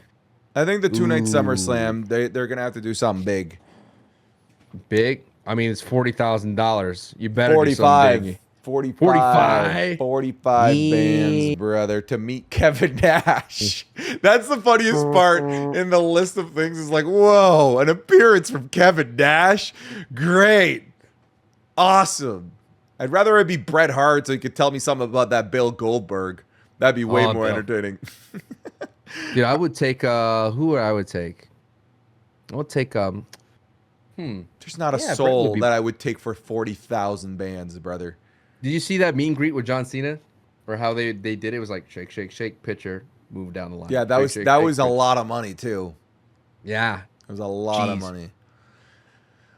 I think the 2-night SummerSlam, they're gonna have to do something big. Big? I mean, it's $40,000. You better 45, do something big. 45 bands, brother, to meet Kevin Nash. That's the funniest part in the list of things. Is like, whoa, an appearance from Kevin Nash. Great, awesome. I'd rather it be Bret Hart so he could tell me something about that Bill Goldberg. That'd be way more entertaining. Dude, I would take who I would take. I would take There's not a soul that I would take for 40,000 bands, brother. Did you see that meet and greet with John Cena? Or how they did it? It was like shake, shake, shake, pitcher, move down the line. Yeah, that was a lot of money too. Yeah. It was a lot of money.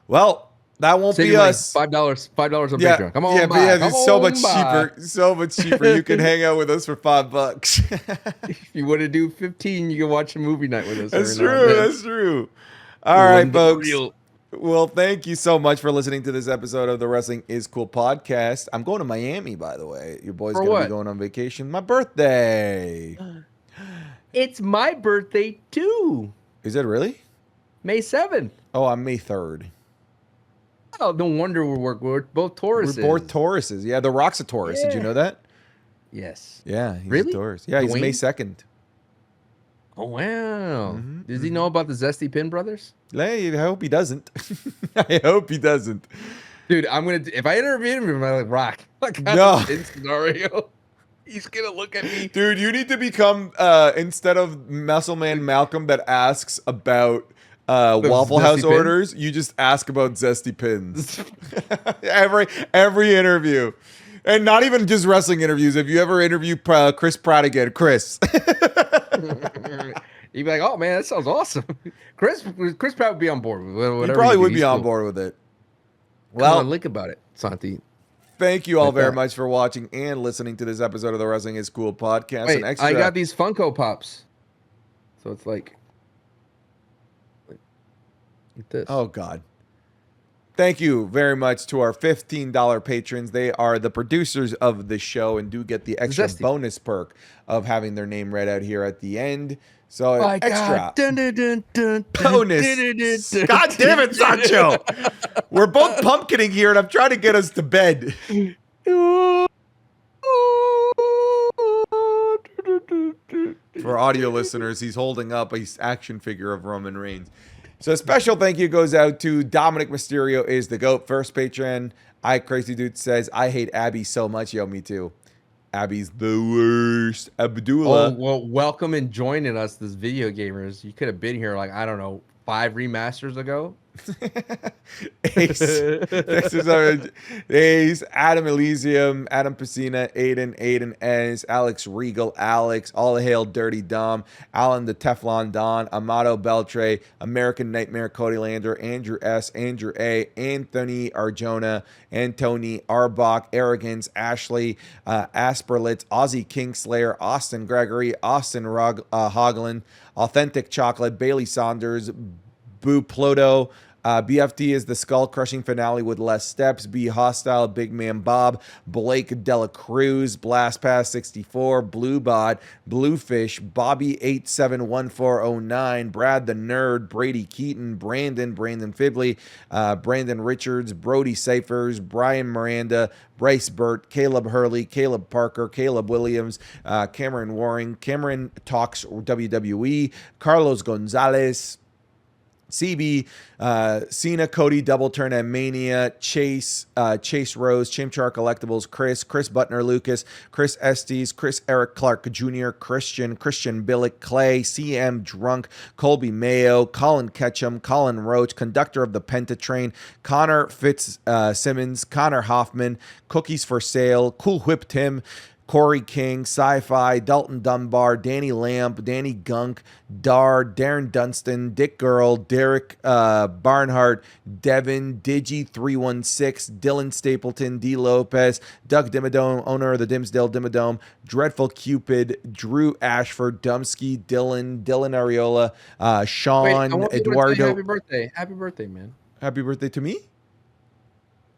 Well, that won't be us. $5 on Patreon. Come on, it's so much cheaper. So much cheaper. You can hang out with us for $5. If you want to do 15, you can watch a movie night with us. That's true. That's true. All right, folks. Well, thank you so much for listening to this episode of the Wrestling Is Cool podcast. I'm going to Miami, by the way. Your boy's going to be going on vacation. My birthday. It's my birthday, too. Is it really? May 7th. Oh, I'm May 3rd. Oh, no wonder we're both Tauruses. We're both Tauruses. Yeah, The Rock's a Taurus. Yeah. Did you know that? Yes. Yeah, he's really? a Taurus. Yeah, he's May 2nd. Oh, wow. Does he know about the Zesty Pin brothers? I hope he doesn't. I hope he doesn't. Dude, if I interview him, I'm like, Rock. No. Scenario. He's going to look at me. Dude, you need to become, instead of Muscle Man Malcolm that asks about Waffle House orders, you just ask about Zesty Pins. every interview. And not even just wrestling interviews. If you ever interview Chris Pratt again, Chris. You'd be like, oh, man, that sounds awesome. Chris Pratt would be on board with whatever. He probably would be on board with it. Well, think about it, Santi. Thank you all very much for watching and listening to this episode of the Wrestling Is Cool podcast. Wait, I got these Funko Pops. So it's like this. Oh, God. Thank you very much to our $15 patrons. They are the producers of the show and do get the extra bonus perk of having their name read out here at the end. So extra bonus. God damn it, Sancho. We're both pumpkining here and I'm trying to get us to bed. For audio listeners, he's holding up a action figure of Roman Reigns. So a special thank you goes out to Dominic Mysterio is the GOAT. First patron. Crazy Dude says, I hate Abby so much. Yo, me too. Abby's the worst. Abdullah. Oh, well, welcome and joining us, this video gamers. You could have been here like, I don't know, 5 remasters ago. Ace. This is our Ace, Adam Elysium, Adam Pacina, Aiden S, Alex Regal, Alex, All Hail Dirty Dom, Alan the Teflon Don, Amato Beltre, American Nightmare, Cody Lander, Andrew S, Andrew A, Anthony Arjona, Antony Arbach, Arrogance, Ashley, Asperlitz, Ozzy Kingslayer, Austin Gregory, Austin Hogland, Authentic Chocolate, Bailey Saunders, Boo Ploto. BFD is the skull crushing finale with less steps. Be Hostile, Big Man Bob, Blake Dela Cruz, Blast Pass 64, Blue Bod, Bluefish, Bobby 871409, Brad the Nerd, Brady Keaton, Brandon Fibley, Brandon Richards, Brody Cyphers, Brian Miranda, Bryce Burt, Caleb Hurley, Caleb Parker, Caleb Williams, Cameron Waring, Cameron Talks WWE, Carlos Gonzalez, CB, Cena, Cody, Double Turn and Mania, Chase Rose, Chimchar Collectibles, Chris Butner, Lucas, Chris Estes, Chris Eric Clark Jr., Christian Billick, Clay, CM Drunk, Colby Mayo, Colin Ketchum, Colin Roach, Conductor of the Pentatrain, Connor Simmons, Connor Hoffman, Cookies for Sale, Cool Whip Tim, Corey King, Sci-Fi, Dalton Dunbar, Danny Lamp, Danny Gunk, Darren Dunstan, Dick Girl, Derek Barnhart, Devin, Digi316, Dylan Stapleton, D. Lopez, Doug Dimmadome, owner of the Dimsdale Dimmadome, Dreadful Cupid, Drew Ashford, Dumsky, Dylan Ariola, Sean, Eduardo. Happy birthday. Happy birthday, man. Happy birthday to me?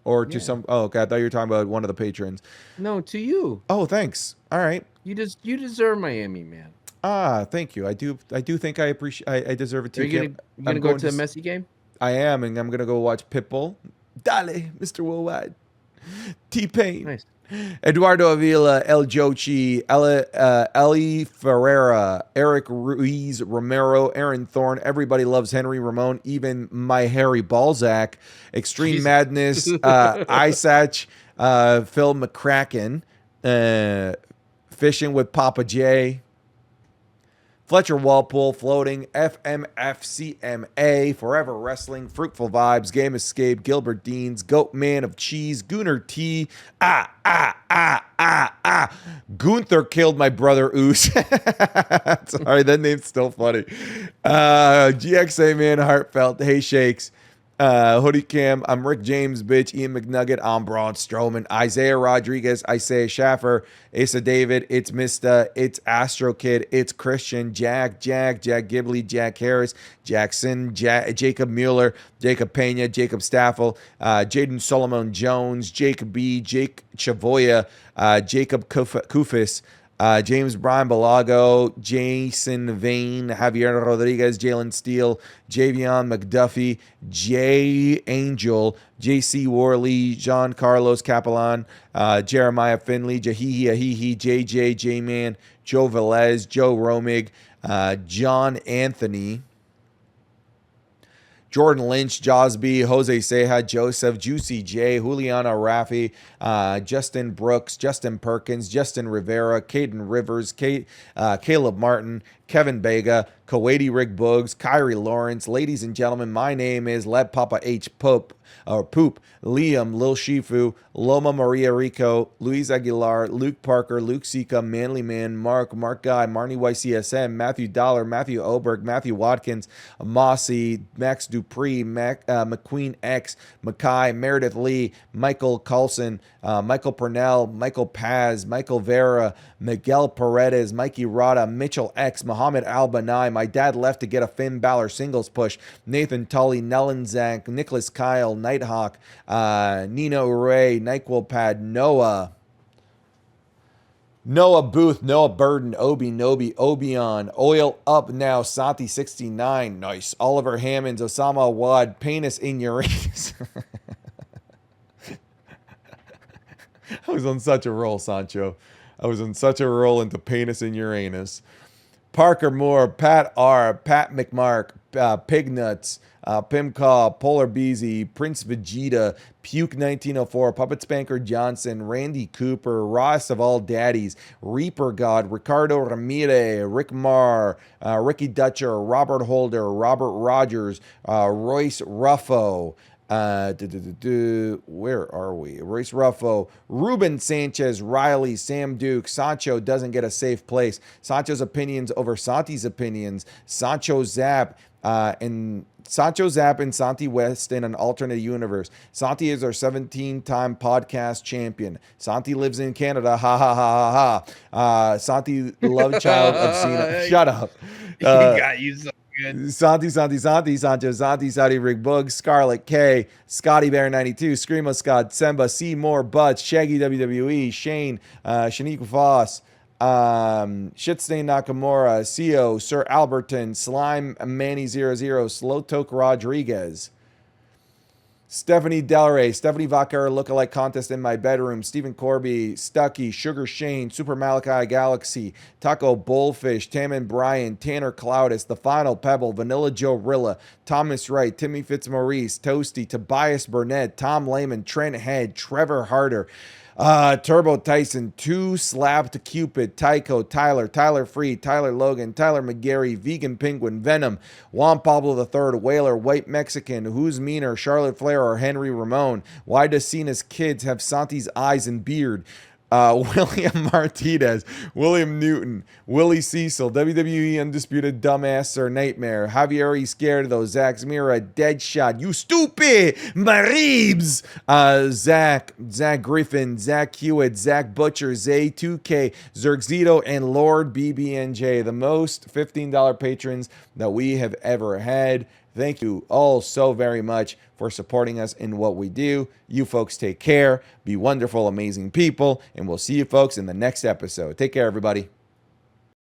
Or to some... Oh, okay. I thought you were talking about one of the patrons. No, to you. Oh, thanks. All right. You deserve Miami, man. Thank you. I do think I appreciate. I deserve it too. Are you gonna go to the Messi game? I am, and I'm gonna go watch Pitbull. Dale, Mr. Worldwide. T-Pain. Nice. Eduardo Avila, El Jochi, Eli Ferreira, Eric Ruiz, Romero, Aaron Thorne. Everybody loves Henry Ramon, even my Harry Balzac. Extreme Jesus. Madness, Isach, Phil McCracken, Fishing with Papa J, Fletcher Walpole, Floating, FMFCMA, Forever Wrestling, Fruitful Vibes, Game Escape, Gilbert Deans, Goat Man of Cheese, Gooner T, Gunther killed my brother Oos. Sorry, that name's still funny. GXA Man, Heartfelt, Hey Shakes, Hoodie Cam, I'm Rick James, bitch, Ian McNugget, I'm Braun Strowman, Isaiah Rodriguez, Isaiah Schaffer, Asa David, it's Mista, it's Astro Kid, it's Christian, Jack Ghibli, Jack Harris, Jackson, Jacob Mueller, Jacob Pena, Jacob Staffel, Jaden Solomon Jones, Jake B, Jake Chavoya, Jacob Kufis, James Brian Balago, Jason Vane, Javier Rodriguez, Jalen Steele, Javion McDuffie, Jay Angel, JC Worley, Jean Carlos Capellan, Jeremiah Finley, Jahihi Ahihi, JJ J-Man, Joe Velez, Joe Romig, John Anthony, Jordan Lynch, Josby, Jose Ceja, Joseph, Juicy J, Juliana Raffi, Justin Brooks, Justin Perkins, Justin Rivera, Caden Rivers, Caleb Martin, Kevin Bega, Kuwaiti Rick Boogs, Kyrie Lawrence. Ladies and gentlemen, my name is Let Papa H Poop, Liam, Lil Shifu, Loma Maria Rico, Luis Aguilar, Luke Parker, Luke Sika, Manly Man, Mark Guy, Marnie YCSM, Matthew Dollar, Matthew Oberg, Matthew Watkins, Mossy, Max Dupree, McQueen X, Mackay, Meredith Lee, Michael Carlson, Michael Purnell, Michael Paz, Michael Vera, Miguel Paredes, Mikey Rada, Mitchell X, Muhammad Al-Banai, my dad left to get a Finn Balor singles push, Nathan Tully, Nellen Zank, Nicholas Kyle, Nighthawk, Nino Ray, NyQuil Pad, Noah Booth, Noah Burden, Obi Nobi, Obion, Oil Up Now, Santi 69, nice, Oliver Hammonds, Osama Awad, Penis in Uranus. I was on such a roll, Sancho. I was on such a roll into Penis in Uranus. Parker Moore, Pat R, Pat McMark, Pignuts, Pimcaw, Polar Beezy, Prince Vegeta, Puke 1904, Puppet Spanker Johnson, Randy Cooper, Ross of All Daddies, Reaper God, Ricardo Ramirez, Rick Marr, Ricky Dutcher, Robert Holder, Robert Rogers, Royce Ruffo, where are we? Royce Ruffo, Ruben Sanchez, Riley, Sam Duke, Sancho doesn't get a safe place. Sancho's opinions over Santi's opinions. Sancho Zap, and Santi West in an alternate universe. Santi is our 17-time podcast champion. Santi lives in Canada. Ha ha ha ha ha. Santi, love child of Cena. Shut up. He got you so good. Santi, Sancho, Santi, Rig Bug, Scarlet K, Scotty Bear 92, Screamo Scott, Semba, Seymour, Butts, Shaggy WWE, Shane, Shaniqua Foss, Shitstain Nakamura, CO, Sir Alberton, Slime Manny00, Slowtoke Rodriguez, Stephanie Delray, Stephanie Vacar lookalike contest in my bedroom, Stephen Corby, Stucky, Sugar Shane, Super Malachi Galaxy, Taco Bullfish, Taman Bryan, Tanner Cloudis, The Final Pebble, Vanilla Joe Rilla, Thomas Wright, Timmy Fitzmaurice, Toasty, Tobias Burnett, Tom Lehman, Trent Head, Trevor Harder, Turbo Tyson, 2 Slapped Cupid, Tycho, Tyler Free, Tyler Logan, Tyler McGarry, Vegan Penguin, Venom, Juan Pablo III, Whaler, White Mexican, Who's Meaner, Charlotte Flair or Henry Ramon? Why does Cena's kids have Santi's eyes and beard? William Martinez, William Newton, Willie Cecil, WWE Undisputed Dumbass Sir Nightmare, Javier Izquierdo, Zach Zmira, Deadshot, You Stupid, Maribs, Zach Griffin, Zach Hewitt, Zach Butcher, Zay2K, Zergzito, and Lord BBNJ, the most $15 patrons that we have ever had. Thank you all so very much for supporting us in what we do. You folks take care, be wonderful, amazing people, and we'll see you folks in the next episode. Take care, everybody.